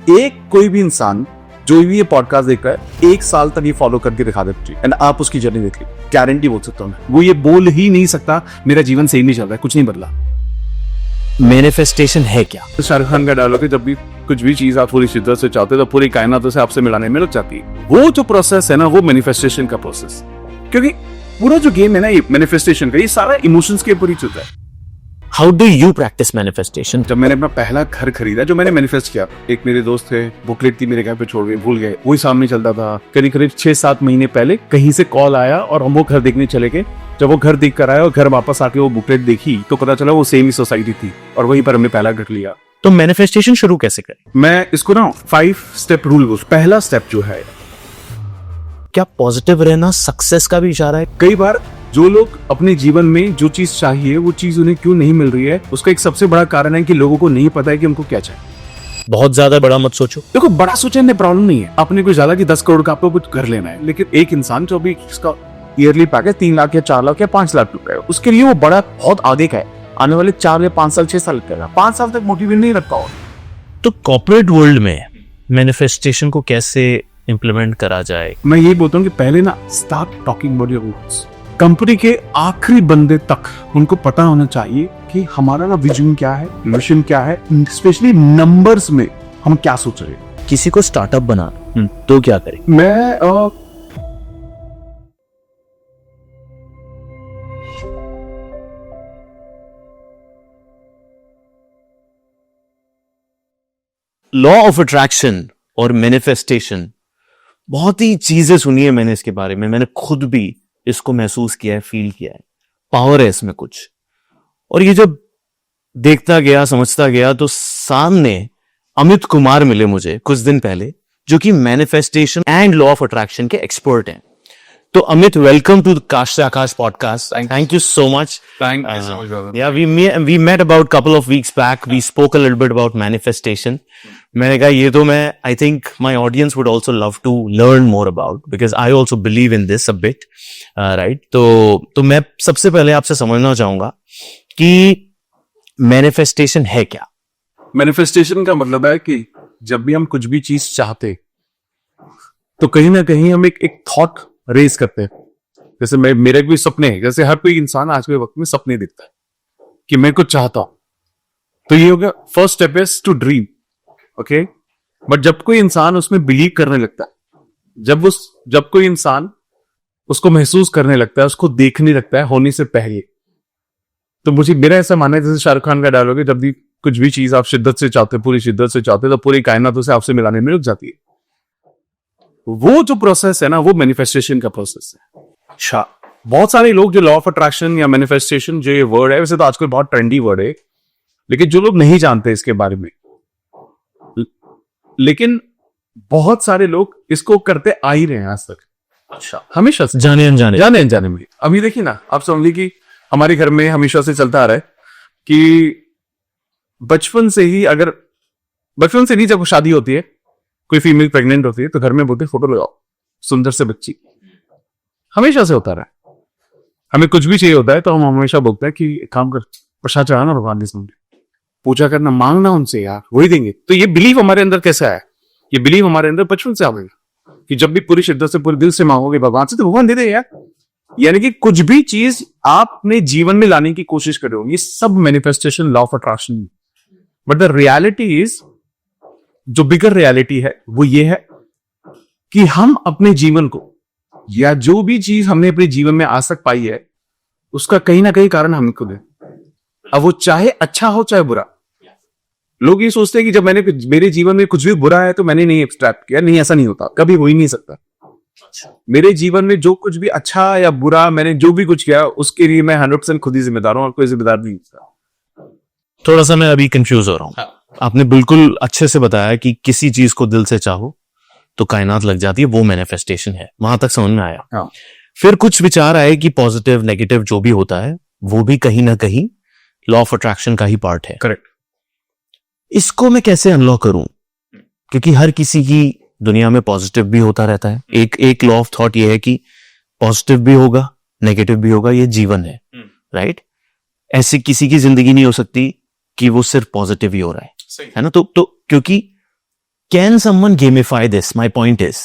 एक कोई भी इंसान जो भी ये पॉडकास्ट देख रहा है 1 साल तक ये फॉलो करके दिखा देती एंड आप उसकी जर्नी देख ली, गारंटी बोल सकता हूं मैं। वो ये बोल ही नहीं सकता मेरा जीवन सही नहीं चल रहा है, कुछ नहीं बदला। मैनिफेस्टेशन है क्या? शाहरुख खान का डायलॉग है, जब भी कुछ भी चीज आप पूरी शिद्दत से चाहते हो तो पूरी कायनात से आपसे मिलाने में लग जाती है। वो जो प्रोसेस है ना, वो मैनिफेस्टेशन का प्रोसेस, क्योंकि पूरा जो गेम है ना ये मैनिफेस्टेशन का, ये सारा इमोशंस के ऊपर ही चलता है। How do you practice manifestation? जब मैंने अपना पहला घर खरीदा, जो मैंने मैनिफेस्ट किया, एक मेरे दोस्त थे, बुकलेट थी मेरे घर पे छोड़ गए, भूल गए, वही सामने चलता था। करीब 6-7 महीने पहले कहीं से कॉल आया और हम वो घर देखने चले गए। जब वो घर देख कर आया और घर वापस आके वो बुकलेट देखी तो पता चला वो सेम ही सोसाइटी थी और वहीं पर हमने पहला घर लिया। तो मैनिफेस्टेशन शुरू कैसे करें? मैं इसको ना 5 स्टेप रूल, पहला स्टेप जो है, क्या पॉजिटिव रहना सक्सेस का भी इशारा है? कई बार जो लोग अपने जीवन में जो चीज चाहिए वो चीज उन्हें क्यों नहीं मिल रही है, उसका एक सबसे बड़ा कारण है कि लोगों को नहीं पता है कि उनको क्या चाहिए। बहुत ज्यादा बड़ा मत सोचो। देखो, बड़ा सोचने में प्रॉब्लम नहीं है, आपने कोई ज्यादा कि 10 करोड़ का आपको कुछ कर लेना है, लेकिन एक इंसान जो भी इसका ईयरली पैकेज 3 लाख या 4 लाख या 5 लाख रुपए है, उसके लिए वो बड़ा बहुत आगे का है। आने वाले 4 या 5 साल 6 साल लगेगा, 5 साल तक मोटिवेट नहीं रखता हो। तो कॉर्पोरेट वर्ल्ड में मैनिफेस्टेशन को कैसे इंप्लीमेंट करा जाए? मैं यही बोलता हूँ कि पहले ना start talking about your roots. Company के आखिरी बंदे तक उनको पता होना चाहिए कि हमारा ना विजन क्या है, मिशन क्या है, स्पेशली नंबर्स में हम क्या सोच रहे हैं। किसी को स्टार्टअप बनाना तो क्या करें? मैं लॉ ऑफ अट्रैक्शन और मैनिफेस्टेशन, बहुत ही चीजें सुनी है मैंने इसके बारे में, मैंने खुद भी इसको महसूस किया है, फील किया है। पावर है इसमें कुछ। और ये जब देखता गया, समझता गया, तो सामने अमित कुमार मिले मुझे कुछ दिन पहले, जो कि manifestation and law of attraction के एक्सपर्ट हैं। तो Amit, welcome to Kaash se Aakash podcast. Thank you so much. Yeah, we met about couple of weeks back. We spoke a little bit about manifestation. मैंने कहा ये तो मैं, I think my audience would also love to learn more about because I also believe in this a bit, right? तो मैं सबसे पहले आपसे समझना चाहूंगा कि मैनिफेस्टेशन है क्या? मैनिफेस्टेशन का मतलब है कि जब भी हम कुछ भी चीज चाहते तो कहीं ना कहीं हम एक थॉट रेज करते हैं। जैसे मेरे भी सपने हैं, जैसे हर कोई इंसान आज के वक्त में सपने देखता है कि मैं कुछ चाहता हूं, तो ये हो गया first step is to dream, okay. But जब कोई इंसान उसमें बिलीव करने लगता है, जब कोई इंसान उसको महसूस करने लगता है, उसको देखने लगता है होने से पहले, तो मेरा ऐसा मानना है, जैसे शाहरुख खान का डायलॉग है, जब भी कुछ भी चीज आप शिद्दत से चाहते, पूरी शिद्दत से चाहते, तो पूरी कायनातों से आपसे मिलाने में लग जाती है। वो जो प्रोसेस है ना, वो मैनिफेस्टेशन का प्रोसेस है। अच्छा, बहुत सारे लोग जो लॉ ऑफ अट्रैक्शन या मैनिफेस्टेशन जो ये वर्ड है, वैसे तो आजकल बहुत ट्रेंडी वर्ड है, लेकिन जो लोग नहीं जानते इसके बारे में, लेकिन बहुत सारे लोग इसको करते आ ही रहे हैं आज तक। अच्छा, हमेशा से जाने अनजाने में। अभी देखिए ना, आप समझिए कि हमारे घर में हमेशा से चलता आ रहा है कि बचपन से नहीं, जब शादी होती है, कोई फीमेल प्रेग्नेंट होती है, तो घर में बोलते फोटो लगाओ सुंदर से बच्ची। हमेशा से होता रहा है। हमें कुछ भी चाहिए होता है तो हम हमेशा बोलते हैं कि काम कर, प्रसाद चढ़ाना भगवान के सामने, पूजा करना, मांगना उनसे, यार वही देंगे। तो ये बिलीव हमारे अंदर कैसा है? ये बिलीव हमारे अंदर बचपन से आएगा कि जब भी पूरी शिद्दत से, पूरे दिल से मांगोगे भगवान से, तो भगवान दे दे यार। यानी कि कुछ भी चीज आप अपने जीवन में लाने की कोशिश कर रहे हो, ये सब manifestation, law of attraction. But the reality is, जो बिगर रियलिटी है वो ये है कि हम अपने जीवन को, या जो भी चीज हमने अपने जीवन में आज तक पाई है, उसका कहीं ना कहीं कारण हम खुद है। अब वो चाहे अच्छा हो चाहे बुरा। लोग ये सोचते हैं कि जब मेरे जीवन में कुछ भी बुरा है तो मैंने नहीं एक्सट्रैक्ट किया। नहीं, ऐसा नहीं होता, कभी हो ही नहीं सकता। मेरे जीवन में जो कुछ भी अच्छा या बुरा, मैंने जो भी कुछ किया, उसके लिए मैं 100% खुद ही जिम्मेदार हूं और कोई जिम्मेदार नहीं होता। थोड़ा सा मैं अभी कंफ्यूज हो रहा हूं। आपने बिल्कुल अच्छे से बताया कि किसी चीज को दिल से चाहो तो कायनात लग जाती है, वो मैनिफेस्टेशन है, वहां तक समझ में आया। हाँ। फिर कुछ विचार आए कि पॉजिटिव नेगेटिव जो भी होता है वो भी कहीं ना कहीं लॉ ऑफ अट्रैक्शन का ही पार्ट है। करेक्ट। इसको मैं कैसे अनलॉक करूं? क्योंकि हर किसी की दुनिया में पॉजिटिव भी होता रहता है। एक लॉ ऑफ थॉट ये है कि पॉजिटिव भी होगा, नेगेटिव भी होगा, ये जीवन है, राइट? ऐसे किसी की जिंदगी नहीं हो सकती कि वो सिर्फ पॉजिटिव ही हो रहा है ना? तो क्योंकि can someone gamify this? My point is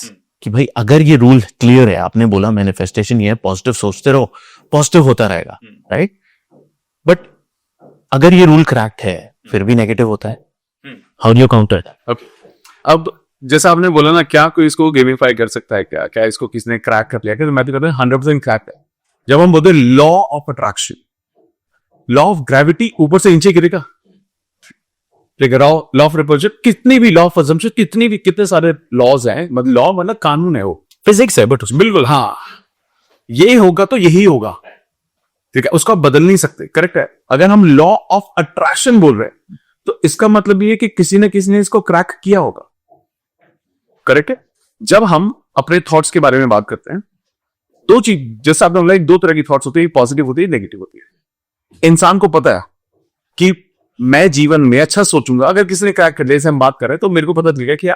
कि भाई अगर ये रूल क्लियर है, आपने बोला मैनिफेस्टेशन ये है, पॉजिटिव सोचते रहो, पॉजिटिव होता रहेगा, राइट? बट अगर ये रूल क्रैक्ट है फिर भी नेगेटिव होता है, how do you counter that? Okay, अब जैसा आपने बोला ना, क्या कोई इसको गेमिफाई कर सकता है? क्या इसको किसने क्रैक कर लिया? तो मैं तो कहता हूँ 100% क्रैक है। जब हम बोलते law of attraction, law of gravity ऊपर से नीचे गिरेगा, लॉ ऑफ रिपल्शन, कितनी भी लॉ ऑफ अजम्पशन, कितने सारे लॉज हैं, मतलब लॉ मतलब कानून है, वो फिजिक्स है, बट बिल्कुल हाँ, ये होगा तो यही होगा, ठीक है, उसको आप बदल नहीं सकते, करेक्ट है। अगर हम लॉ ऑफ अट्रैक्शन बोल रहे हैं तो इसका मतलब ये कि किसी न किसी ने इसको क्रैक किया होगा, करेक्ट है। जब हम अपने थॉट्स के बारे में बात करते हैं, दो चीज, जैसे आपने बोला, दो तरह की थॉट्स होती है, पॉजिटिव होती है, नेगेटिव होती है। इंसान को पता है कि मैं जीवन में अच्छा सोचूंगा, अगर किसी ने क्रैक कर लिया, जैसे हम बात कर रहे हैं, तो मेरे को पता चल गया कि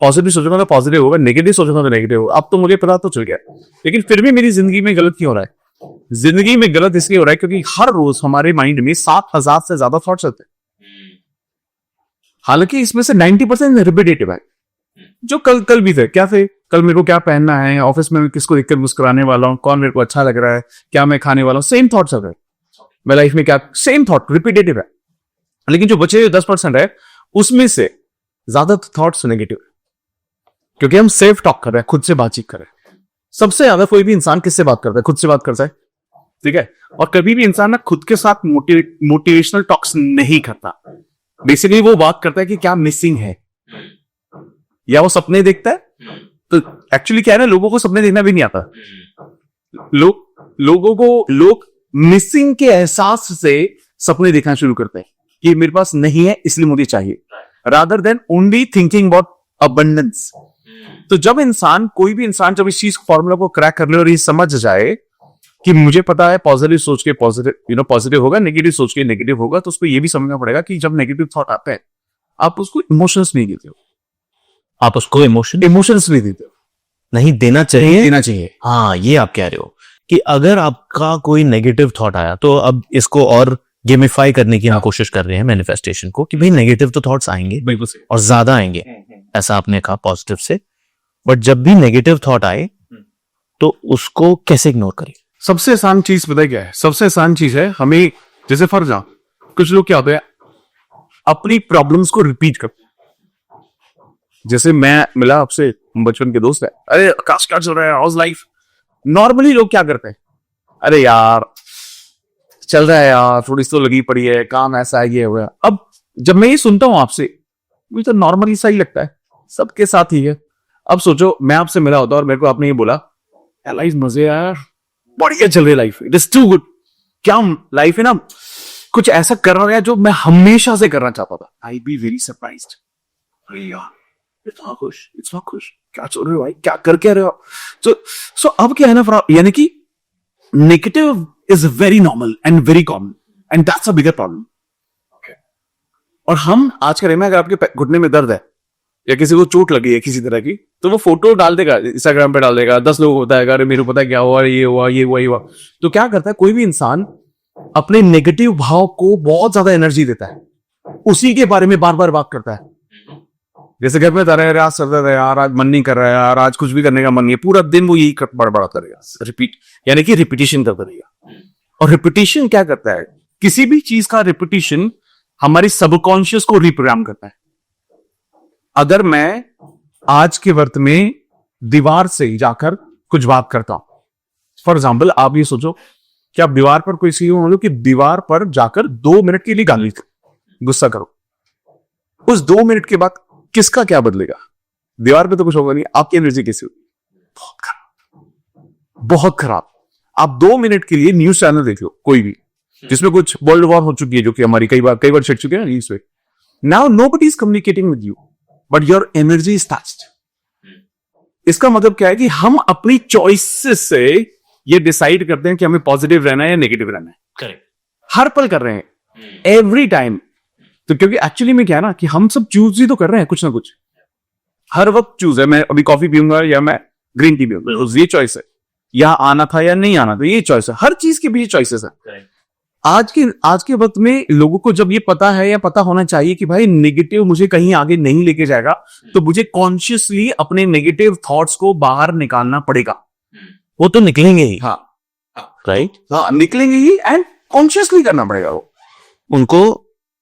पॉजिटिव सोचूंगा तो पॉजिटिव होगा, नेगेटिव सोचूंगा तो नेगेटिव होगा। अब तो मुझे पता तो चल गया, लेकिन फिर भी मेरी जिंदगी में गलत क्यों हो रहा है? जिंदगी में गलत इसलिए हो रहा है क्योंकि हर रोज हमारे माइंड में 7,000 से ज्यादा थॉट्स आते हैं, हालांकि इसमें से 90% रिपीटेटिव है, जो कल भी थे। क्या थे? कल मेरे को क्या पहनना है, ऑफिस में किसको देखकर मुस्कुराने वाला हूं, कौन मेरे को अच्छा लग रहा है, क्या मैं खाने वाला हूं, सेम थॉट्स है। मैं लाइफ में क्या, सेम थॉट रिपीटेटिव है। लेकिन जो बचे 10% है, उसमें से ज्यादा थॉट्स नेगेटिव है, क्योंकि हम सेल्फ टॉक कर रहे हैं, खुद से बातचीत कर रहे हैं। सबसे ज्यादा कोई भी इंसान किससे बात करता है? खुद से बात करता है, ठीक है। और कभी भी इंसान ना खुद के साथ मोटिवेशनल टॉक्स नहीं करता। बेसिकली वो बात करता है कि क्या मिसिंग है, या वो सपने देखता है। तो एक्चुअली क्या है ना, लोगों को सपने देखना भी नहीं आता। लोग मिसिंग के एहसास से सपने देखना शुरू करते हैं कि मेरे पास नहीं है इसलिए मुझे चाहिए, rather than only thinking about abundance. तो जब कोई भी इंसान जब इस चीज फॉर्मूला को क्रैक कर ले और ये समझ जाए कि मुझे पता है पॉजिटिव सोच के पॉजिटिव होगा, नेगेटिव सोच के नेगेटिव होगा, तो उसको ये भी समझना पड़ेगा कि जब नेगेटिव थॉट आते हैं, आप उसको इमोशंस नहीं देते हो, आप उसको इमोशंस नहीं देते हो, नहीं देना चाहिए। हाँ, ये आप कह रहे हो कि अगर आपका कोई नेगेटिव थॉट आया, तो अब इसको और गेमिफाई करने की हम कोशिश कर रहे हैं मैनिफेस्टेशन को, कि भाई नेगेटिव तो थॉट्स आएंगे और ज्यादा आएंगे, ऐसा आपने कहा पॉजिटिव से। बट जब भी नेगेटिव थॉट आए तो उसको कैसे इग्नोर करें? सबसे आसान चीज पता है क्या है? सबसे आसान चीज है, हमें जैसे फर्ज आ, कुछ लोग क्या होते हैं, अपनी प्रॉब्लम्स को रिपीट करते हैं। जैसे मैं मिला आपसे, बचपन के दोस्त है, अरे आकाश क्या चल रहा है, हाउस लाइफ। नॉर्मली लोग क्या करते हैं, अरे यार चल रहा है यार, थोड़ी सी तो लगी पड़ी है, काम ऐसा है, ये हुआ। अब जब मैं ये सुनता हूं आपसे, मुझे तो नॉर्मली सही लगता है, सबके साथ ही है। अब सोचो मैं आपसे मिला होता और मेरे को आपने ये बोला, यार लाइफ मजे यार, बढ़िया चल रही है life, it is too good. क्या लाइफ है ना, कुछ ऐसा कर रहा है जो मैं हमेशा से करना चाहता था। आई बी वेरी सरप्राइज्ड, अरे यार इतना खुश, क्या चल रहे हो भाई, क्या करके रहे हो? सो अब क्या है ना, यानी कि negative is very normal and very common, and that's a bigger problem. और हम आज करें ना, अगर आपके घुटने में दर्द है या किसी को चोट लगी है किसी तरह की, तो वो फोटो डाल देगा, इंस्टाग्राम पे डाल देगा, 10 लोग होता है, अरे मेरे को पता है क्या हुआ, ये हुआ, ये हुआ, ये हुआ। तो क्या करता है कोई भी इंसान, अपने नेगेटिव भाव को बहुत ज्यादा एनर्जी देता है, उसी के बारे में बार बार बात करता है। जैसे घर में रहे, आज सर दर्द है यार, आज मन नहीं कर रहा है यार, आज कुछ भी करने का मन नहीं है, पूरा दिन वो यही बड़बड़ाता रहेगा, रिपीट, यानी कि रिपीटिशन करता रहेगा। और रिपीटिशन क्या करता है, किसी भी चीज का रिपीटिशन हमारी सबकॉन्शियस को रिप्रोग्राम करता है। अगर मैं आज के वक्त में दीवार से जाकर कुछ बात करता हूं, फॉर एग्जाम्पल आप ये सोचो कि आप दीवार पर कोई सी मतलब कि दीवार पर जाकर 2 मिनट के लिए गाली गुस्सा करो, उस 2 मिनट के बाद किसका क्या बदलेगा? दीवार पे तो कुछ होगा नहीं, आपकी एनर्जी कैसी होगी? बहुत खराब, बहुत खराब। आप 2 मिनट के लिए न्यूज चैनल देख लो, कोई भी, जिसमें कुछ वर्ल्ड वॉर हो चुकी है, जो कि हमारी कई बार छिड़ चुके हैं न्यूज पे। Now nobody is communicating with you, but your energy is touched. इसका मतलब क्या है कि हम अपनी चॉइसेस से ये डिसाइड करते हैं कि हमें पॉजिटिव रहना है या नेगेटिव रहना है। करेक्ट, हर पल कर रहे हैं, एवरी टाइम। तो क्योंकि एक्चुअली में क्या है ना, कि हम सब चूज ही तो कर रहे हैं, कुछ ना कुछ हर वक्त चूज है। मैं अभी कॉफी पीऊंगा या मैं ग्रीन टी पीऊंगा, ये चॉइस है। यहाँ आना था या नहीं आना था, ये चॉइस है। हर चीज के पीछे चॉइसेस है। आज के वक्त में लोगों को जब ये पता है या पता होना चाहिए कि भाई नेगेटिव मुझे कहीं आगे नहीं लेके जाएगा, तो मुझे कॉन्शियसली अपने नेगेटिव थॉट्स को बाहर निकालना पड़ेगा। वो तो निकलेंगे ही। हाँ राइट। हाँ, निकलेंगे ही एंड कॉन्शियसली करना पड़ेगा वो उनको।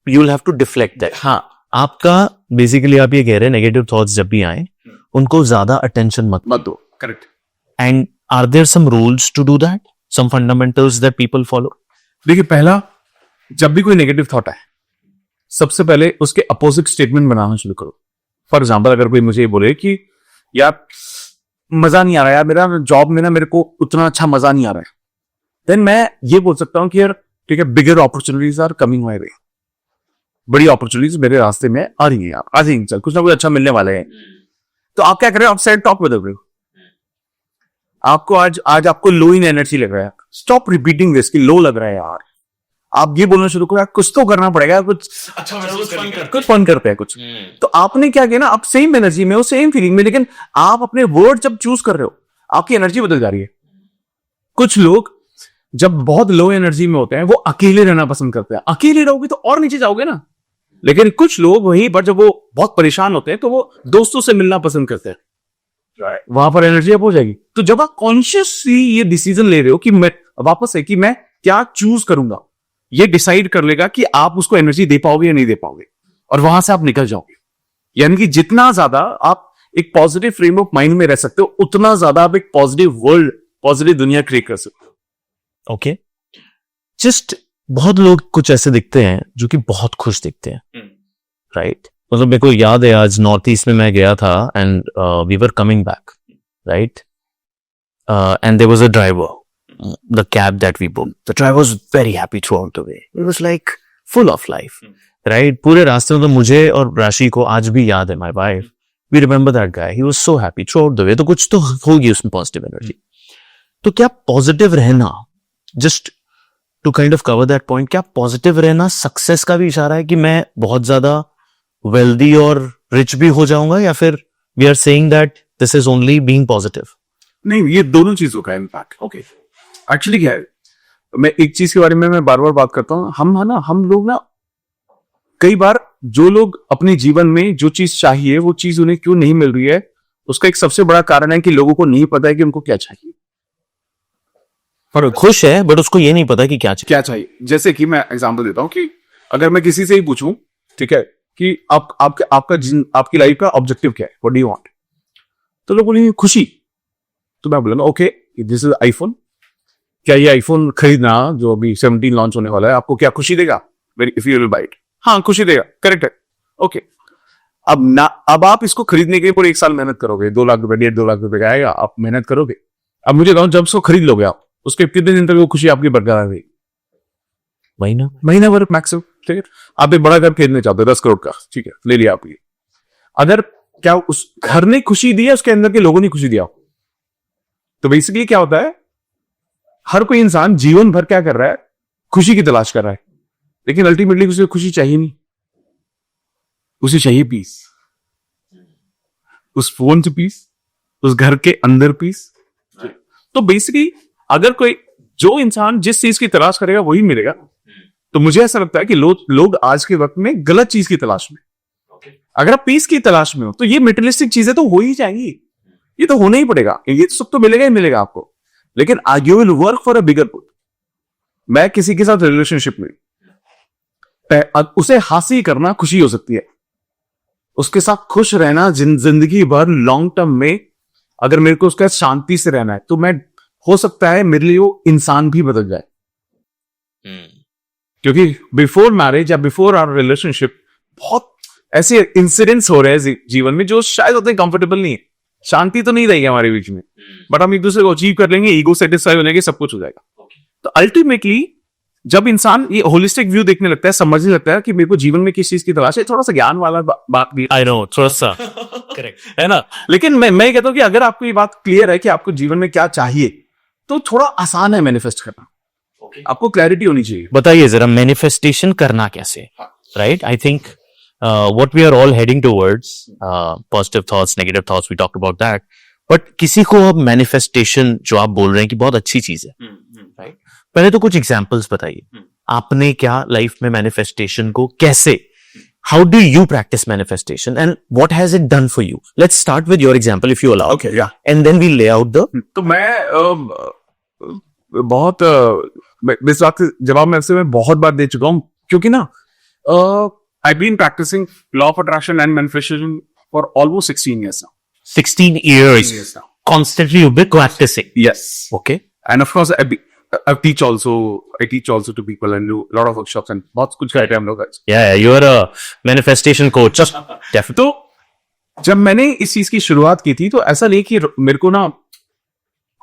You will have to deflect that. हाँ, आपका बेसिकली आप ये कह रहे हैं नेगेटिव थॉट्स जब भी आए उनको ज्यादा अटेंशन मत दो। Correct. And are there some rules to do that, some fundamentals that people follow? देखिए, पहला, जब भी कोई नेगेटिव थॉट आए, सबसे पहले उसके अपोजिट स्टेटमेंट बनाना शुरू करो। फॉर एग्जाम्पल, अगर कोई मुझे बोले कि यार मजा नहीं आ रहा, यार मेरा जॉब में ना मेरे को उतना अच्छा मजा नहीं आ रहा है, देन मैं ये बोल सकता हूं कि यार ठीक है, bigger opportunities are coming my way. बड़ी अपॉर्चुनिटीज मेरे रास्ते में आ रही है यार, आ जाएंगे, चल कुछ ना कुछ अच्छा मिलने वाले हैं। तो आप क्या कर रहे हो? आप सेल्फ टॉक बदल रहे हो। आपको आज आपको लो इन एनर्जी लग रहा है, स्टॉप रिपीटिंग दिस कि लो लग रहा है यार। आप ये बोलना शुरू करो, यार कुछ तो करना पड़ेगा, कुछ अच्छा कुछ फन करते हैं कुछ। तो आपने क्या किया ना, आप सेम एनर्जी में हो, सेम फीलिंग में, लेकिन आप अपने वर्ड जब चूज कर रहे हो, आपकी एनर्जी बदल जा रही है। कुछ लोग जब बहुत लो एनर्जी में होते हैं, वो अकेले रहना पसंद करते हैं। अकेले रहोगे तो और नीचे जाओगे ना। लेकिन कुछ लोग वहीं पर जब वो बहुत परेशान होते हैं, तो वो दोस्तों से मिलना पसंद करते हैं। वहां पर एनर्जी अप हो जाएगी। तो जब आप कॉन्शियसली ये डिसीजन ले रहे हो कि मैं वापस है कि मैं क्या चूज करूंगा, ये डिसाइड कर लेगा कि आप उसको एनर्जी दे पाओगे या नहीं दे पाओगे, और वहां से आप निकल जाओगे। यानी कि जितना ज्यादा आप एक पॉजिटिव फ्रेम ऑफ माइंड में रह सकते हो, उतना ज्यादा आप एक पॉजिटिव वर्ल्ड, पॉजिटिव दुनिया क्रिएट कर सकते हो। ओके। जस्ट बहुत लोग कुछ ऐसे दिखते हैं जो कि बहुत खुश दिखते हैं, राइट? मतलब मेरे को याद है आज नॉर्थ ईस्ट में मैं गया था and we were coming back, right? And there was a driver, the cab that we booked. The driver was very happy throughout the way. It was like full of life, right? पूरे रास्ते में तो मुझे और राशि को आज भी याद है, my wife. We remember that guy. He was so happy throughout the way. तो कुछ तो होगी उसमें पॉजिटिव एनर्जी। तो क्या पॉजिटिव रहना, just to kind of cover that point, क्या पॉजिटिव रहना सक्सेस का भी इशारा है कि मैं बहुत ज्यादा वेल्दी और रिच भी हो जाऊंगा, या फिर we are saying that this is only being positive? नहीं, ये दोनों चीजों का इम्पैक्ट। ओके, एक्चुअली क्या है, मैं एक चीज के बारे में मैं बार बार बात करता हूं। हम लोग ना कई बार, जो लोग अपने जीवन में जो चीज चाहिए वो चीज उन्हें क्यों नहीं मिल रही है, उसका एक सबसे बड़ा कारण है कि लोगों को नहीं पता है कि उनको क्या चाहिए। पर खुश है बट उसको ये नहीं पता कि क्या चाहिए। जैसे कि मैं एग्जांपल देता हूं कि अगर मैं किसी से ही पूछूं, ठीक है, कि आपकी लाइफ का ऑब्जेक्टिव क्या है, व्हाट डू यू वांट, तो लोग बोलेंगे खुशी। तो मैं बोलूंगा ओके, दिस इज आईफोन। क्या ये आईफोन खरीदना जो अभी 17 लॉन्च होने वाला है आपको क्या खुशी देगा? If you will buy it, हाँ खुशी देगा, करेक्ट है। ओके, अब आप इसको खरीदने के लिए पूरे 1 साल मेहनत करोगे, 2 लाख रुपए, 1.5-2 लाख रुपए का आएगा, आप मेहनत करोगे। अब मुझे बताओ, जब उसको खरीद लोगे आप, उसके कितने दिन तक वो खुशी आपकी बरकरार रहेगी? महीना भर मैक्सिमम। ठीक है, आप एक बड़ा घर खरीदने चाहते हो 10 करोड़ का, ठीक है, ले लिया आपकी। अगर क्या उस घर ने खुशी दी है, उसके अंदर के लोगों ने खुशी दिया? तो बेसिकली क्या होता है, हर कोई इंसान जीवन भर क्या कर रहा है, खुशी की तलाश कर रहा है, लेकिन अल्टीमेटली उसे खुशी चाहिए नहीं, उसे चाहिए पीस। उस फोन से पीस, उस घर के अंदर पीस। तो बेसिकली अगर कोई, जो इंसान जिस चीज की तलाश करेगा वही मिलेगा। तो मुझे ऐसा लगता है कि लोग आज के वक्त में गलत चीज की तलाश में। अगर आप पीस की तलाश में हो तो ये मेटेरियलिस्टिक चीजें तो हो ही जाएंगी, ये तो होना ही पड़ेगा, ये सब तो मिलेगा ही मिलेगा आपको, लेकिन you will work for a bigger good. मैं किसी के साथ रिलेशनशिप में, उसे हासिल करना खुशी हो सकती है, उसके साथ खुश रहना जिंदगी भर लॉन्ग टर्म में, अगर मेरे को उसके साथ शांति से रहना है, तो मैं, हो सकता है मेरे लिए वो इंसान भी बदल जाए। क्योंकि बिफोर मैरिज या बिफोर आवर रिलेशनशिप बहुत ऐसे इंसिडेंट्स हो रहे हैं जीवन में जो शायद उतने कंफर्टेबल नहीं है, शांति तो नहीं रहेगी हमारे बीच में, बट हम एक दूसरे को अचीव कर लेंगे, ईगो सेटिस्फाई हो जाएंगे, सब कुछ हो जाएगा। तो अल्टीमेटली जब इंसान ये होलिस्टिक व्यू देखने लगता है, समझने लगता है कि मेरे को जीवन में किस चीज की तलाश है, थोड़ा सा ज्ञान वाला बात भी, आई नो, थोड़ा सा करेक्ट है ना, लेकिन मैं कहता हूं कि अगर आपको ये बात क्लियर है कि आपको जीवन में क्या चाहिए, तो थोड़ा आसान है मैनिफेस्ट करना। आपको क्लैरिटी होनी चाहिए। बताइए जरा मैनिफेस्टेशन करना कैसे, right? I think what we are all heading towards, positive thoughts, negative thoughts, we talked about that, but किसी को अब manifestation जो आप बोल रहे हैं कि बहुत अच्छी चीज है, right? पहले तो कुछ एग्जांपल्स बताइए, आपने क्या लाइफ में मैनिफेस्टेशन को कैसे, how do you practice manifestation and what has it done for you? Let's start with your example if you allow, okay, या, एंड देन वी ले आउट द। तो मैं बहुत इस बात के जवाब मैं बहुत बार दे चुका हूं, क्योंकि ना I been practising law of attraction and manifestation for almost 16 years now. 16 years Years now. constantly you've been practicing. Yes. Okay. And of course, I teach also to people and do a lot of workshops and बहुत कुछ करते हैं हम लोग। Yeah, you are a manifestation coach. Definitely. तो जब मैंने इस चीज की शुरुआत की थी, तो ऐसा नहीं कि मेरे को ना,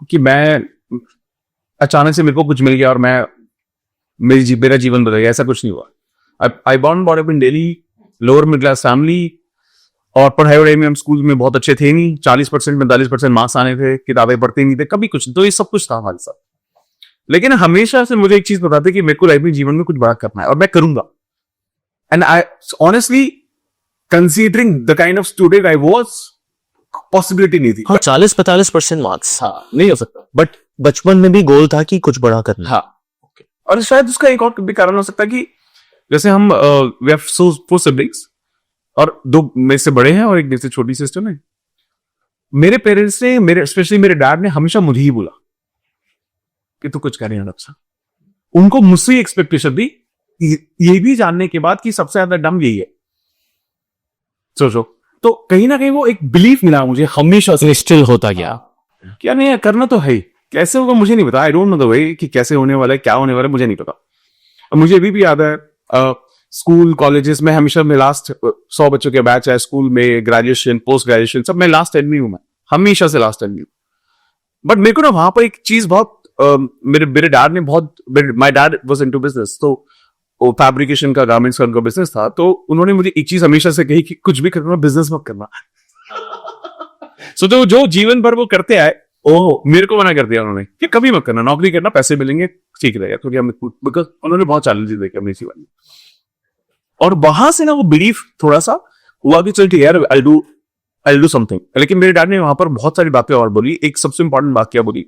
कि मैं अचानक से मेरे को कुछ मिल गया और मेरा जीवन बदल गया, ऐसा कुछ नहीं हुआ। I born brought up in Delhi, lower middle class family, और पढ़ाई वढ़ाई में हम स्कूल में बहुत अच्छे थे नहीं, 40% 45% मार्क्स आने थे, किताबें पढ़ते नहीं थे कभी कुछ, तो ये सब कुछ था हमारे साथ। लेकिन हमेशा से मुझे एक चीज पता थी कि मेरे को लाइफ में जीवन में कुछ बड़ा करना है और मैं करूंगा। And I honestly considering the kind of student I was, possibility नहीं थी। हाँ, 40-45% मार्क्स, हाँ, नहीं हो सकता। बट बचपन में भी गोल था कि कुछ बड़ा करना। हाँ, और शायद उसका एक और भी कारण हो सकता है कि जैसे हम वी हैव फोर सिबलिंग्स, और 2 मेरे से बड़े हैं और एक मेरे से छोटी सिस्टर है। मेरे पेरेंट्स ने, स्पेशली मेरे डैड ने हमेशा मुझे ही बोला कि तू कुछ करेगा अच्छा। उनको मुझसे एक्सपेक्टेशन थी, ये भी जानने के बाद कि सबसे ज्यादा डम यही है। सोचो, तो कहीं ना कहीं वो एक बिलीफ मिला मुझे हमेशा से, स्टिल होता गया। क्या नहीं करना तो है ही, कैसे होगा मुझे नहीं पता, आई डोंट नो द वे कि कैसे होने वाला है, क्या होने वाला है, मुझे नहीं पता। और मुझे अभी भी याद है स्कूल कॉलेजेस में हमेशा मैं लास्ट 100 बच्चों के बैच है, स्कूल में ग्रेजुएशन पोस्ट ग्रेजुएशन सब मैं लास्ट 10 में हूं, मैं हमेशा से लास्ट 10 में हूं। बट मेरे को ना वहां पर एक चीज बहुत मेरे डैड ने बहुत, my dad was into business, तो वो फैब्रिकेशन का, गारमेंट्स का उनका बिजनेस था, तो उन्होंने मुझे एक चीज हमेशा से कही कि कुछ भी करना, बिजनेस मत करना। सो तो जो जीवन भर वो करते आए, ओ मेरे को मना कर दिया उन्होंने कि कभी मत करना, नौकरी करना, पैसे मिलेंगे, ठीक रहेगा, क्योंकि हमें बिकॉज उन्होंने बहुत चैलेंजेस देखे अपने जीवन में। और वहां से ना वो बिलीफ थोड़ा सा हुआ कि चल ठीक है यार, आई डू समथिंग। लेकिन मेरे डैड ने वहां पर बहुत सारी बातें और बोली। एक सबसे इंपॉर्टेंट बात क्या बोली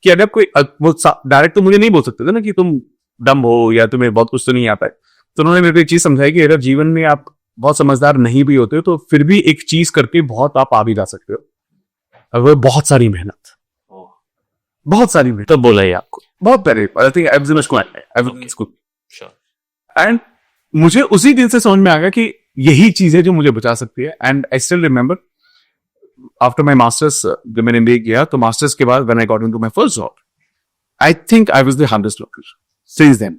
कि अगर कोई डायरेक्ट तो मुझे नहीं बोल सकते थे ना कि तुम डम हो या तुम्हें बहुत कुछ तो नहीं आता है, तो उन्होंने मेरे को एक चीज समझाई कि अगर जीवन में आप बहुत समझदार नहीं भी होते हो तो फिर भी एक चीज करके बहुत आप आ भी जा सकते हो, और वो बहुत सारी मेहनत, बहुत सारी मेहनत। तो बोला ही आपको बहुत पहले, आई थिंक एंड मुझे उसी दिन से समझ में आ गया कि यही चीज है जो मुझे बचा सकती है। And I still remember after my masters, जब मैंने MBA किया, तो मास्टर्स के बाद when I got into my first job, I think I was the hardest worker since then.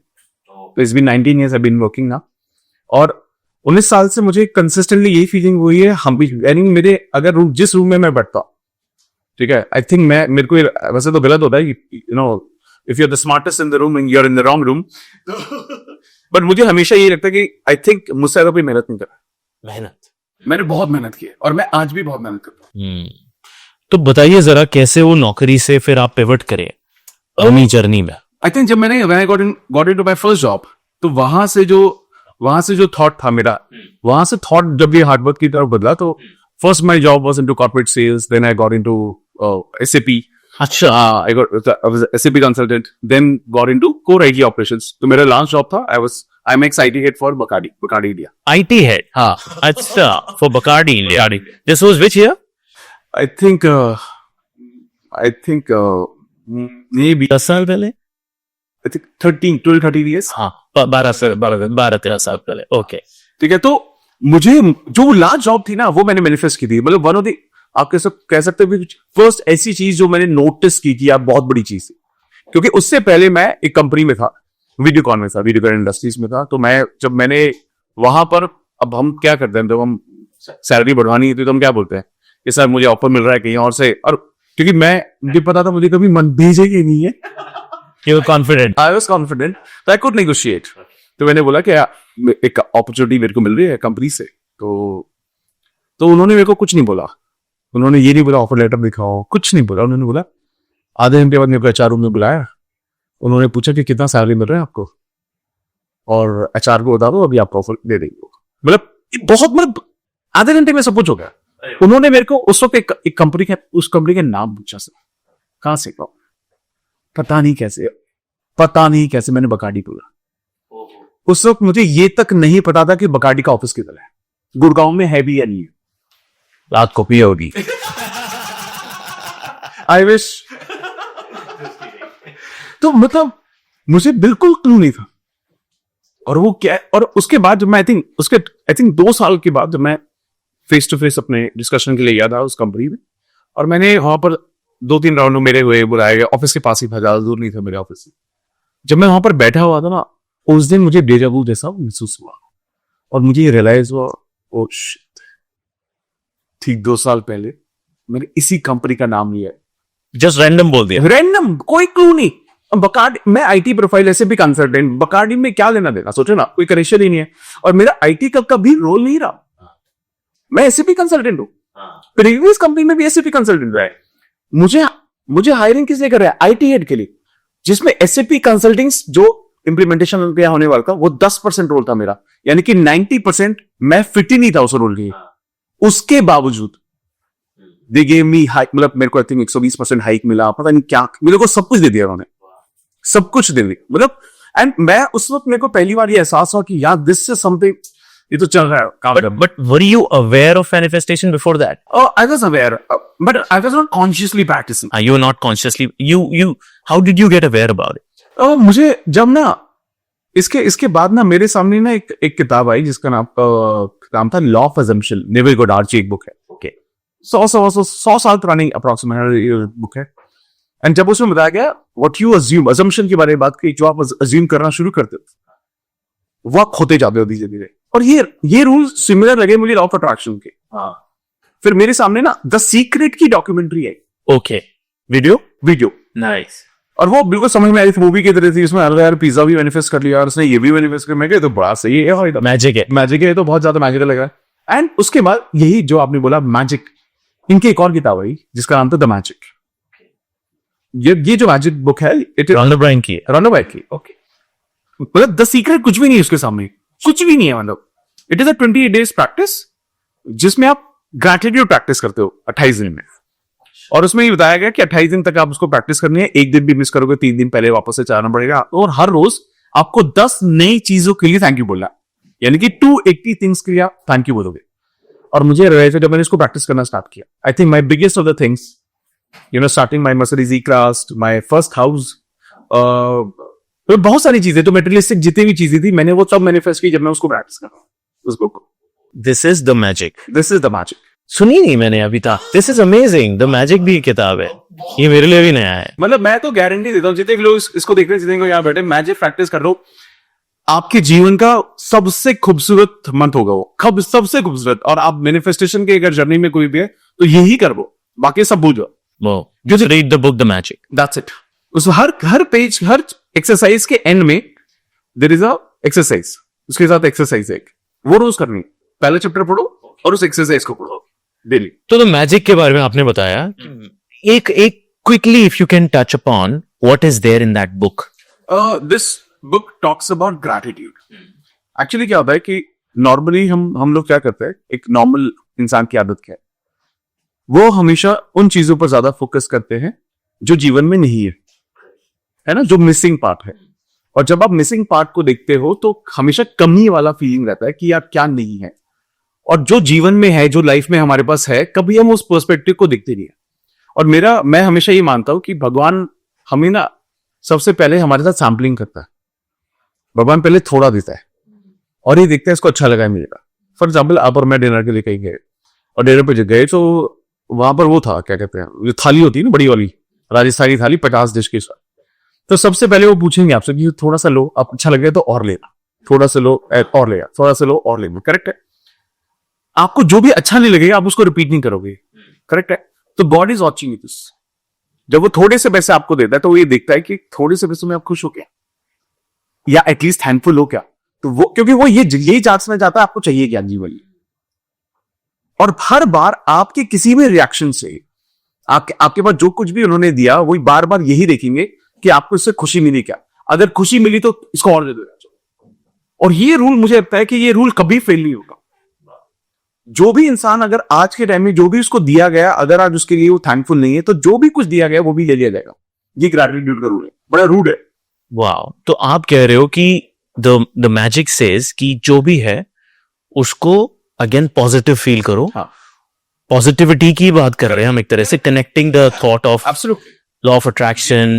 तो it's been 19 years I been working ना, और 19 साल से मुझे कंसिस्टेंटली यही फीलिंग हुई है। हम भी यानी मेरे अगर जिस रूम में मैं बैठता, ठीक है, आई थिंक मेरे को वैसे तो गलत होता है कि you know if you are the smartest in the room and you are in the wrong room, but मुझे हमेशा ये लगता है कि आई थिंक मुझसे ज्यादा कोई मेहनत नहीं कर रहा। मैंने बहुत मेहनत की है और मैं आज भी बहुत मेहनत करता हूँ। तो बताइए जरा कैसे वो नौकरी से फिर आप पिवट करें अपनी जर्नी में? आई थिंक जब मैंने got into my first job, तो वहां से जो थॉट था मेरा, वहां से थॉट जब ये हार्डवर्क की तरफ बदला, तो first my job was into corporate sales, then I got into SAP. अच्छा, I was a SAP consultant, then got into core IT operations. तो मेरा लास्ट जॉब था, I'm ex-IT head for Bacardi India. IT head? हाँ, अच्छा, for Bacardi India. This was which year? I think maybe 10 साल पहले? I think 12-13 years. हाँ, 12-13 साल पहले। ओके, ठीक है। तो मुझे जो लास्ट जॉब थी ना, वो मैंने मैनिफेस्ट की थी। मतलब वन ऑफ द, आप कह सकते हो फर्स्ट ऐसी चीज जो मैंने नोटिस की कि यार बहुत बड़ी चीज थी, क्योंकि उससे पहले मैं एक कंपनी में था, वीडियोकॉन में था, वीडियोकॉन इंडस्ट्रीज में था। तो मैंने वहां पर, अब हम क्या करते हैं, जब हम सैलरी बढ़वानी है तो हम क्या बोलते हैं कि सर मुझे ऑफर मिल रहा है कहीं और से, और क्योंकि मुझे पता था मुझे कभी मन भेजेगी नहीं है, you were confident. I was confident, so I could negotiate. तो मैंने बोला कि एक अपॉर्चुनिटी मेरे को मिल रही है कंपनी से, तो उन्होंने मेरे को कुछ नहीं बोला। उन्होंने ये नहीं बोला ऑफर लेटर दिखाओ, कुछ नहीं बोला। उन्होंने बोला, आधे घंटे बाद मेरे को HR रूम में बुलाया। उन्होंने पूछा कि कितना सैलरी मिल रहा है आपको, और HR को बता दो अभी आपको ऑफर दे देंगे। मतलब आधे घंटे में सब कुछ हो गया। उन्होंने मेरे को उस वक्त एक कंपनी के नाम पूछा, सर कहाँ से, पता नहीं कैसे, पता नहीं कैसे मैंने बकार्डी पीला। उस वक्त मुझे ये तक नहीं पता था कि बकार्डी का ऑफिस किधर है, गुड़गांव में है भी या नहीं है। रात को पिए होगी। I wish. तो मतलब मुझे बिल्कुल क्लू नहीं था। और वो क्या, और उसके बाद जब मैं आई थिंक 2 साल के बाद जब मैं फेस टू फेस अपने डिस्कशन के लिए गया था उस कंपनी में, और मैंने वहां पर 2-3 राउंड मेरे हुए, बुलाया गया, ऑफिस के पास ही था, ज्यादा दूर नहीं था मेरे ऑफिस से। जब मैं वहां पर बैठा हुआ था ना, उस दिन मुझे डेजा वू जैसा महसूस हुआ और मुझे ये रियलाइज हुआ, ओ शिट, ठीक 2 साल पहले मैंने इसी कंपनी का नाम लिया है। जस्ट रैंडम बोल दिया, रैंडम, कोई क्लू नहीं। बकार्डी, मैं आईटी प्रोफाइल ऐसे भी कंसल्टेंट, बकार्डी में क्या लेना देना, सोचो ना, कोई कनेक्शन ही नहीं है, और मेरा आईटी का भी रोल नहीं रहा। मैं एसएपी कंसल्टेंट हूं, प्रीवियस कंपनी में भी एसएपी कंसल्टेंट रहा है। मुझे हायरिंग किस लिए कर रहा है? आईटी हेड के लिए, जिसमें एसएपी कंसल्टिंग जो इंप्लीमेंटेशन क्या होने वाला था वो 10% रोल था मेरा, यानी कि 90% मैं फिट ही नहीं था उस रोल के लिए। उसके बावजूद दे गेव मी हाइक, मतलब मेरे को आई थिंक 120% हाइक मिला, पता नहीं क्या, मेरे को सब कुछ दे दिया उन्होंने, सब कुछ दे दिया, मतलब। एंड मैं उस वक्त, मेरे को पहली बार ये एहसास हुआ कि यार दिस इज समथिंग, ये तो चल रहा है काम। but were you aware of manifestation before that? Oh, I was aware, but I was not consciously practicing. You were not consciously, how did you get aware about it? मुझे जब ना इसके बाद ना मेरे सामने ना एक किताब आई जिसका नाम था law of assumption, Neville Goddard की एक बुक है। ओके, 100 साल पुरानी अप्रोक्सीमेटली बुक है। एंड जब उसमें बताया गया व्हाट यू अज्यूम, अजम्पशन के बारे में बात की, जो आप अज्यूम करना शुरू करते हो वो आप खोते जाते हो धीरे धीरे। और ये रूल सिमिलर लगे मुझे लॉ ऑफ अट्रैक्शन के। फिर मेरे सामने ना द सीक्रेट की डॉक्यूमेंट्री आई। Okay, video nice. और वो बिल्कुल समझ में आई थी, मूवी की तरह थी। उसमें अरे यार पिज्जा भी मैनिफेस्ट कर लिया और उसने ये भी मैनिफेस्ट कर, मैं कहा तो बड़ा सही है, मैजिक है, तो बहुत ज्यादा मैजिकल लग रहा है। एंड उसके बाद यही जो आपने बोला मैजिक, इनकी एक और किताब आई जिसका नाम था द मैजिक। ये जो मैजिक बुक है, रॉन्डा ब्रायन की। ओके, मतलब द सीक्रेट कुछ भी नहीं है उसके सामने, कुछ भी नहीं है। मतलब it is a 28 days practice जिसमें आप ग्रैटिट्यूड प्रैक्टिस करते हो 28 दिन में। और उसमें ये बताया गया कि 28 दिन तक आप उसको प्रैक्टिस करनी है, एक दिन भी मिस करोगे 3 दिन पहले वापस से जाना पड़ेगा, और हर रोज आपको 10 नई चीजों के लिए थैंक यू बोलना, यानी कि 280 थिंग्स के लिए आप थैंक यू बोलोगे। और मुझे रियलाइज जब मैंने इसको प्रैक्टिस करना स्टार्ट किया, I think my biggest of the things, starting my Mercedes e-class, my first house, बहुत सारी चीजें, तो मेटेरियलिस्टिक जितनी भी चीजें थी मैंने वो सब मैनिफेस्ट की जब मैं उसको प्रैक्टिस कर रहा हूं उस बुक को। This is the magic. सुनी नहीं मैंने अभी तक। This is amazing. The magic भी एक किताब है, ये मेरे लिए भी नया है। मतलब मैं तो गारंटी देता हूँ जितने भी लोग इसको देख रहे हैं, जितने को यहाँ बैठे, मैजिक प्रैक्टिस कर लो, आपके जीवन का सबसे खूबसूरत मंथ होगा वो, सबसे खूबसूरत। और आप मैनिफेस्टेशन के अगर जर्नी में कोई भी है तो यही कर वो, बाकी सब भूल जाओ। Just read the book, The Magic. That's it. उस हर पेज, हर एक्सरसाइज के एंड में देयर इज अ एक्सरसाइज, उसके साथ एक्सरसाइज एक वो रोज करनी, पहले चैप्टर पढ़ो और उस एक्सरसाइज को पढ़ो डेली। तो द मैजिक के बारे में आपने बताया, एक quickly if you can touch upon what is there in that book. This book talks about gratitude. Actually क्या होता है कि नॉर्मली हम लोग क्या करते हैं, एक नॉर्मल इंसान की आदत क्या है, वो हमेशा उन चीजों पर ज्यादा फोकस करते हैं जो जीवन में नहीं है ना, जो मिसिंग पार्ट है। और जब आप मिसिंग पार्ट को देखते हो तो हमेशा कमी वाला फीलिंग रहता है कि यार क्या नहीं है, और जो जीवन में है, जो लाइफ में हमारे पास है, कभी हम उस पर्सपेक्टिव को देखते नहीं है। और मैं हमेशा ये मानता हूं कि भगवान हमें ना सबसे पहले हमारे साथ सैम्पलिंग करता है। भगवान पहले थोड़ा देता है और ये देखता है इसको अच्छा लगा है मिलेगा। फॉर एग्जाम्पल आप और मैं डिनर के लिए कहीं गए और डिनर पे गए तो वहां पर वो था, क्या कहते हैं, जो थाली होती है ना बड़ी वाली राजस्थानी थाली 50 डिश के साथ, तो सबसे पहले वो पूछेंगे आपसे कि थोड़ा सा लो, आप अच्छा लगे तो और लेना, थोड़ा सा लो और लेना, थोड़ा सा लो और लेना। करेक्ट है? आपको जो भी अच्छा नहीं लगेगा आप उसको रिपीट नहीं करोगे। करेक्ट है? तो गॉड इज वॉचिंग दिस। जब वो थोड़े से पैसे आपको देता है तो वो ये देखता है कि थोड़े से पैसों में आप खुश हो क्या, या एटलीस्ट थैंकफुल हो क्या। तो वो, क्योंकि वो यही जांचना चाहता है आपको चाहिए क्या जीवन में। और हर बार आपके किसी भी रिएक्शन से आपके पास जो कुछ भी उन्होंने दिया, वही बार बार यही देखेंगे कि आपको इससे खुशी मिली क्या। अगर खुशी मिली तो इसको और दे दो। और ये रूल, मुझे लगता है कि ये रूल कभी फेल नहीं होगा। जो भी इंसान अगर आज के टाइम में जो भी उसको दिया गया, अगर आज उसके लिए वो थैंकफुल नहीं है, तो जो भी कुछ दिया गया वो भी ले लिया जाएगा। ये ग्रैटिट्यूड का रूल है, बड़ा रूड है वाओ, तो आप कह रहे हो कि द मैजिक सेज कि जो भी है उसको अगेन पॉजिटिव फील करो. हाँ. पॉजिटिविटी की बात कर रहे हैं हम एक तरह से, connecting the thought of absolutely. law of attraction,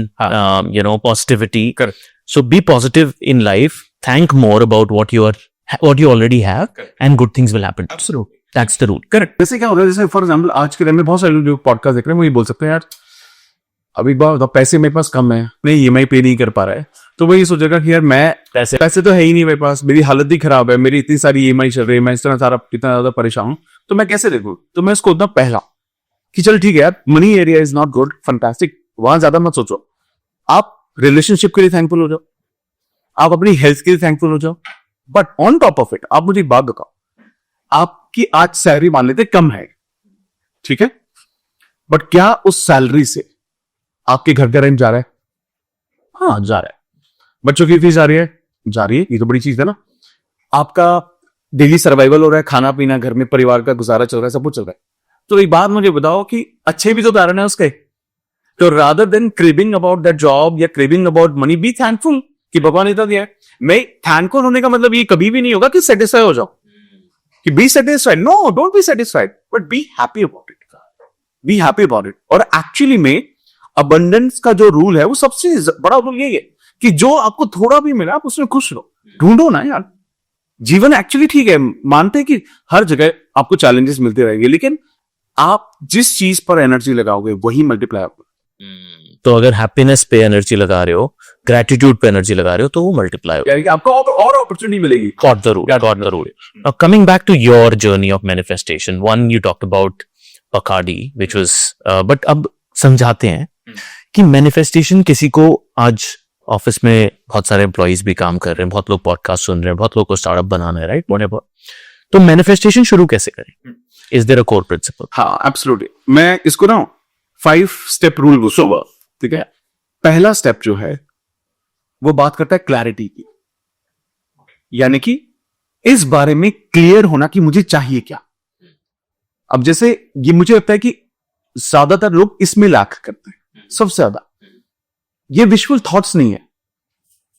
positivity. Correct. So be positive in life. Thank more about what you already have. Correct. And good things will happen. Absolutely. That's the rule. Correct. जैसे क्या होता है, जैसे for example आज के time में बहुत सारे लोग जो पॉडकास्ट देख रहे हैं वो ये बोल सकते हैं, यार अभी बहुत पैसे मेरे पास कम है, मैं ईएमआई पे नहीं कर पा रहा है, तो वो ये सोचेगा कि यार मैं पैसे तो है ही नहीं मेरे पास, मेरी हालत भी खराब है, मेरी इतनी सारी ईएमआई चल रही है, मैं इतना ज्यादा परेशान हूँ, तो मैं कैसे देखूँ. तो मैं इसको उतना पहला कि चल ठीक है यार, money area is not good, fantastic, वहां ज्यादा मत सोचो. आप रिलेशनशिप के लिए थैंकफुल हो जाओ, आप अपनी हेल्थ के लिए थैंकफुल हो जाओ. But on top of it आप मुझे एक बात बताओ, आपकी आज सैलरी मान लेते कम है, ठीक है, बट क्या उस सैलरी से आपके घर का रेंट जा रहा है? हाँ जा रहा है. बच्चों की फीस जा रही है, ये तो बड़ी चीज है ना. आपका डेली सर्वाइवल हो रहा है, खाना पीना, घर में परिवार का गुजारा चल रहा है, सब कुछ चल रहा है. तो एक बात मुझे बताओ कि अच्छे भी तो कारण है उसके. तो rather than craving about that job या craving about money, be thankful कि भगवान इतना दिया है. मैं थैंकफुल होने का मतलब ये कभी भी नहीं होगा कि सेटिस्फाई हो जाओ, कि be satisfied. No, don't be satisfied, but be happy about it. Be happy about it. और एक्चुअली में अबंडेंस का जो रूल है वो सबसे बड़ा रूल यही है कि जो आपको थोड़ा भी मिला आप उसमें खुश रहो. ढूंढो ना यार. जीवन एक्चुअली ठीक है, मानते हैं कि हर जगह आपको चैलेंजेस मिलते रहेंगे, लेकिन आप जिस चीज पर एनर्जी लगाओगे वही मल्टीप्लाई होगा. तो अगर हैप्पीनेस पे एनर्जी लगा रहे हो, ग्रेटिट्यूड पे एनर्जी लगा रहे हो, तो वो मल्टीप्लाई होगा. यानी कि आपको और अपॉर्चुनिटी मिलेगी. Got the rule. Now coming back to your journey of manifestation, one you talked about Bacardi, which was, but अब समझाते हैं कि मैनिफेस्टेशन किसी को, आज ऑफिस में बहुत सारे एम्प्लॉइज भी काम कर रहे हैं, बहुत लोग पॉडकास्ट सुन रहे हैं, बहुत लोग को स्टार्टअप बनाना है, राइट, व्हाटएवर. तो मैनिफेस्टेशन शुरू कैसे करें? Is there a core principle? हाँ एब्सोल्युटली. मैं इसको ना 5 स्टेप रूल बोलूंगा, ठीक है. पहला स्टेप जो है वो बात करता है क्लैरिटी की, यानी कि इस बारे में क्लियर होना कि मुझे चाहिए क्या. अब जैसे ये मुझे लगता है कि ज्यादातर लोग इसमें लैक करते हैं सबसे ज्यादा. ये विजुअल थॉट्स नहीं है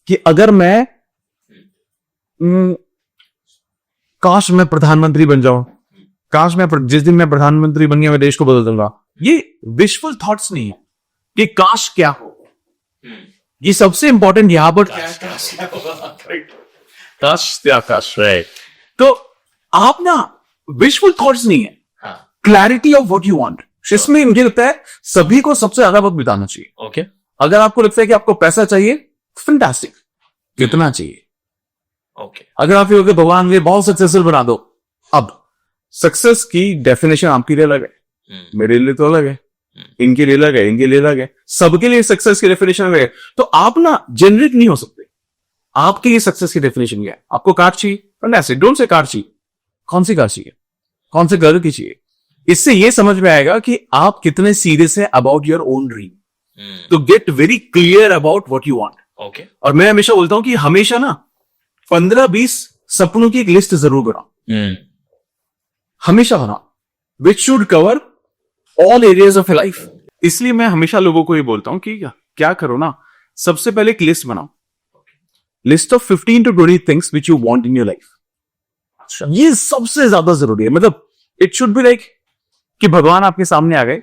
कि अगर मैं काश मैं प्रधानमंत्री बन जाऊं, काश मैं जिस दिन मैं प्रधानमंत्री बन गया मैं देश को बदल दूंगा. ये विजुअल थॉट्स नहीं है कि काश क्या हो. ये सबसे इंपॉर्टेंट यहां पर काश, राइट. तो आप ना विजुअल थॉट्स नहीं है, clarity of what you want. इसमें मुझे लगता है सभी को सबसे ज्यादा वक्त बिताना चाहिए. ओके. अगर आपको लगता है कि आपको पैसा चाहिए, फैंटास्टिक, कितना चाहिए. ओके. अगर आप ये भगवान मुझे बहुत सक्सेसफुल बना दो. अब सक्सेस की डेफिनेशन आपके लिए अलग है, मेरे लिए तो अलग है, इनके लिए अलग है, इनके लिए अलग है, सबके लिए सक्सेस की डेफिनेशन अलग है. तो आप ना जनरेट नहीं हो सकते. आपके लिए सक्सेस की डेफिनेशन क्या है? आपको कार चाहिए, फैंटास्टिक, डोंट से कार चाहिए. कौन सी कार चाहिए, कौन से घर की चाहिए? इससे ये समझ में आएगा कि आप कितने सीरियस है अबाउट योर ओन ड्रीम. तो get very clear about what you want. Okay. और मैं हमेशा बोलता हूं कि हमेशा ना 15-20 सपनों की एक लिस्ट जरूर बनाओ. हमेशा बनाओ, which should cover all areas of life. इसलिए मैं हमेशा लोगों को ये बोलता हूं कि क्या करो ना, सबसे पहले एक लिस्ट बनाओ, list of 15 to 20 things which you want in your life. ये सबसे ज्यादा जरूरी है. मतलब इट शुड बी लाइक कि भगवान आपके सामने आ गए,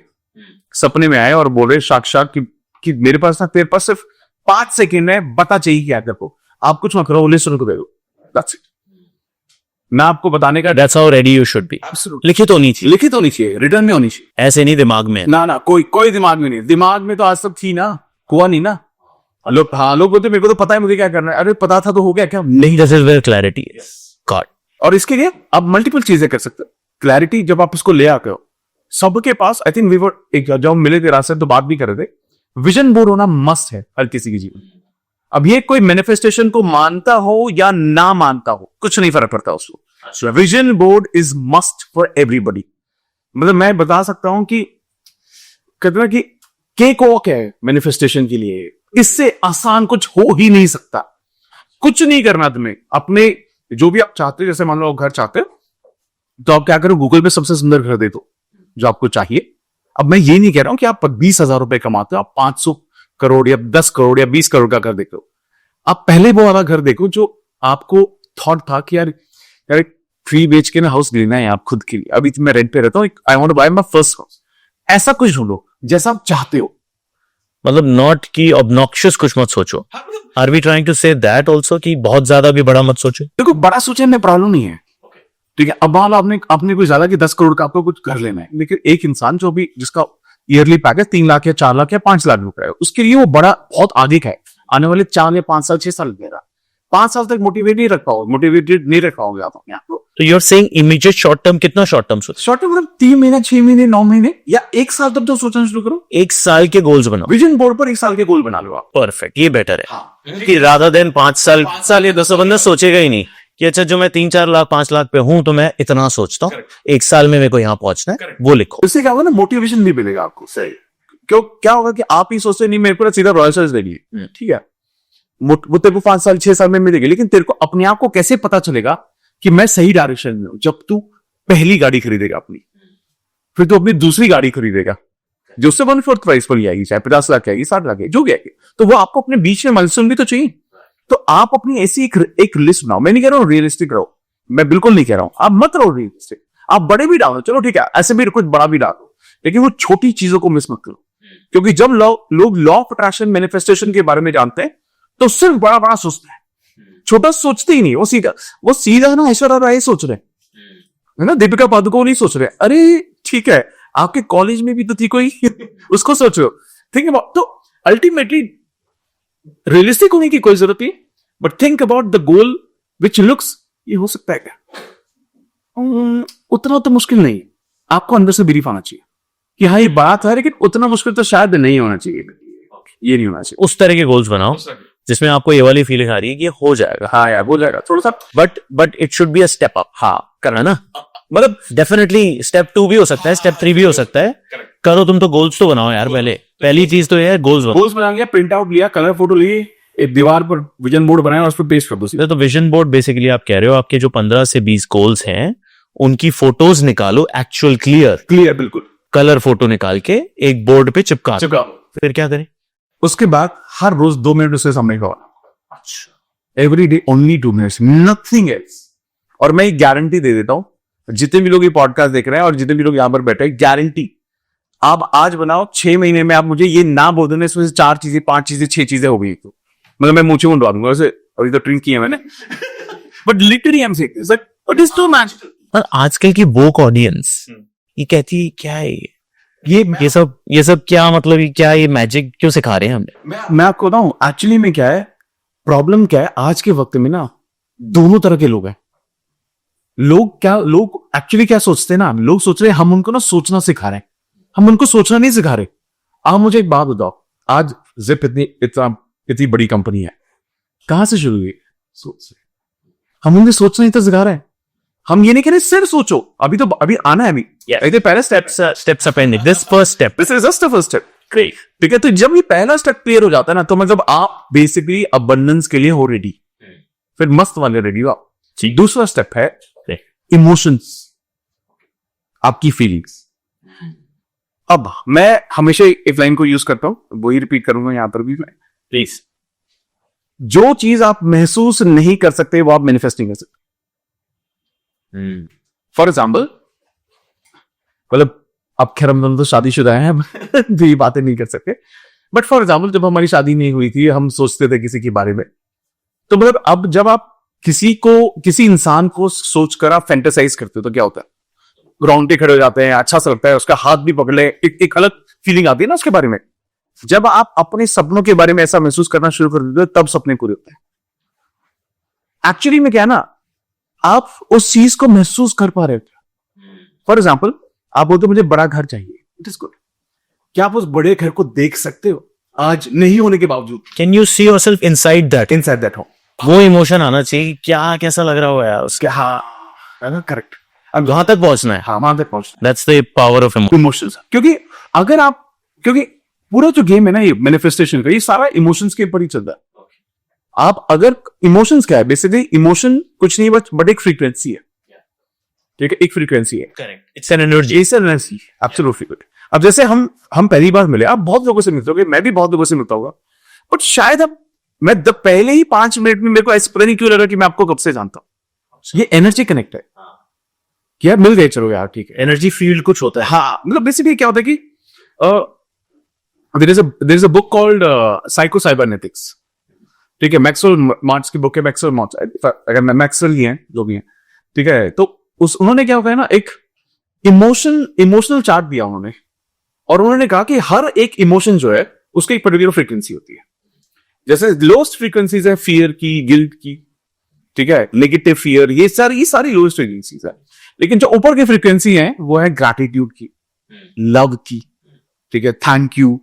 सपने में आए और बोल रहे साक्षात कि मेरे पास ना, तेरे पास सिर्फ 5 सेकेंड है, बता चाहिए क्या तेरे को. आप कुछ मत करो, लिस्ट उनको दे दो, दैट्स इट. ना आपको बताने का. That's how ready you should be. लिखित होनी चाहिए, लिखित होनी चाहिए, रिटर्न में होनी चाहिए. ऐसे नहीं दिमाग में. ना कोई दिमाग में नहीं. दिमाग में तो आज तक थी ना, हुआ नहीं ना. लोग बोलते मेरे को तो पता है मुझे क्या करना है. अरे पता था तो हो गया क्या? नहीं. That is where clarity is got. और इसके लिए आप मल्टीपल चीजें कर सकते हो. क्लैरिटी जब आप उसको ले आते हो, सबके पास, आई थिंक वी वर एक जब हम मिले थे रास्ते तो बात भी कर रहे थे, विजन बोर्ड होना मस्ट है हर किसी के जीवन. अब ये कोई मैनिफेस्टेशन को मानता हो या ना मानता हो, कुछ नहीं फर्क पड़ता उसको. Vision board is must for everybody. मतलब मैं बता सकता हूं कि कहते कि केक वॉक है मैनिफेस्टेशन के लिए. इससे आसान कुछ हो ही नहीं सकता. कुछ नहीं करना तुम्हें. अपने जो भी आप चाहते हो, जैसे मान लो घर चाहते हो, तो आप क्या करो, गूगल पे सबसे सुंदर घर दे दो जो आपको चाहिए. अब मैं ये नहीं कह रहा हूं कि आप 20,000 रुपए कमाते हो, आप 500 करोड़ या 10 करोड़ या 20 करोड़ का कर देते हो. आप पहले वो वाला घर देखो जो आपको थॉट था कि यार 3 बेच के ना हाउस लेना है आप खुद के लिए। अभी मैं रेंट पे रहता हूँ, I want to buy my first house. ऐसा कुछ ढूंढो जैसा आप चाहते हो। मतलब नॉट कि ऑब्नॉक्शियस कुछ मत सोचो। Are we trying to say that also कि बहुत ज्यादा भी बड़ा मत सोचो? देखो बड़ा सोचने में प्रॉब्लम नहीं है, ठीक है। अब मान लो आपने कुछ ज्यादा कि 10 करोड़ का आपको कुछ घर लेना है, लेकिन एक इंसान जो भी जिसका ईयरली पैकेज 3 लाख या 4 लाख या 5 लाख रुपए है, उसके लिए वो बड़ा बहुत आगे का है। आने वाले 4 या 5 साल 6 साल लगेगा। 5 साल तक मोटिवेटेड नहीं रख पाओगे आप अपने आप को। तो you are saying immediate short term, कितना शॉर्ट टर्म सोच? शॉर्ट टर्म मतलब 3 महीने 6 महीने 9 महीने या 1 साल तक तो सोचना शुरू करो। 1 साल के गोल्स बनाओ, विजन बोर्ड पर 1 साल के गोल बना लो आप। परफेक्ट, ये बेटर है। हाँ। कि रादर देन 5 साल ये 10 बंदा सोचेगा ही नहीं कि अच्छा जो मैं 3-4 लाख 5 लाख पे हूं तो मैं इतना सोचता हूँ, 1 साल में मेरे को यहाँ पहुंचना है, वो लिखो। इससे क्या होगा ना, मोटिवेशन भी मिलेगा आपको। सही। क्यों क्या होगा कि आप ही सोचते नहीं मेरे को सीधा रॉयल चॉइस लेनी है, ठीक है, वो तेरे को 5 साल 6 साल में मिलेगी, लेकिन तेरे को अपने आप को कैसे पता चलेगा कि मैं सही डायरेक्शन में हूं? जब तू पहली गाड़ी खरीदेगा अपनी, फिर तू अपनी दूसरी गाड़ी खरीदेगा जो उससे 1/4 प्राइस पर आएगी, चाहे 50 लाख आएगी 60 लाख आएगी जो भी आएगी, तो वो आपको अपने बीच में माइलस्टोन भी तो चाहिए। तो आप अपनी ऐसी एक लिस्ट बनाओ। मैं नहीं कह रहा हूं रियलिस्टिक रहो, मैं बिल्कुल नहीं कह रहा हूं, आप मत रहो रियलिस्टिक, आप बड़े भी डालो, चलो ठीक है, ऐसे भी कुछ बड़ा भी डालो, लेकिन वो छोटी चीजों को मिस मत करो। क्योंकि जब लोग लॉ ऑफ अट्रैक्शन मैनिफेस्टेशन के बारे में जानते हैं तो सिर्फ बड़ा बड़ा सोचते हैं, छोटा सोचते ही नहीं। वो सीधा ना ऐश्वर्या राय सोच रहे है ना, दीपिका पादुकोण नहीं सोच रहे। अरे ठीक है, आपके कॉलेज में भी तो थी कोई उसको सोचो, थिंक अबाउट। तो अल्टीमेटली रियलिस्टिक होने की कोई जरूरत नहीं, but think about the goal which looks, ये हो सकता है क्या, उतना तो मुश्किल नहीं। आपको अंदर से बिलीफ आना चाहिए कि हाँ ये बात है, लेकिन उतना मुश्किल तो शायद नहीं होना चाहिए, ये नहीं होना चाहिए। उस तरह के गोल्स बनाओ जिसमें आपको ये वाली फीलिंग आ रही है कि ये हो जाएगा। हाँ यार हो जाएगा थोड़ा सा, but it should be a step up. हाँ करना ना, मतलब डेफिनेटली स्टेप 2 भी हो सकता है, स्टेप 3 भी हो सकता है। करो तुम तो गोल्स तो बनाओ यार, पहली चीज तो ये है गोल्स बनाओ। गोल्स बना लिया, प्रिंट आउट लिया, कलर फोटो लिए, एक दीवार पर विजन बोर्ड बनाया और उस पर पेस्ट कर दो। तो विजन बोर्ड बेसिकली आप कह रहे हो आपके जो 15 से 20 गोल्स हैं उनकी फोटोज निकालो, एक्चुअल क्लियर बिल्कुल कलर फोटो निकाल के एक बोर्ड पे चिपका। फिर क्या करें? उसके बाद हर रोज 2 मिनट उसके सामने खड़ा। अच्छा, every day only 2 minutes, nothing else. और मैं एक गारंटी दे देता हूं, जितने भी लोग ये पॉडकास्ट देख रहे हैं और जितने भी लोग यहां पर बैठे हैं, गारंटी आप आज बनाओ, 6 महीने में आप मुझे ये ना बोल देना इसमें से 4 चीजें 5 चीजें 6 चीजें हो गई, तो मतलब मैं मुंह मुंडवा दूंगा वैसे, अभी तो ड्रिंक किया मैंने but literally I am saying it is too much. पर आजकल की वोक ऑडियंस ये कहती है क्या है ये सब क्या मतलब, क्या ये मैजिक क्यों सिखा रहे हैं हमें? मैं आपको बताऊं एक्चुअली में क्या है प्रॉब्लम, क्या है आज के वक्त में ना, दोनों तरह के लोग हैं। लोग एक्चुअली क्या सोचते हैं ना, लोग सोच रहे हैं हम उनको ना सोचना सिखा रहे हैं, हम उनको सोचना नहीं सिखा रहे। आप मुझे एक बात बताओ, आज जिप इतनी बड़ी कंपनी है, कहां से शुरू हुई? सोच से। हम उन्हें सोचना ही तो सिखा रहे हैं। हम ये नहीं कह रहे सिर्फ सोचो, अभी आना है, अभी पहले steps appending, this first step, this is just the first step. Great, ठीक है। तो जब ये पहला स्टेप क्लियर हो जाता है ना, तो मतलब आप बेसिकली अबंडेंस के लिए हो रेडी, फिर मस्त वाले रेडी हो आप। दूसरा स्टेप है इमोशंस, आपकी फीलिंग्स। अब मैं हमेशा एक लाइन को यूज करता हूं, वही रिपीट करूंगा यहां पर भी मैं, प्लीज। जो चीज आप महसूस नहीं कर सकते वो आप मैनिफेस्ट नहीं कर सकते। फॉर एग्जाम्पल, मतलब अब खैर हम दोनों तो शादीशुदा हैं, हम तो ये बातें नहीं कर सकते, बट फॉर एग्जाम्पल जब हमारी शादी नहीं हुई थी, हम सोचते थे किसी के बारे में, तो मतलब अब जब आप किसी इंसान को सोचकर आप फैंटेसाइज करते हो तो क्या होता है, रोंगटे खड़े हो जाते हैं, अच्छा सा लगता है, उसका हाथ भी पकड़ ले, एक अलग फीलिंग आती है ना उसके बारे में। जब आप अपने सपनों के बारे में ऐसा महसूस करना शुरू कर देते हो, तब सपने पूरे होते हैं। एक्चुअली में क्या है ना, आप उस चीज को महसूस कर पा रहे हो। फॉर एग्जाम्पल, आप बोलते हो मुझे बड़ा घर चाहिए, इट इज गुड। क्या आप उस बड़े घर को देख सकते हो आज नहीं होने के बावजूद? Can you see yourself inside that home? वो इमोशन आना चाहिए, क्या कैसा लग रहा हो यार उसके। हाँ करेक्ट, अब वहां तक पहुंचना है। हाँ वहां तक पहुंचना, that's the power of emotions. क्योंकि पूरा जो गेम है ना ये मैनिफेस्टेशन का, ये सारा इमोशंस के ऊपर ही चलता है। आप अगर इमोशंस क्या है, बेसिकली इमोशन कुछ नहीं बट एक फ्रीक्वेंसी है, ठीक है, एक फ्रीक्वेंसी है। Correct, it's an energy, absolutely good. अब जैसे हम पहली बार मिले, आप बहुत लोगों से मिलते होगे, मैं भी बहुत लोगों से मिलता होगा, बट शायद हम मैं पहले ही 5 मिनट में मेरे को ऐसा पता नहीं क्यों लग रहा कि मैं आपको कब से जानता हूं। ये एनर्जी कनेक्ट है कि यार मिल गए, चलो यार ठीक है। एनर्जी फील्ड कुछ होता है। हाँ, मतलब बेसिकली क्या होता है कि there is a book called psycho cybernetics, ठीक है, मैक्सवेल मार्ट्स की बुक है, मैक्सवेल मार्ट्स, अगर मैक्सवेल ही है जो भी है, ठीक है। तो उन्होंने क्या होता है ना, एक इमोशनल चार्ट दिया उन्होंने, और उन्होंने कहा कि हर एक इमोशन जो है उसकी एक पर्टिकुलर फ्रीक्वेंसी होती है। जैसे लोएस्ट फ्रीक्वेंसीज है फियर की, गिल्ट की, ठीक है, नेगेटिव फियर, ये सारी लोएस्ट फ्रीक्वेंसीज है। लेकिन जो ऊपर की फ्रीक्वेंसी है वो है ग्रैटिट्यूड की, लव की, ठीक है, थैंक यू,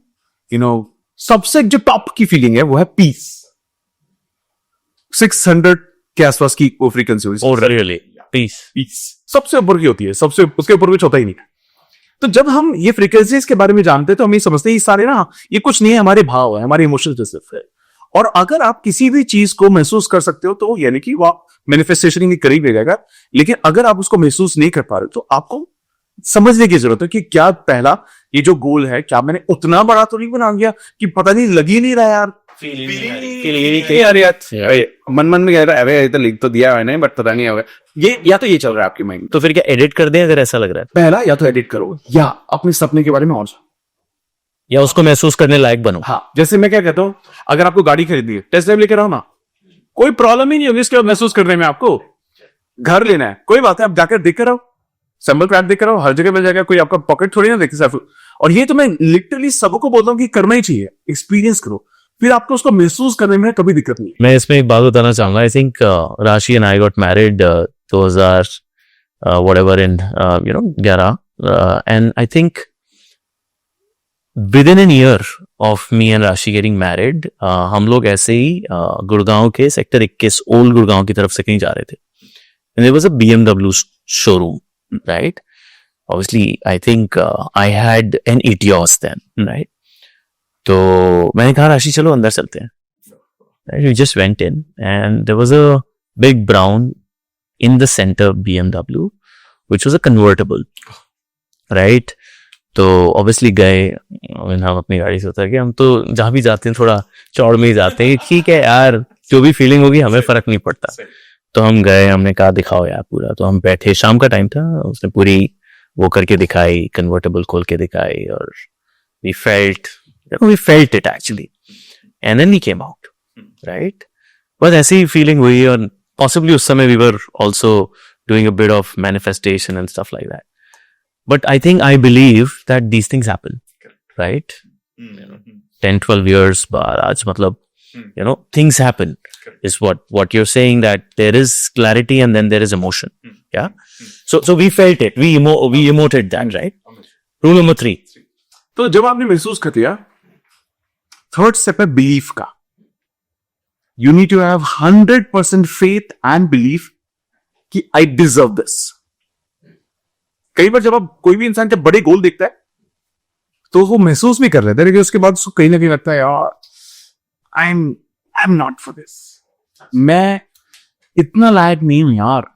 सबसे जो टॉप की फीलिंग है वो है पीस। 600 के आसपास की वो फ्रीक्वेंसी होती है। Oh, really? Peace. सबसे ऊपर की होती है, सबसे उसके ऊपर कुछ होता ही नहीं। तो जब हम ये फ्रीक्वेंसीज के बारे में जानते हैं तो हम ये समझते हैं ये सारे ना, ये कुछ नहीं है, हमारे भाव है, हमारे इमोशंस सिर्फ है। और अगर आप किसी भी चीज को महसूस कर सकते हो तो यानी कि वो मैनिफेस्टेशन के करीब ले जाएगा। लेकिन अगर आप उसको महसूस नहीं कर पा रहे तो आपको समझने की जरूरत है कि क्या पहला ये जो गोल है, क्या मैंने उतना बड़ा तो नहीं बना गया कि पता नहीं, लग ही नहीं रहा यार, मन में कह रहा है अरे तो लिख तो दिया है बट पता नहीं होगा, ये या तो ये चल रहा है आपकी माइंड। तो फिर क्या एडिट कर दें अगर ऐसा लग रहा है? पहला या तो एडिट करो या अपने सपने के बारे में और जानो, या उसको महसूस करने लायक बनो। हाँ, जैसे मैं क्या कहता हूँ, अगर आपको गाड़ी खरीदनी है, टेस्ट ड्राइव लेकर आओ ना, कोई प्रॉब्लम ही नहीं होगी इसके बाद महसूस करने में। आपको घर लेना है, कोई बात है, आप जाकर देख कर आओ, सैंपल पैड देख कर आओ, हर जगह मिल जाएगा, कोई आपका पॉकेट थोड़ी ना देखते सिर्फ। और ये तो मैं लिटरली सबको बोलता हूँ कि करना ही चाहिए, एक्सपीरियंस करो, फिर आपको उसको महसूस करने में कभी दिक्कत नहीं। मैं इसमें एक बात बताना चाहूंगा। आई थिंक राशि and I got married 2000 whatever in 11 and I think within an year of me and Rashi getting married हम लोग ऐसे ही गुड़गांव के सेक्टर 21 ओल्ड गुड़गांव की तरफ से कहीं जा रहे थे and there was a BMW showroom, right? Obviously I think I had an Etios then, right? तो मैंने कहा राशि चलो अंदर चलते हैं, right? We just went in and there was a big brown in the center BMW which was a convertible, right? तो obviously गए, हम अपनी गाड़ी से उतर के, हम तो जहां भी जाते हैं थोड़ा चौड़ में ही जाते हैं, ठीक है यार जो भी फीलिंग होगी हमें फर्क नहीं पड़ता। तो हम गए, हमने कहा दिखाओ यार पूरा, तो हम बैठे, शाम का टाइम था, उसने पूरी वो करके दिखाई, कन्वर्टेबल खोल के दिखाई, और we felt it actually and then we came out, right? बस ऐसी फीलिंग हुई, और possibly उस समय we were also doing a bit of manifestation and stuff like that. But I think I believe that these things happen, right? 10-12 years बाद आज मतलब things happen is what you're saying, that there is clarity and then there is emotion. Yeah. So we felt it. We emoted that, right? Rule number 3. तो जब आपने महसूस कर लिया, third step है बिलीफ का। You need to have 100% faith and belief कि I deserve this. कई बार जब आप कोई भी इंसान जब बड़े गोल देखता है तो वो महसूस भी कर लेता है, लेकिन उसके बाद उसको कहीं ना कहीं लगता है यार I am not for this, मैं इतना लायक नहीं हूं यार,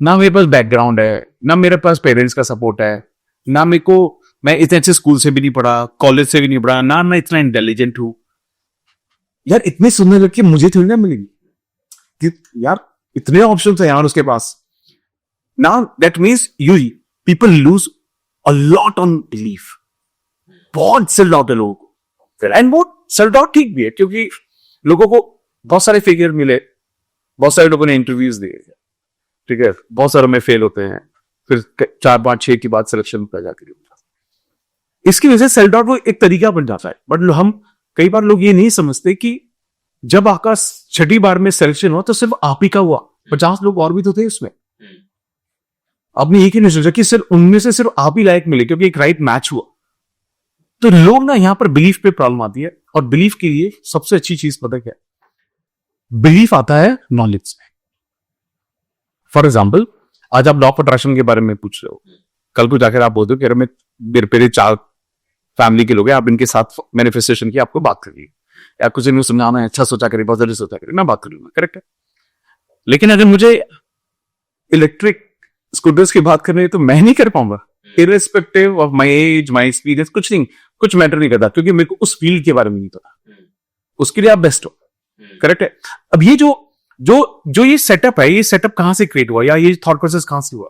ना मेरे पास बैकग्राउंड है, ना मेरे पास पेरेंट्स का सपोर्ट है, ना मेरे को, मैं इतने अच्छे स्कूल से भी नहीं पढ़ा, कॉलेज से भी नहीं पढ़ा, ना मैं इतना इंटेलिजेंट हूं यार, इतने सुनने लगे मुझे थोड़ी ना मिलेगी कि यार इतने ऑप्शन है यार उसके पास। Now that means you people lose a lot on belief, बहुत सेल्फ डाउट है लोगों को, एंड वो सेल्फ डाउट ठीक भी है क्योंकि लोगों को बहुत सारे फिगर मिले, बहुत सारे लोगों ने इंटरव्यूज दिए, ठीक है, बहुत सारे में फेल होते हैं, फिर 4-5-6 की बाद सिलेक्शन पर जाकर, इसकी वजह से सेल्फ डाउट वो एक तरीका बन जाता है। बट हम कई बार लोग ये नहीं समझते कि जब आपका 6ठी बार में सिलेक्शन हुआ तो सिर्फ आप ही का हुआ, 50 लोग और भी तो थे उसमें, आपने एक ही नहीं सोचा कि सिर्फ उनमें से सिर्फ आप ही लायक मिले क्योंकि एक राइट मैच हुआ। तो लोग ना यहां पर बिलीफ पे प्रॉब्लम आती है, और बिलीफ के लिए सबसे अच्छी चीज पता क्या है, बिलीफ आता है नॉलेज में। फॉर एग्जाम्पल, आज आप लॉ ऑफ अट्रैक्शन के बारे में पूछ रहे हो, कल को जाकर आप बोलते हो कि मेरे 4 फैमिली के लोग हैं, आप इनके साथ मैनिफेस्टेशन की आपको बात कर ली, या कुछ इनको समझाना है, अच्छा सोचा करिए, पॉजिटिव सोचा करिए, मैं बात कर लूंगा, करेक्ट है। लेकिन अगर मुझे इलेक्ट्रिक स्कूटर्स की बात करनी है तो मैं नहीं कर पाऊंगा, irrespective of my age, my experience, कुछ मैटर नहीं करता, क्योंकि मेरे को उस फील्ड के बारे में नहीं पता, उसके लिए आप बेस्ट हो, करेक्ट है। अब ये जो ये सेटअप है, ये सेटअप कहां से क्रिएट हुआ या ये थॉट प्रोसेस कहां से हुआ?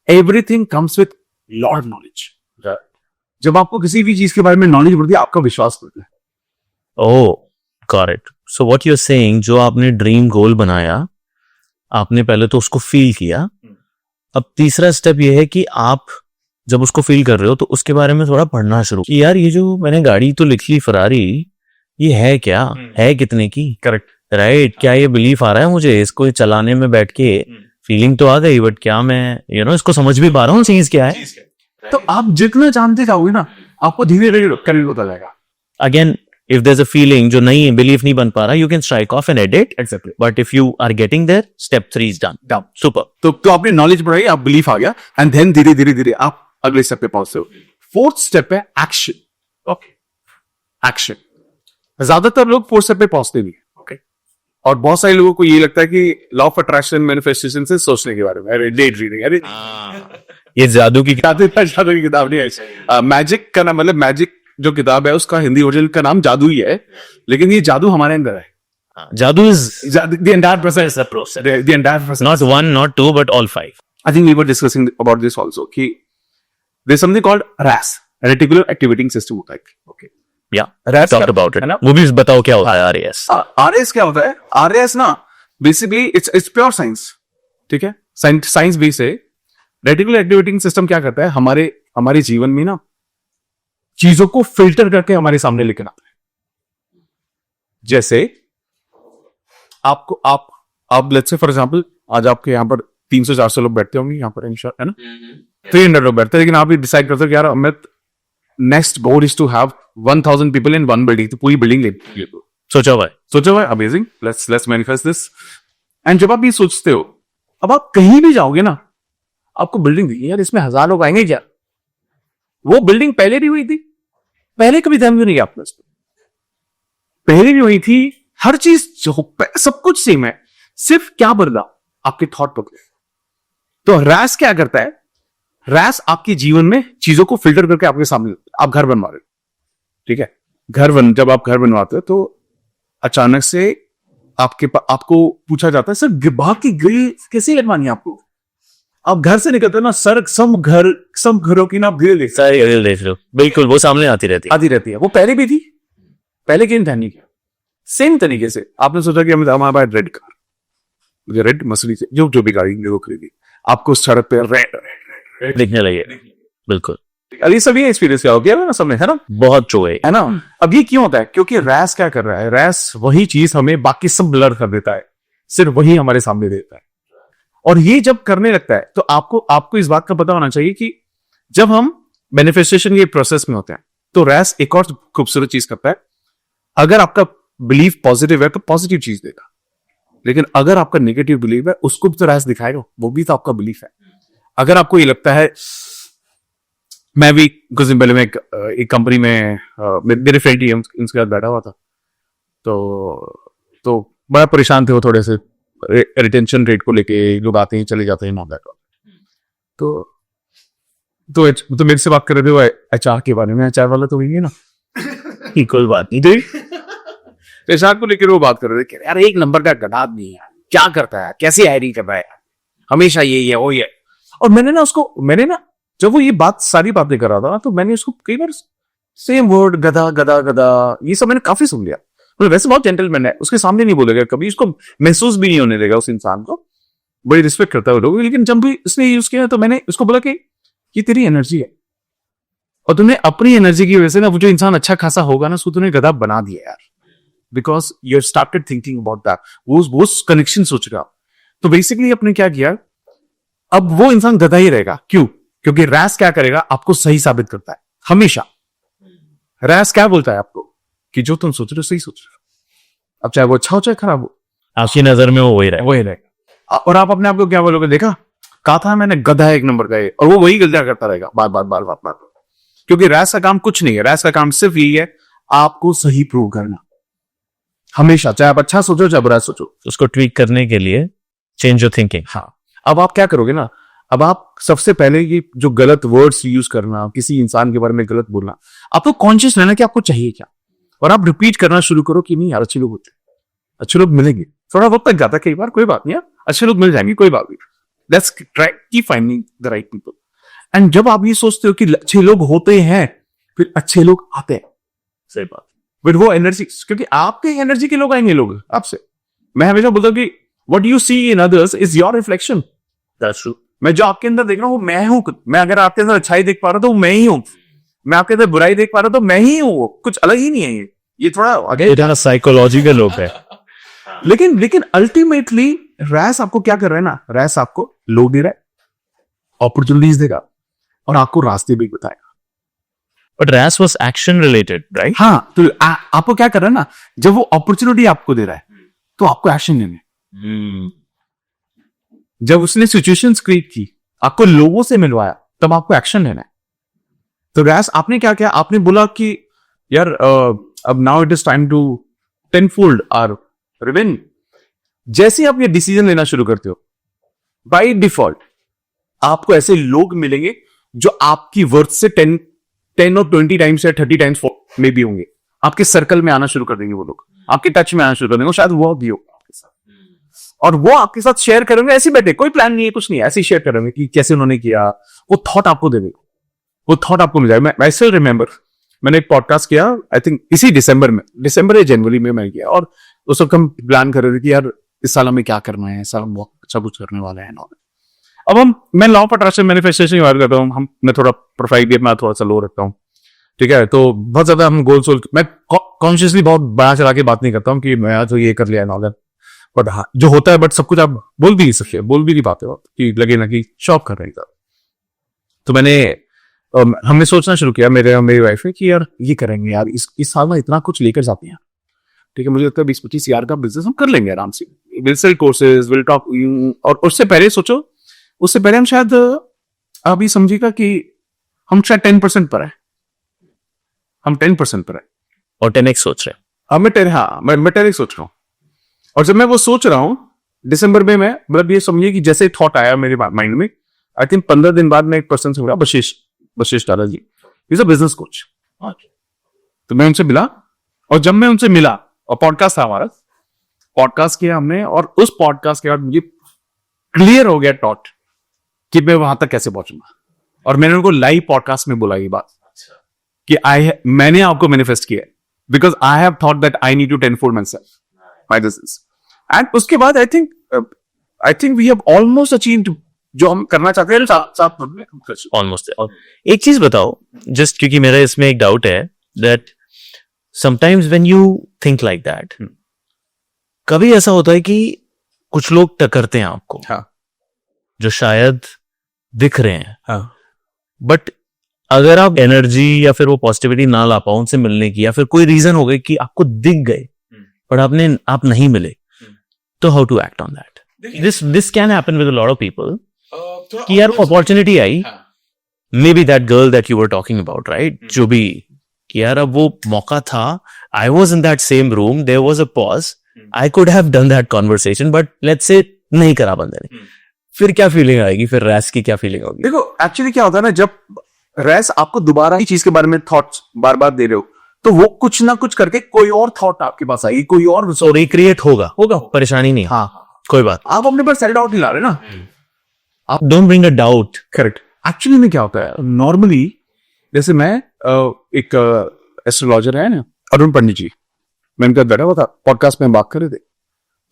Everything comes with lot knowledge. जब आपको किसी भी चीज के बारे में नॉलेज बढ़ती है, आपका विश्वास बढ़ता है। Oh, got it. So what you are saying, जो आपने ड्रीम गोल बनाया, आपने पहले तो उसको फील किया, अब तीसरा स्टेप ये है कि आप जब उसको फील कर रहे हो तो उसके बारे में थोड़ा पढ़ना शुरू कि यार ये जो मैंने गाड़ी तो लिख ली फरारी, ये है क्या, है कितने की, करेक्ट, राइट? क्या ये बिलीफ आ रहा है मुझे इसको चलाने में बैठ के? फीलिंग तो आ गई, बट क्या मैं इसको समझ भी पा रहा हूँ चीज क्या है? तो आप जितना जानते जाओगे ना, आपको धीरे धीरे कनेक्ट होता जाएगा। Again, if there's a feeling जो नहीं belief नहीं बन पा रहा, you can strike off and edit. Exactly. But if you are getting there, step 3 is done. Down. Super. तो आपने नॉलेज बढ़ाई, आप बिलीफ आ गया, एंड देन धीरे धीरे धीरे आप अगले स्टेप पे पहुंचते हो। फोर्थ स्टेप है एक्शन। Okay, action. ज्यादातर लोग फोर्थ स्टेप पे पहुंचते नहीं, ओके, और बहुत सारे लोगों को ये लगता है कि लॉ ऑफ अट्रैक्शन मैनिफेस्टेशन से सोचने के बारे में, अरे डे ड्रीमिंग, अरे ये जादू की जादू की किताब नहीं है। मैजिक का नाम, मतलब मैजिक जो किताब है उसका हिंदी ओरिजिनल का नाम जादू ही है, लेकिन ये जादू हमारे अंदर है। जादू is the entire process, the entire process, not 1, not 2, but all 5. I think we were discussing about this also कि there's something called RAS, reticular activating system होता है। Okay, Yeah, RAS talked क्या- about it. है ना? वो भी बताओ क्या होता है RAS? RAS क्या होता है? RAS ना बेसिकली इट्स प्योर साइंस, ठीक है, साइंस बेस है। रेटिकुलर एक्टिवेटिंग सिस्टम क्या करता है, हमारे जीवन में ना चीजों को फिल्टर करके हमारे सामने लेकर आता है। जैसे आपको आप लेट्स से फॉर एग्जांपल, आज आपके यहाँ पर 300-400 लोग बैठते होंगे यहाँ पर, है ना, 300 लोग बैठते हैं, लेकिन आप ये डिसाइड करते हो कि यार Amit, next goal is to have 1000 people in one building, तो पूरी बिल्डिंग ले लो। सोचा हुआ है, amazing, let's manifest this. And जब आप ये सोचते हो, अब आप कहीं भी जाओगे ना, आपको बिल्डिंग दिखी, यार इसमें 1000 लोग आएंगे क्या? वो बिल्डिंग पहले भी हुई थी, पहले कभी ध्यान भी नहीं आपने, पहले भी हुई थी, हर चीज सब कुछ सेम है, सिर्फ क्या बदला, आपके थॉट बदले। तो रैस क्या करता है? रैस आपके जीवन में चीजों को फिल्टर करके आपके सामने, आप घर बनवा रहे हो, ठीक है, जब आप घर बनवाते हो तो अचानक से आपको पूछा जाता है, सर बाहर की ग्रिल कैसे लगवानी है आपको? आप घर से निकलते हो ना सर, सब घरों की ना आप ग्रिल देख सारी रील देख लो, बिल्कुल वो सामने आती रहती है। वो पहले भी थी, पहले क्यों ध्यान नहीं किया? सेम तरीके से आपने सोचा कि हमारे पास रेड कार, मुझे रेड मसली से जो भी गाड़ी वो खरीदी, आपको सड़क पे रेड दिखने लगे, बिल्कुल। अरे सभी एक्सपीरियंस क्या हो गया ना सबने, है ना, बहुत ट्रू है ना। अब ये क्यों होता है? क्योंकि रैस क्या कर रहा है, रैस वही चीज हमें बाकी सब ब्लर कर देता है, सिर्फ वही हमारे सामने देता है। और ये जब करने लगता है तो आपको इस बात का पता होना चाहिए कि जब हम मैनिफेस्टेशन के प्रोसेस में होते हैं तो रैस एक और खूबसूरत चीज करता है। अगर आपका बिलीफ पॉजिटिव है तो पॉजिटिव चीज देगा, लेकिन अगर आपका नेगेटिव बिलीफ है उसको भी तो रैस दिखाएगा, वो भी तो आपका बिलीफ है। अगर आपको ये लगता है, मैं भी कुछ दिन पहले में एक कंपनी में मेरे फ्रेंड ही उनके साथ बैठा हुआ था, तो बड़ा परेशान थे वो थोड़े से रिटेंशन रेट को लेके, लोग आते हैं चले जाते हैं, नॉट दैट। तो मेरे से बात कर रहे थे वो एचआर के बारे में, एचआर वाला तो वही है ना, कोई बात नहीं थी। एचआर को लेकर वो बात कर रहे थे, यार एक नंबर का गधा आदमी है, क्या करता है, कैसे हायरिंग कर रहा है, हमेशा यही है वो ये। और मैंने ना जब वो ये सारी बातें कर रहा था ना, तो मैंने उसको कई बार सेम वर्ड गधा गधा गधा ये सब मैंने काफी सुन लिया। वैसे बहुत जेंटलमैन है, उसके सामने नहीं बोलेगा कभी, उसको महसूस भी नहीं होने देगा उस इंसान को, बड़ी रिस्पेक्ट करता है वो लोग। लेकिन जब भी उसने यूज किया तो मैंने उसको बोला कि ये तेरी एनर्जी है, और तुमने अपनी एनर्जी की वजह से ना वो जो इंसान अच्छा खासा होगा ना उसको तुमने गधा बना दिया यार, because you started thinking about that, वो कनेक्शन सोच रहा। तो बेसिकली अपने क्या किया, अब वो इंसान गधा ही रहेगा। क्यों? क्योंकि रैस क्या करेगा, आपको सही साबित करता है हमेशा। रैस क्या बोलता है आपको कि जो तुम सोच रहे हो सही सोच रहे हो, अब चाहे वो अच्छा हो चाहे खराब हो, आपकी नजर में वो वही रहेगा। और आप अपने आप को क्या बोलोगे, देखा कहा था मैंने गधा है एक नंबर का है, और वो वही गलतियां करता रहेगा बार बार। क्योंकि रैस का काम कुछ नहीं है, रैस का काम सिर्फ यही है आपको सही प्रूव करना हमेशा, चाहे आप अच्छा सोचो चाहे बुरा सोचो। उसको ट्वीक करने के लिए चेंज योर थिंकिंग। हाँ, अब आप क्या करोगे ना, अब आप सबसे पहले ये जो गलत वर्ड्स यूज करना, किसी इंसान के बारे में गलत बोलना, आपको कॉन्शियस रहना कि आपको चाहिए क्या। और आप रिपीट करना शुरू करो कि नहीं यार अच्छे लोग होते हैं, अच्छे लोग मिलेंगे। थोड़ा वक्त तक जाता है कई बार, कोई बात नहीं यार, अच्छे लोग मिल जाएंगे, कोई बात नहीं। Let's try keep finding the right people. And जब आप ये सोचते हो कि अच्छे लोग होते हैं, फिर अच्छे लोग आते हैं। सही बात। फिर वो एनर्जी, क्योंकि आपके एनर्जी के लोग आएंगे, लोग आपसे। मैं हमेशा बोलता हूँ कि what you see in others is your reflection. That's true. मैं जो आपके अंदर देख रहा हूँ वो मैं हूं। मैं अगर आपके अंदर अच्छाई देख पा रहा हूं तो वो मैं ही हूं। मैं आपके अंदर बुराई देख पा रहा हूं तो मैं ही हूं। वो कुछ अलग ही नहीं है। ये थोड़ा ये साइकोलॉजिकल लोग है। लेकिन अल्टीमेटली रैस आपको क्या कर रहा है ना, रैस आपको लोग दे रहा है, अपॉर्चुनिटीज देगा और आपको रास्ते भी बताएगा। But race was action related, right? हाँ, तो आपको क्या कर रहा है ना, जब वो अपॉर्चुनिटी आपको दे रहा है तो आपको एक्शन लेने हैं। जब उसने सिचुएशंस क्रिएट की, आपको लोगों से मिलवाया, तब आपको एक्शन लेना है। तो रैस आपने क्या किया, आपने बोला कि यार अब now it is time to tenfold our revenue. जैसे ही आप ये डिसीजन लेना शुरू करते हो, बाय डिफॉल्ट आपको ऐसे लोग मिलेंगे जो आपकी वर्थ से 10 और 20 टाइम्स या 30 टाइम्स में भी होंगे। आपके सर्कल में आना शुरू कर देंगे वो लोग, आपके टच में आना शुरू कर देंगे, शायद वो भी होगा आपके साथ। और वो आपके साथ शेयर करेंगे, ऐसे बैठे, कोई प्लान नहीं है, कुछ नहीं है, ऐसे ही शेयर करेंगे कि कैसे उन्होंने किया। वो थॉट आपको दे देंगे, वो थॉट आपको मिल जाएगा। मैं स्टिल रिमेंबर, मैंने एक पॉडकास्ट किया, आई थिंक इसी दिसंबर या जनवरी में मैं किया, और उस वक्त हम प्लान कर रहे थे कि यार इस साल हमें क्या करना है, इस साल हम बहुत अच्छा कुछ करने वाले हैं। अब मैं लॉ ऑफ अट्रैक्शन मैनिफेस्टेशन की बात करता हूँ। मैं थोड़ा प्रोफाइल भी अपना थोड़ा सा लो रखता हूँ, ठीक है? तो बहुत ज्यादा हम गोल मैं कॉन्शियसली बहुत बड़ा चला के बात नहीं करता हूँ कि मैं आज तो ये कर लिया नॉलेज, बट हाँ जो होता है, बट सब कुछ आप बोल भी नहीं सकते, बोल भी नहीं पाते हो कि लगे ना कि शॉप कर रहे हैं। तो हमने सोचना शुरू किया, मेरी वाइफ ने, कि यार ये करेंगे यार, इस साल में इतना कुछ लेकर जाते हैं, ठीक है? मुझे लगता है 20-25 हज़ार का बिजनेस हम कर लेंगे आराम से। Will sell courses, will talk. और उससे पहले हम शायद अभी समझिएगा कि हम शायद 10% पर है, हम 10% पर है और 10x सोच रहे हैं। अब मैं 10x सोच रहा हूँ। और जब मैं वो सोच रहा हूँ दिसंबर में, मैं मतलब ये समझिए कि जैसे थॉट आया मेरे माइंड में, आई थिंक 15 दिन बाद मैं एक पर्सन से मिला, बशीष टाला जी, इज अ बिजनेस कोच। तो मैं उनसे मिला, और जब मैं उनसे मिला, और पॉडकास्ट था हमारा, पॉडकास्ट किया हमने, और उस पॉडकास्ट के बाद मुझे क्लियर हो गया थॉट कि मैं वहां तक कैसे पहुंचूंगा। और मैंने उनको लाइव पॉडकास्ट में बोला ये बात कि मैंने आपको मैनिफेस्ट किया because I have thought that I need to tenfold myself, my business. And उसके बाद I think we have almost achieved जो हम करना चाहते हैं, साथ ऑलमोस्ट। एक चीज बताओ, जस्ट क्योंकि मेरा इसमें एक डाउट है, that sometimes when you think like that, कभी ऐसा होता है कि कुछ लोग टकरते हैं आपको, हाँ, जो शायद दिख रहे हैं, हाँ, बट अगर आप एनर्जी या फिर वो पॉजिटिविटी ना ला पाओ उनसे मिलने की, या फिर कोई रीजन हो गई कि आपको दिख गए पर आप नहीं मिले, तो how to act on that? This can happen with a lot of people कि यार अपॉर्चुनिटी आई, may be that girl that you were talking about, right? जो भी, कि यार अब वो मौका था, I was in that same room, there was a pause, I could have done that conversation, but let's say नहीं करा बंदे ने। फिर क्या फीलिंग आएगी? फिर रैस की क्या फीलिंग होगी? देखो एक्चुअली क्या होता है ना, जब रैस आपको दोबारा ही चीज के बारे में थॉट्स बार बार दे रहे हो, तो वो कुछ ना कुछ करके कोई और थॉट आपके पास आएगी, कोई और रिक्रिएट होगा, परेशानी नहीं। हाँ, कोई बात, आप अपने पर सेल्फ डाउट नहीं ला रहे ना, आप don't bring a doubt. Correct. Actually में क्या होता है, नॉर्मली जैसे मैं एक एस्ट्रोलॉजर है ना, अरुण पंडित जी, मैं उनका बैठा हुआ था, पॉडकास्ट में बात कर रहे थे,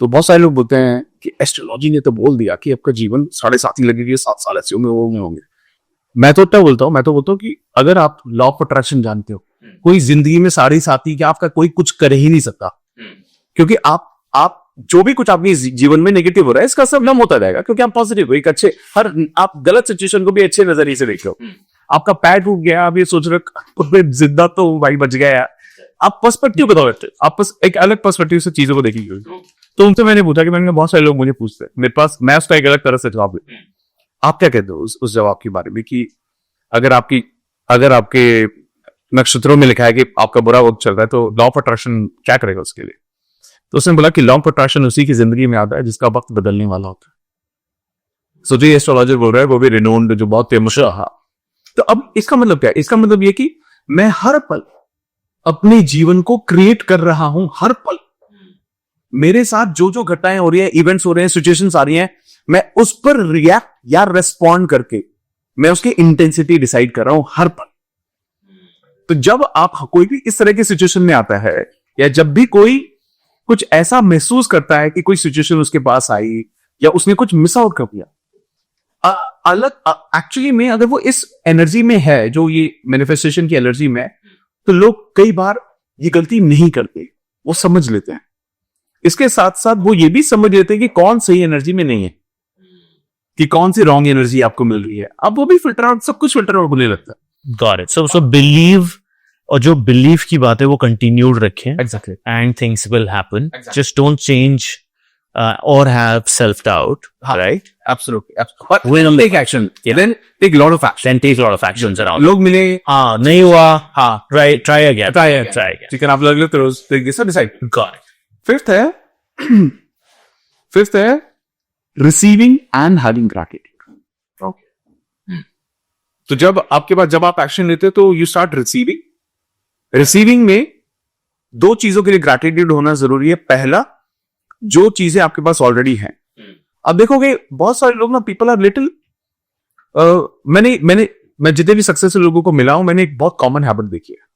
तो बहुत सारे लोग बोलते हैं कि एस्ट्रोलॉजी ने तो बोल दिया कि आपका जीवन 7.5 ही लगेगी, 7 साल ऐसे होंगे। मैं तो बोलता हूँ कि अगर आप लॉ ऑफ अट्रैक्शन जानते हो, कोई जिंदगी में 7.5 की आपका कोई कुछ कर ही नहीं सकता, क्योंकि आप जो भी कुछ आपके जीवन में नेगेटिव हो रहा है, इसका सब नम होता जाएगा, क्योंकि आप पॉजिटिव, एक अच्छे, आप गलत सिचुएशन को भी अच्छे नजरिए से देख रहे हो। आपका पैर टूट गया, आप ये सोच रहे जिंदा तो भाई बच गया यार, आप पर्सपेक्टिव बताओ, आप एक अलग पर्सपेक्टिव से चीजों को देखिए। तो उनसे मैंने पूछा कि मैंने, बहुत सारे लोग मुझे पूछते हैं मेरे पास, मैं उसका एक अलग तरह से जवाब देता हूं। आप क्या कहते हो उस जवाब के बारे में, कि अगर आपके नक्षत्रों में लिखा है कि आपका बुरा वक्त चल रहा है, तो लॉ ऑफ अट्रैक्शन क्या करेगा उसके लिए? तो उसने बोला कि लॉ ऑफ अट्रैक्शन उसी की जिंदगी में आता है जिसका वक्त बदलने वाला होता है। सोचो, ये एस्ट्रोलॉजर बोल रहा है, वो भी रिनोन्ड, जो बहुत फेमस है। तो अब इसका मतलब क्या है? इसका मतलब ये कि मैं हर पल अपने जीवन को क्रिएट कर रहा हूं हर पल। मेरे साथ जो जो घटनाएं हो रही है, इवेंट्स हो रहे हैं, सिचुएशंस आ रही हैं, मैं उस पर रिएक्ट या रेस्पॉन्ड करके मैं उसकी इंटेंसिटी डिसाइड कर रहा हूं हर पल। तो जब आप कोई भी इस तरह की सिचुएशन में आता है, या जब भी कोई कुछ ऐसा महसूस करता है कि कोई सिचुएशन उसके पास आई या उसने कुछ मिस आउट कर दिया, अलग एक्चुअली में अगर वो इस एनर्जी में है, जो ये मैनिफेस्टेशन की एनर्जी में है, तो लोग कई बार ये गलती नहीं करते, वो समझ लेते हैं। इसके साथ साथ वो ये भी समझ लेते हैं कि कौन सही एनर्जी में नहीं है, कि कौन सी रॉन्ग एनर्जी आपको मिल रही है। अब वो भी फिल्टर आउट, सब कुछ फिल्टर आउट होने लगता है। Got it. सो बिलीव, और जो बिलीव की बात है वो कंटिन्यूड रखें, exactly, and things will happen. Exactly. Just don't change और have self doubt, right? Absolutely. But when take action, then take a lot of action. Then take a lot of actions around. लोग मिले, हाँ, नहीं हुआ, हाँ, try again. try again. ठीक है, आप लोग तो रोज देखिए सब डिसाइड। Got it. फिफ्थ है receiving end having gratitude. Okay, तो जब आपके पास, जब आप एक्शन लेते हो तो यू स्टार्ट रिसीविंग में दो चीजों के लिए ग्रैटिट्यूड होना जरूरी है। पहला, जो चीजें आपके पास ऑलरेडी हैं। अब देखोगे बहुत सारे लोग ना, पीपल आर लिटिल, मैं जितने भी सक्सेसफुल लोगों को मिला हूं, मैंने एक बहुत कॉमन हैबिट देखी है।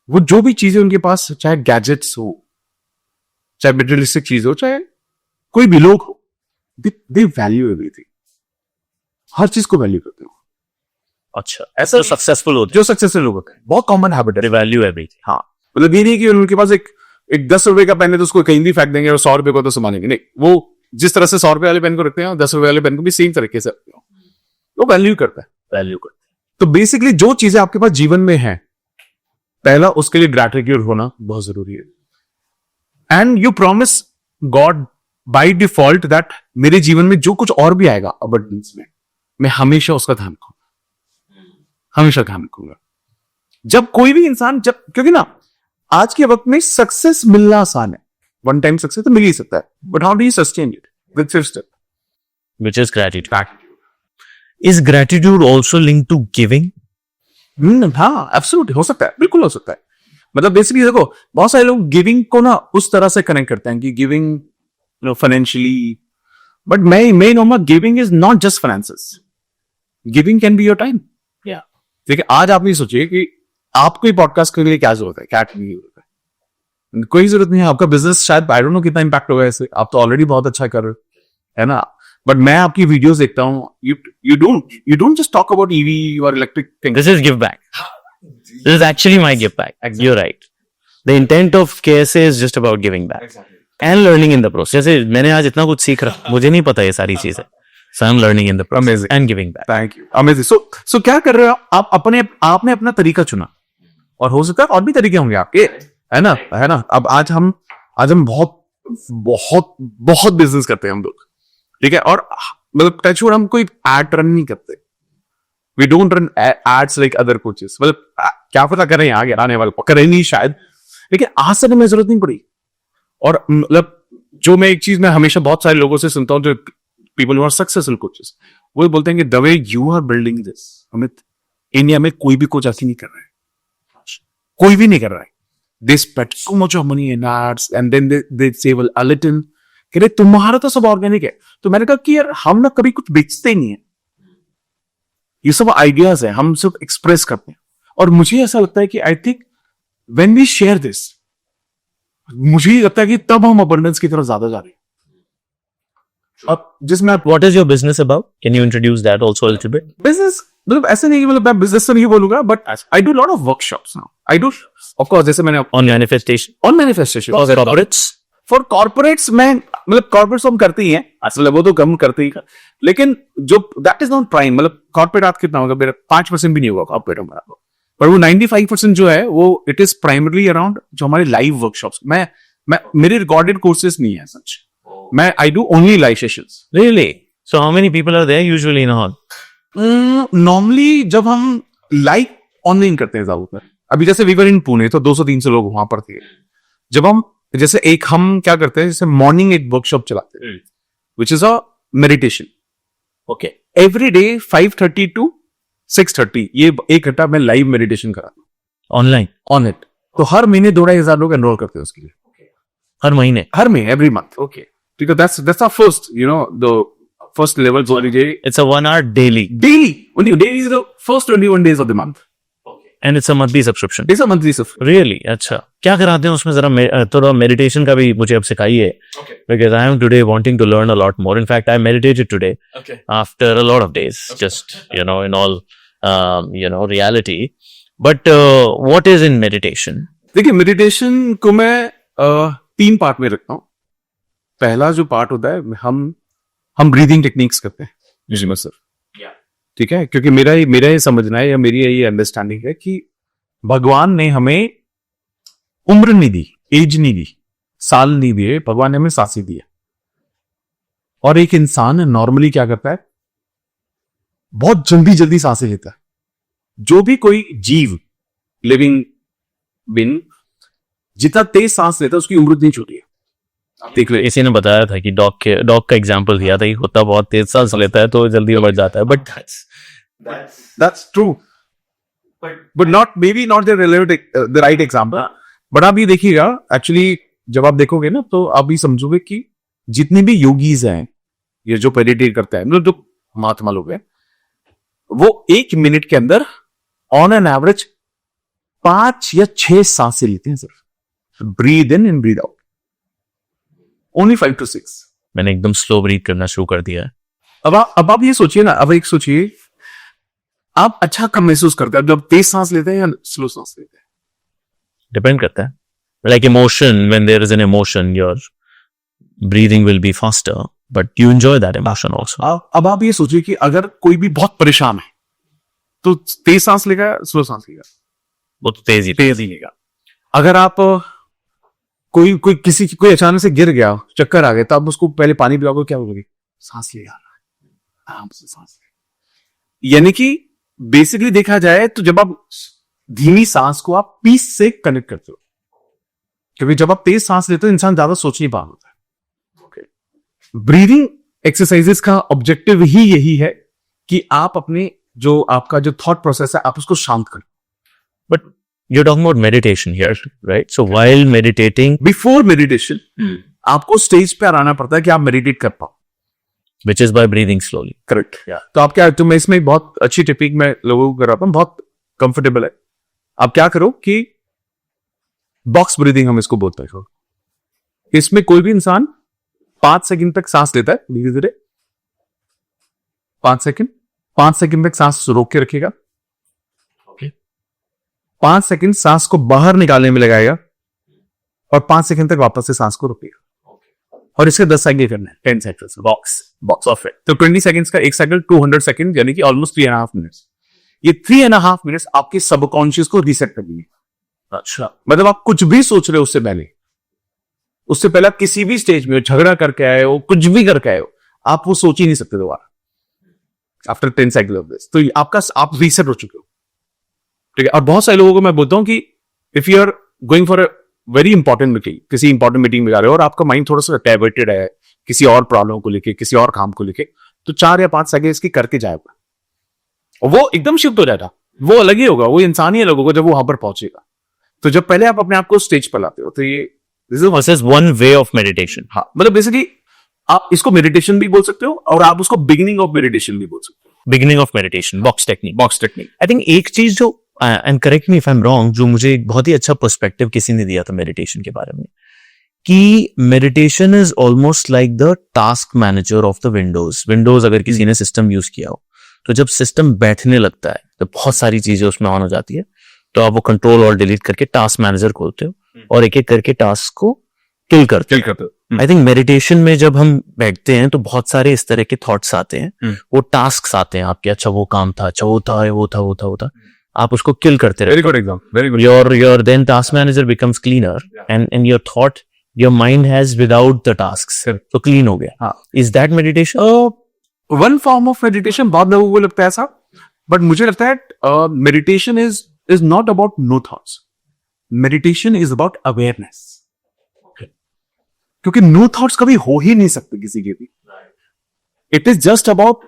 वो जो भी चीजें उनके पास, चाहे गैजेट्स हो, चाहे मटेरियलिस्टिक चीज हो, चाहे कोई भी लोग हो, दे वैल्यू एवरीथिंग। हर चीज को वैल्यू करते हो। अच्छा, ऐसा जो सक्सेसफुल होते जो सक्सेसफुल लोग होते हैं, बहुत कॉमन हैबिट है। हैं, वैल्यू एवरीथिंग। हाँ, मतलब ये नहीं कि उनके पास एक 10 रुपए का पेन है तो उसको कहीं भी फेंक देंगे और 100 रुपए को तो संभालेंगे, नहीं। वो जिस तरह से 100 रुपए वाले पेन को रखते हैं, 10 रुपए वाले पेन को भी सेम तरीके से रखते हो। वो वैल्यू करता है, वैल्यू करते तो बेसिकली जो चीजें आपके पास जीवन में है, पहला उसके लिए ग्रैटिट्यूड होना बहुत जरूरी है। And you promise God by default that मेरे जीवन में जो कुछ और भी आएगा अबंडेंस में, मैं हमेशा उसका ध्यान रखूंगा, हमेशा ध्यान रखूंगा। जब कोई भी इंसान, जब, क्योंकि ना आज के वक्त में सक्सेस मिलना आसान है, वन टाइम सक्सेस तो मिल ही सकता है, but how do you sustain it with fifth step, which is gratitude. Is gratitude also linked to giving? हाँ, एब्सोल्युटली हो सकता है, बिल्कुल हो सकता है। मतलब बेसिकली देखो, बहुत सारे लोग गिविंग को ना उस तरह से कनेक्ट करते हैं कि गिविंग फाइनेंशियली, बट मैं no, giving is not just finances, giving can be your time. देखिए, आज आप ये सोचिए कि आपको ये पॉडकास्ट के लिए क्या जरूरत है, क्या नहीं जरूरत है, कोई जरूरत नहीं है। आपका बिजनेस शायद, आई डोंट नो कितना इंपैक्ट होगा इससे, आप तो ऑलरेडी बहुत अच्छा कर रहे हो, है ना। बट मैं आपकी वीडियोस देखता हूँ, you don't just talk about EV or electric things. This is give back. This is actually my give back. Exactly. You're right. The intent of KSA is just about giving back. Exactly. And learning in the process. जैसे मैंने आज इतना कुछ सीख रहा, मुझे नहीं पता ये सारी चीजें, so I'm learning in the process. Amazing. And giving back. Thank you. Amazing. So क्या कर रहे हो आप? आपने अपना तरीका चुना, और हो सकता है और भी तरीके होंगे आपके, है ना। अब आज हम बहुत बहुत बहुत बिजनेस करते हैं हम लोग, ठीक है। और मतलब टचवुड, हम कोई एड रन नहीं करते, we don't run ads like other coaches. मतलब क्या पता करें आगे आने वाले, करें नहीं शायद, लेकिन आज से हमें जरूरत नहीं पड़ी। और मतलब जो मैं एक चीज मैं हमेशा बहुत सारे लोगों से सुनता हूँ, जो people who are successful coaches, वो बोलते हैं कि the way you are building this, Amit, India में कोई भी कोच ऐसी नहीं कर रहा है, कोई भी नहीं कर रहा है। They spend so much of money in ads and then they save a little, कह रहे तुम्हारा तो सब ऑर्गेनिक है। तो मैंने कहा कि यार, हम ना कभी कुछ बेचते ही नहीं है, ये सब आइडियाज है, हम सब एक्सप्रेस करते हैं। और मुझे ऐसा लगता है कि I think when we share this, मुझे लगता है कि तब हम अबंडेंस की तरफ ज्यादा जा रहे हैं। अब जिसमें What is your business about? Can you introduce that also a little bit? Business, मतलब ऐसे नहीं कि मतलब मैं बिजनेस तो नहीं बोलूंगा, but I do lot of workshops now. I do, of course, जैसे मैंने On manifestation. On manifestation For corporates. For corporates, मैं मतलब कॉर्पोरेट्स हम करते ही हैं, असल वो तो कम करते ही, लेकिन जो दैट इज नॉट प्राइम, मतलब कॉर्पोरेट आज कितना होगा, मेरा 5% भी नहीं होगा कॉर्पोरेट हमारा, पर वो 95% जो है वो इट इज प्राइमरली अराउंड जो हमारे लाइव वर्कशॉप्स। मैं मेरे रिकॉर्डेड कोर्सेज नहीं है सच, मैं I do only live sessions. Really? So how many people are there usually in a hall? Normally जब हम लाइव ऑनलाइन करते हैं ज्यादातर, अभी जैसे वी वर इन पुणे तो 200-300 लोग वहां पर थे। जब हम जैसे एक हम क्या करते हैं, जैसे मॉर्निंग एक वर्कशॉप चलाते हैं विच is a meditation, okay, every day 5:30 to 6:30, ये एक घंटा मैं लाइव मेडिटेशन कराता हूँ Online. On it. तो हर महीने 2,500 लोग एनरोल करते हैं उसके लिए, हर महीने? हर महीने, every month. Okay, Because that's our first, the first level holiday. it's a 1 hour daily Daily is the first 21 days of the month. and it's a monthly subscription. It's a monthly subscription. Really? अच्छा, क्या कराते हैं उसमें? जरा थोड़ा meditation का भी मुझे अब सिखाइए, because I am today wanting to learn a lot more. In fact, I meditated today after a lot of days, just in all reality. But what is in meditation? देखिए, मेडिटेशन को मैं 3 part में रखता हूँ। पहला जो part होता है, हम ब्रीदिंग टेक्निक्स करते हैं यूजुअली सर, ठीक है, क्योंकि मेरा ये समझना है या मेरी ये अंडरस्टैंडिंग है कि भगवान ने हमें उम्र नहीं दी, एज नहीं दी, साल नहीं दिए, भगवान ने हमें सांसें दी है। और एक इंसान नॉर्मली क्या करता है, बहुत जल्दी सांसें लेता है। जो भी कोई जीव, लिविंग बीइंग, जितना तेज सांस लेता है उसकी उम्र नहीं छोटी है। देख ले, इसी ने बताया था कि डॉग का एग्जांपल दिया था कि कुत्ता बहुत तेज सांस लेता है तो जल्दी मर जाता है, but that's true, but maybe not the right example. But आप ये देखिएगा, एक्चुअली जब आप देखोगे ना तो आप भी समझोगे कि जितने भी योगीज हैं, ये जो मेडिटेट करते हैं, मतलब जो महात्मा लोग हैं, वो 1 मिनट के अंदर ऑन एन एवरेज 5 या 6 सांसें लेते हैं sir. Breathe in and breathe out, only 5 to 6। मैंने एकदम स्लो ब्रीथ करना शुरू कर दिया है। अब आप ये सोचिए ना, अब एक सोचिए, आप अच्छा कब महसूस करते हैं, जब तेज सांस लेते हैं या स्लो सांस लेते हैं? डिपेंड करता है, like emotion, when there is an emotion your breathing will be faster, but you enjoy that emotion also. अब आप ये सोचिए कि अगर कोई भी बहुत परेशान है तो तेज सांस लेगा, स्लो सांस लेगा? वो तो तेज ही लेगा। अगर आप कोई अचानक से गिर गया, चक्कर आ गया, तो आप उसको पहले पानी पिलाओगे, क्या बोलोगे? सांस ले यार, आराम से सांस ले। यानी कि बेसिकली देखा जाए तो जब आप धीमी सांस को आप पीस से कनेक्ट करते हो, क्योंकि जब आप तेज सांस लेते हो इंसान ज्यादा सोच नहीं पा होता है। ब्रीदिंग एक्सरसाइजेस का ऑब्जेक्टिव ही यही है कि आप अपने आपका जो थॉट प्रोसेस है, आप उसको शांत करें। But you're talking about meditation here, right? So while meditating, before meditation, आपको स्टेज पे आना पड़ता है कि आप मेडिटेट कर पाओ, which is by breathing slowly. Correct. तो मैं इसमें बहुत अच्छी टिपिक मैं लोगों को कराता हूं, बहुत कंफर्टेबल है। आप क्या करो कि बॉक्स ब्रीदिंग हम इसको बोलते हैं। इसमें कोई भी इंसान 5 सेकंड तक सांस लेता है, धीरे धीरे 5 सेकंड तक सांस रोक के रखेगा, 5 सेकंड सांस को बाहर निकालने में लगाएगा और 5 सेकंड तक वापस से सांस को रोकेगा, और इसके 10 साइकिल करना है, 10 साइकिल्स बॉक्स ऑफ इट। तो 20 सेकंड्स का एक साइकिल 200 सेकंड, यानी कि ऑलमोस्ट 3.5 मिनट्स। ये 3.5 मिनट्स आपके सबकॉन्शियस को रीसेट कर देंगे। अच्छा, मतलब आप कुछ भी सोच रहे हो उससे पहले आप किसी भी स्टेज में झगड़ा करके आए हो, कुछ भी करके आए हो, आप वो सोच ही नहीं सकते दोबारा आफ्टर 10 साइकिल ऑफ दिस। तो आप रीसेट हो चुके हो, ठीक है। और बहुत सारे लोगों को मैं बोलता हूं कि if you are going for a very important meeting, किसी इंपॉर्टेंट मीटिंग में जा रहे हो और आपका माइंड थोड़ा सा डाइवर्टेड है किसी और प्रॉब्लम को लेके, किसी और काम को लेके, तो 4 या 5 सेकंड इसकी करके जाएगा और वो एकदम शिफ्ट हो जाएगा। वो अलग ही होगा, वो इंसान ही अलग होगा जब वो वहां पर पहुंचेगा। तो जब पहले आप अपने आप को स्टेज पर लाते हो, तो ये this is one way of meditation. हाँ, मतलब बेसिकली आप इसको मेडिटेशन भी बोल सकते हो और आप उसको बिगिनिंग ऑफ मेडिटेशन भी बोल सकते हो। Beginning of meditation, box technique. I think एक चीज जो, and correct me if I am wrong, जो मुझे एक बहुत ही अच्छा पर्सपेक्टिव किसी ने दिया था मेडिटेशन के बारे में, कि meditation is almost like the task manager of the Windows अगर किसी ने सिस्टम यूज किया हो, तो जब सिस्टम बैठने लगता है तो बहुत सारी चीजें उसमें ऑन हो जाती है, तो आप वो कंट्रोल और डिलीट करके टास्क मैनेजर खोलते हो और एक एक करके टास्क को किल करते हो। आई थिंक मेडिटेशन में जब हम बैठते हैं तो बहुत सारे इस तरह के थॉट्स आते हैं, वो टास्क आते हैं आपके, अच्छा वो काम था, अच्छा वो था, आप उसको किल करते रहते। Very good example, very good. Your then task manager becomes cleaner, and your thought, your mind has without the tasks, so clean हो गया। हाँ, is that meditation? One form of meditation. बहुत लोगों को लगता है ऐसा, बट मुझे लगता है meditation is not about no thoughts, meditation is about awareness. क्योंकि नो थॉट्स कभी हो ही नहीं सकते किसी के भी। It is just about,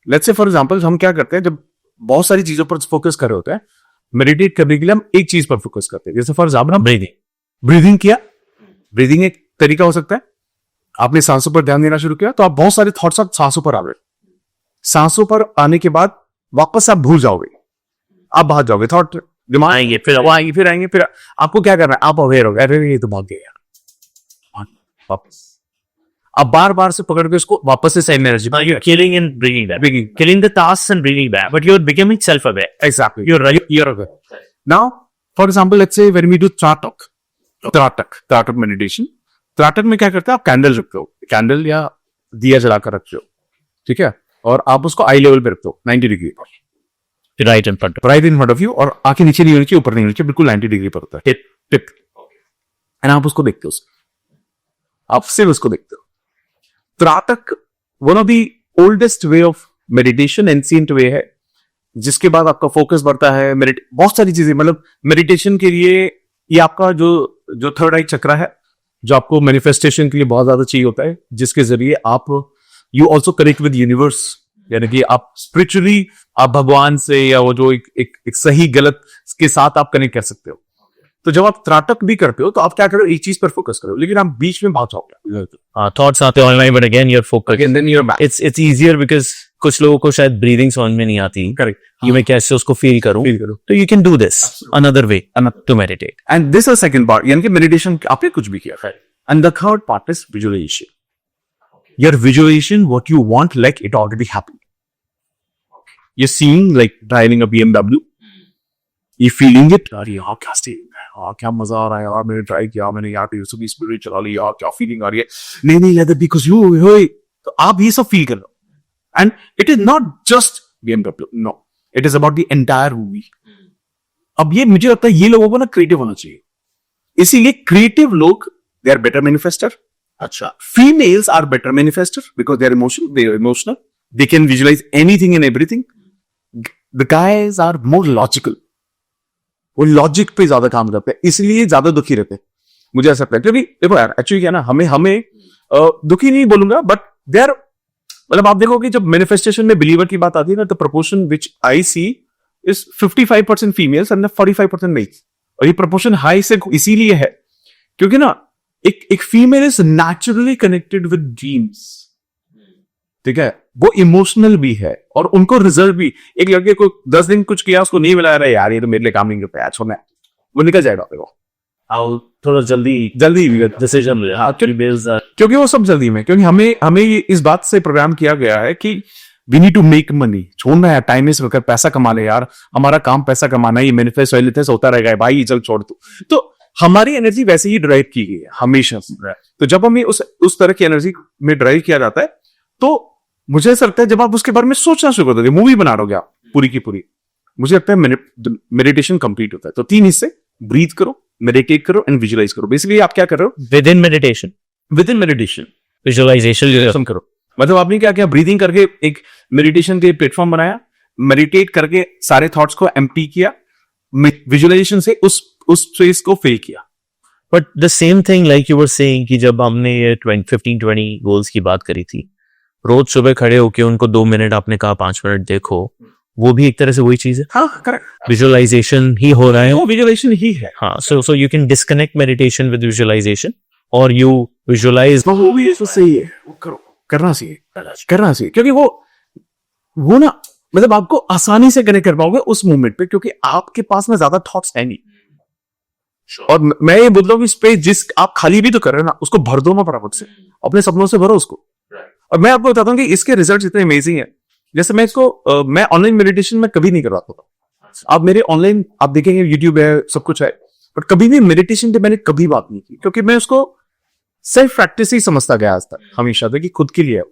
let's say for example, हम क्या करते हैं जब बहुत सारी चीजों पर फोकस कर रहे होते हैं, मेडिटेट करने के लिए हम एक चीज पर फोकस करते हैं। जैसे फॉर एग्जाम्पल ब्रीदिंग किया, ब्रीदिंग एक तरीका हो सकता है। आपने सांसों पर ध्यान देना शुरू किया तो आप बहुत सारे थॉट्स आप सांसों पर आ रहे, सांसों पर आने के बाद वापस आप भूल जाओगे, आप भाग जाओगे, थॉट दिमाग आएंगे, फिर वो आएंगे, फिर आएंगे, फिर आपको क्या करना है, आप अवेयर हो गए, अरे ये तो भाग गया यार, वापस आप बार बार से पकड़ के उसको वापस से same energy. You're killing and bringing back. Killing the tasks and bringing back. But you're becoming self-aware. Exactly. You're right. You're aware. Now, for example, let's say when we do Tratak meditation, Tratak में क्या करते हैं, आप candle रखते हो, candle या दिया जलाकर रखते हो, ठीक है, और आप उसको आई लेवल पे रखते हो 90 डिग्री पर, Right in front of right in front of you, और आंखें नीचे नहीं होनी चाहिए, ऊपर नहीं होनी चाहिए, बिल्कुल 90 डिग्री पर होता है, टिप, एंड आप उसको देखते हो, आप सिर्फ उसको देखते हो। Tratak one of the oldest way of meditation, ancient way है, जिसके बाद आपका फोकस बढ़ता है, बहुत सारी चीजें, मतलब मेडिटेशन के लिए ये आपका जो थर्ड आई चक्रा है, जो आपको मैनिफेस्टेशन के लिए बहुत ज्यादा चाहिए होता है, जिसके जरिए आप you also connect with universe, यानी कि आप स्पिरिचुअली आप भगवान से या वो जो एक सही गलत के साथ आप कनेक्ट कर सकते हो। तो जब आप त्राटक भी करते हो तो आप क्या करो, एक चीज पर फोकस करो, लेकिन आप बीच में भाग जाओगे, thoughts आते हैं online, but again you're focused. and then you're back. It's easier because कुछ लोगों को शायद breathing समझ में नहीं आती। Correct. कि मैं कैसे उसको feel करूं। तो you can do this another way to meditate. And this is second part, यानी कि मेडिटेशन आपने कुछ भी किया। And the third part is visualization. Your visualization, what you want, like it already happened. You're seeing like driving a BMW. You feeling it, अरे यार क्या scene है, हाँ क्या मजा आ रहा है यार, मैंने ट्राई किया, मैंने यहाँ पे सुबह स्पीड चला ली यार, क्या फीलिंग आ रही है, नहीं let it be because you, तो आप ये सब फील कर लो। And it is not just BMW, no, it is about the entire movie. अब ये मुझे लगता है ये लोगों को ना क्रिएटिव होना चाहिए, इसीलिए क्रिएटिव लोग दे आर बेटर मैनिफेस्टर। अच्छा, females are better manifester because they are emotional, they can visualise anything and everything. The guys are more logical, वो लॉजिक पे ज्यादा काम करते हैं, इसलिए ज्यादा दुखी रहते हैं, मुझे ऐसा लगता है। क्योंकि देखो यार, एक्चुअली क्या ना, हमें दुखी नहीं बोलूंगा, बट दे आर, मतलब आप देखोगे जब मैनिफेस्टेशन में बिलीवर की बात आती है ना, तो proportion which I see is 55% females and 45% males. और ये प्रोपोर्शन हाई से इसीलिए है क्योंकि ना एक female is naturally connected with dreams, ठीक है, वो इमोशनल भी है और उनको रिजल्ट भी। एक लड़के को 10 दिन कुछ किया, उसको नहीं मिला रहा यार, ये तो मेरे लिए काम नहीं करता, छोड़ना है, वो निकल जाएगा देखो, I'll थोड़ा जल्दी डिसीजन ले, क्योंकि वो सब जल्दी में, क्योंकि हमें इस बात से प्रोग्राम किया गया है कि we need to make money, छोड़ना है टाइम वेस्ट होकर, पैसा कमा ले यार, हमारा काम पैसा कमाना, ये मैनिफेस्ट होता रहेगा भाई, चल छोड़ तो हमारी एनर्जी वैसे ही ड्राइव की गई है हमेशा। तो जब हमें उस तरह की एनर्जी में ड्राइव किया जाता है, तो मुझे ऐसा लगता है जब आप उसके बारे में सोचना शुरू कर दोगे, मूवी बना दोगे आप पूरी की पूरी, मुझे लगता है मेडिटेशन कंप्लीट होता है। तो 3 हिस्से, ब्रीथ करो, मेडिटेट करो एंड विजुअलाइज करो। बेसिकली आप क्या कर रहे हो विद इन मेडिटेशन, विजुअलाइजेशन करो, मतलब आपने क्या किया, ब्रीदिंग करके एक मेडिटेशन के प्लेटफॉर्म बनाया, मेडिटेट करके सारे थॉट्स को एम्प्टी किया, विजुअलाइजेशन से उस स्पेस को फिल किया। But the same thing like you were saying कि जब हमने ये 15-20 गोल्स की बात करी थी, रोज सुबह खड़े होके उनको 2 मिनट, आपने कहा 5 मिनट देखो, वो भी एक तरह से वही चीज है। हाँ करेक्ट, विजुअलाइजेशन ही हो रहा है, वो विजुअलाइजेशन ही है। हाँ, so you can disconnect meditation with visualisation और यू विजुअलाइज, वो भी तो सही है, वो करो, करना चाहिए क्योंकि वो ना, मतलब आपको आसानी से कनेक्ट कर पाओगे उस मोमेंट पे, क्योंकि आपके पास में ज्यादा थॉट्स है नहीं। और मैं ये बोल रहा हूँ कि स्पेस जिस आप खाली भी तो कर रहे हो ना, उसको भर दो ना फटाफट से, अपने सपनों से भरो उसको। और मैं आपको बताता हूँ कि इसके रिजल्ट इतने अमेजिंग है। जैसे मैं ऑनलाइन मेडिटेशन में कभी नहीं करवाता था, आप मेरे ऑनलाइन आप देखेंगे यूट्यूब है, सब कुछ है, बट कभी भी मेडिटेशन पे मैंने कभी बात नहीं की, क्योंकि मैं उसको सेल्फ प्रैक्टिस ही समझता गया आज तक, हमेशा तक कि खुद के लिए है।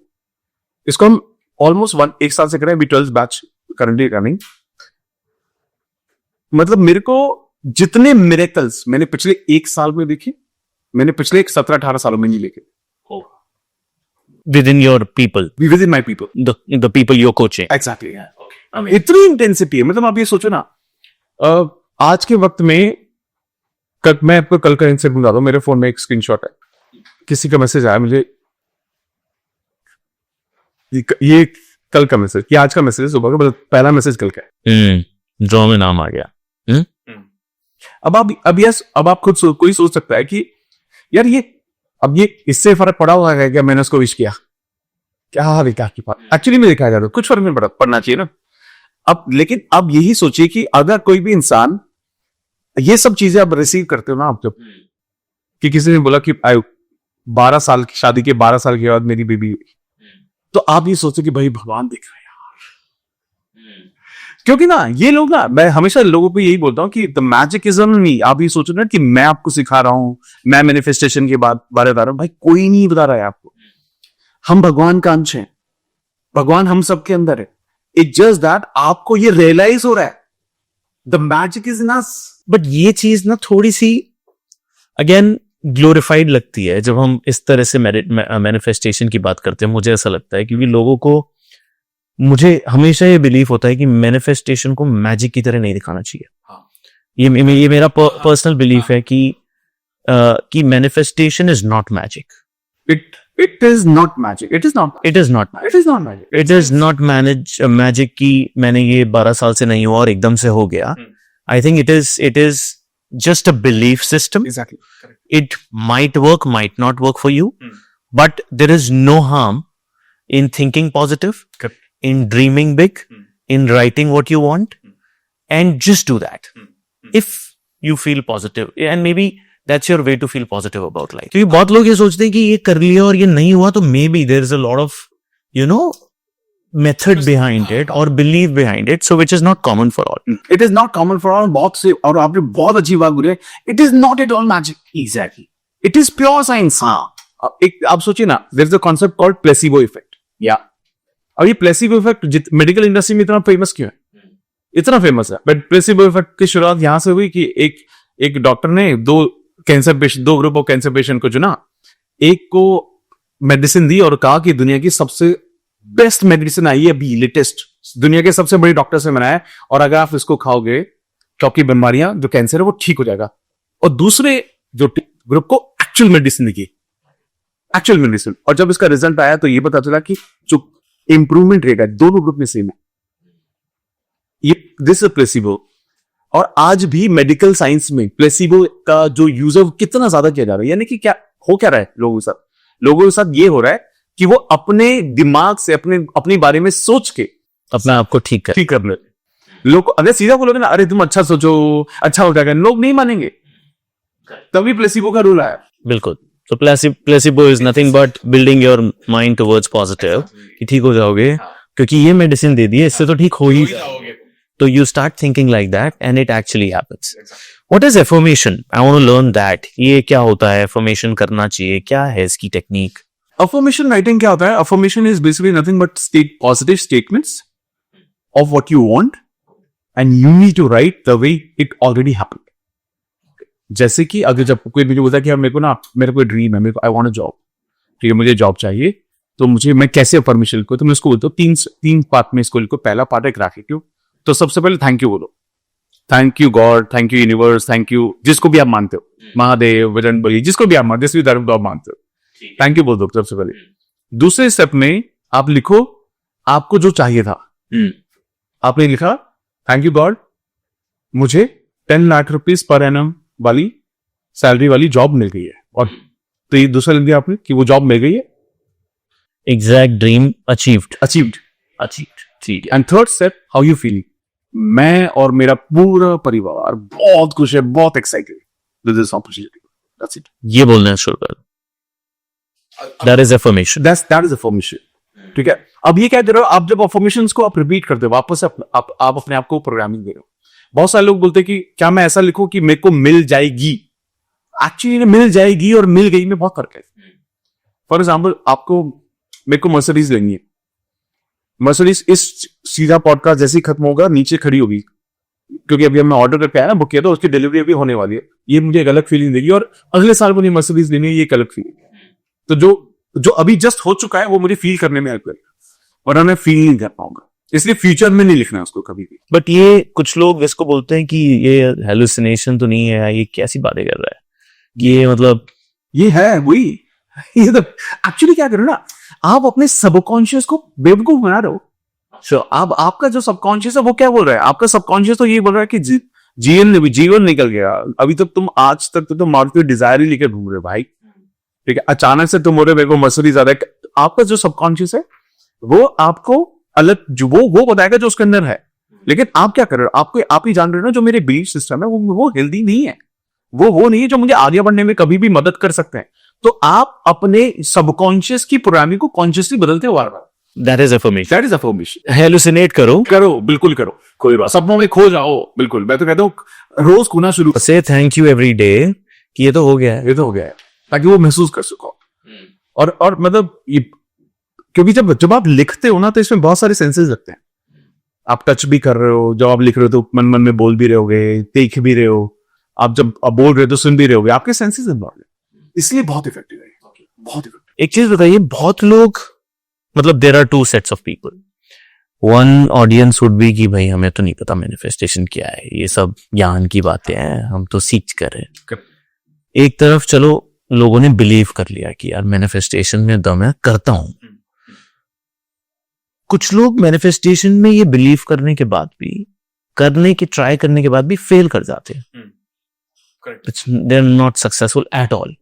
इसको हम ऑलमोस्ट 1 साल से करें, 12 बैच करंटली रनिंग। मतलब मेरे को जितने मिरेकल्स मैंने पिछले 1 साल में देखे, मैंने पिछले 17-18 सालों में नहीं देखे। within your people, within my people, the people you're coaching. Exactly, yeah. Okay. इतनी इंटेंसिटी है, मतलब आप ये सोचो ना, आज के वक्त में मैं आपको कल का इंसिडेंट बता दूं, मेरे फोन में एक स्क्रीनशॉट है, किसी का मैसेज आया मुझे, ये कल का मैसेज, ये आज का मैसेज सुबह का, मतलब पहला मैसेज कल का है, ड्रॉ में नाम आ गया, अब आप खुद कोई सोच सकता है कि यार ये इससे फर्क पड़ा हुआ है क्या मैंने उसको विश किया, क्या विकास की बात एक्चुअली में देखा जाए कुछ फर्क नहीं पड़ना चाहिए ना। अब लेकिन अब यही सोचिए कि अगर कोई भी इंसान ये सब चीजें आप रिसीव करते हो ना, आप जब कि किसी ने बोला कि 12 साल की शादी के 12 साल के बाद मेरी बेबी हुई, तो आप ये सोचो कि भाई भगवान देख रहा है यार। क्योंकि ना ये लोग ना, मैं हमेशा लोगों को यही बोलता हूँ कि the magic is on me. आप ये सोचो ना कि मैं आपको सिखा रहा हूं, मैं मैनिफेस्टेशन के बारे बता रहा हूं, भाई कोई नहीं बता रहा है आपको। हम भगवान का अंश हैं, भगवान हम सबके अंदर है। इट्स जस्ट दैट आपको ये रियलाइज हो रहा है the magic is in us. But ये चीज ना थोड़ी सी अगेन ग्लोरिफाइड लगती है जब हम इस तरह से मैनिफेस्टेशन की बात करते हैं। मुझे ऐसा लगता है क्योंकि लोगों को, मुझे हमेशा ये बिलीफ होता है कि मैनिफेस्टेशन को मैजिक की तरह नहीं दिखाना चाहिए। ये मेरा पर्सनल बिलीफ है कि manifestation is not magic. It is not magic. It is not. It is not It is not magic. It is not magic की मैंने ये 12 साल से नहीं हुआ और एकदम से हो गया। I think it is just a belief system. Exactly. Correct. It might work, might not work for you, but there is no harm in thinking positive, Correct. in dreaming big, in writing what you want, and just do that. If you feel positive, and maybe that's your way to feel positive about life. क्योंकि बहुत लोग ये सोचते हैं कि ये कर लिया और ये नहीं हुआ तो maybe there is a lot of, method behind it or belief behind it, so which is not common for all. It is not common for all. बहुत से, और आपने बहुत अच्छी बात बोली है, it is not at all magic. Exactly. It is pure science. हाँ, आप सोचिए ना, there is a concept called placebo effect. Yeah. अब ये placebo effect मेडिकल इंडस्ट्री में इतना फेमस क्यों है? इतना फेमस है, बट placebo effect की शुरुआत यहां से हुई कि एक डॉक्टर ने दो ग्रुप ऑफ कैंसर पेशेंट को चुना, एक को मेडिसिन दी और कहा कि दुनिया की सबसे बेस्ट मेडिसिन आई है अभी लेटेस्ट, दुनिया के सबसे बड़े डॉक्टर से बनाया है, और अगर आप इसको खाओगे तो आपकी बीमारियां जो कैंसर है वो ठीक हो जाएगा। और दूसरे जो ग्रुप को एक्चुअल मेडिसिन दी, एक्चुअल मेडिसिन, और जब इसका रिजल्ट आया तो ये पता चला कि जो इंप्रूवमेंट रेट है दोनों ग्रुप में सेम है। ये दिस इज प्लेसिबो। और आज भी मेडिकल साइंस में प्लेसिबो का जो यूजर कितना ज्यादा किया जा रहा है, यानी कि क्या हो क्या रहा है लोगों के साथ ये हो रहा है कि वो अपने दिमाग से अपने बारे में सोच के अपने आप को ठीक कर ले। लोग अगर सीधा बोलोगे ना, अरे तुम अच्छा सोचो अच्छा हो जाएगा, लोग नहीं मानेंगे। तभी प्लेसिबो का रूल आया। बिल्कुल। तो placebo is nothing but building your mind towards positive, कि ठीक हो जाओगे क्योंकि ये मेडिसिन दे दी है, इससे तो ठीक हो ही जाओगे। तो you start thinking like that and it actually happens. What is affirmation? I want to learn that. ये क्या होता है? Affirmation करना चाहिए, क्या है इसकी टेक्निक? Affirmation writing क्या होता है? Affirmation is basically nothing but positive statements of what you want and you need to write the way it already happened. जैसे कि अगर जब कोई मुझे बोलता है कि मेरे को ड्रीम है, I want a job, ठीक है, मुझे जॉब चाहिए, तो मैं कैसे affirmation लिखूं? तो मैं उसको बोलता हूँ तीन पार्ट में इसको लिखो। पहला पार्ट है ग्रैटिट्यूड, तो सबसे पहले थैंक यू बोलो, thank you God, thank you universe, thank you जिसको भी आप मानते हो, महादेव, बजरंग बली, जिसको भी आप मानते हो, जिस भी धर्म को आप मानते हो, थैंक यू बोल दो सबसे पहले। दूसरे स्टेप में आप लिखो आपको जो चाहिए था। आपने लिखा थैंक यू गॉड, मुझे 10 लाख रुपीस पर एनम वाली सैलरी वाली जॉब मिल गई है, और तो ये दूसरा लिख दिया आपने कि वो जॉब मिल गई है, एग्जैक्ट ड्रीम अचीव्ड। ठीक है। And third step, how you feel? मैं और मेरा पूरा परिवार बहुत खुश है, बहुत excited with this opportunity, that's it. ये बोलना शुरू कर, that is affirmation, that is affirmation. ठीक है। अब ये क्या दे रहे हो आप, जब अफर्मेशंस को आप रिपीट करते हो वापस से आप अपने आप को प्रोग्रामिंग दे रहे हो। बहुत सारे लोग बोलते हैं कि क्या मैं ऐसा लिखूं कि मेरे को मिल जाएगी, एक्चुअली मिल जाएगी और मिल गई में बहुत फर्क है। फॉर एग्जाम्पल, मेरे को मर्सिडीज लेनी है, मर्सिडीज इस सीधा पॉडकास्ट जैसे ही खत्म होगा नीचे खड़ी होगी, क्योंकि अभी मैं ऑर्डर करके आया ना, बुक किया, तो उसकी डिलीवरी अभी होने वाली है। ये मुझे एक अलग फीलिंग देगी, और अगले साल मुझे मर्सिडीज लेनी है, ये एक अलग फीलिंग। तो जो अभी जस्ट हो चुका है वो मुझे फील करने में हेल्प करेगा, वरना मैं फील नहीं कर पाऊंगा। इसलिए फ्यूचर में नहीं लिखना है उसको कभी भी। बट ये कुछ लोग इसको बोलते हैं कि ये हेलुसिनेशन तो नहीं है, ये कैसी बातें कर रहा है, ये मतलब ये है वही, ये तो एक्चुअली क्या करो ना, आप अपने सबकॉन्शियस को बेवकूफ बना रहे हो। सो अब आपका जो सबकॉन्शियस है वो क्या बोल रहा है, आपका सबकॉन्शियस तो ये बोल रहा है कि जीवन निकल गया। अभी तक तुम आज तक तो तुम मारुति डिजायर ही लेकर घूम रहे हो भाई, ठीक है। अचानक से तुम बोल रहे मेरे को मसूरी ज्यादा है। आपका जो सबकॉन्शियस है वो आपको अलग जो वो बताएगा जो उसके अंदर है। लेकिन आप क्या कर रहे हो, आप ही जान रहे हो ना, जो मेरे बिलीफ सिस्टम है वो हेल्दी नहीं है, वो नहीं है जो मुझे आगे बढ़ने में कभी भी मदद कर सकते हैं। तो आप अपने सबकॉन्शियस की प्रोग्रामिंग को कॉन्शियसली बदलते हो बार बार। That is affirmation. That is affirmation. Hallucinate करो, बिल्कुल करो, कोई बात, सपनों में खो जाओ, बिल्कुल। मैं तो कहता हूँ रोज खोना शुरू से थैंक यू एवरी डे कि ये तो हो गया है, ये तो हो गया है, ताकि वो महसूस कर सको। और मतलब क्योंकि जब आप लिखते हो ना तो इसमें बहुत सारे सेंसेस लगते हैं। आप टच भी कर रहे हो, जब आप लिख रहे हो तो मन में बोल भी रहे होगे, देख भी रहे हो, आप जब आप बोल रहे हो तो सुन भी रहे होगे, आपके सेंसेस इन्वॉल्व है, इसलिए बहुत इफेक्टिव है, बहुत इफेक्टिव। एक चीज बताइए, बहुत लोग मतलब there are two sets of people. One audience would be कि भाई हमें तो नहीं पता मैनिफेस्टेशन क्या है, ये सब ज्ञान की बातें हैं, हम तो सीख कर रहे हैं। एक तरफ चलो लोगों ने बिलीव कर लिया कि यार मैनिफेस्टेशन में दम है, करता हूं। कुछ लोग मैनिफेस्टेशन में ये बिलीव करने के बाद भी, ट्राई करने के बाद भी फेल कर जाते हैं। They are not successful at all.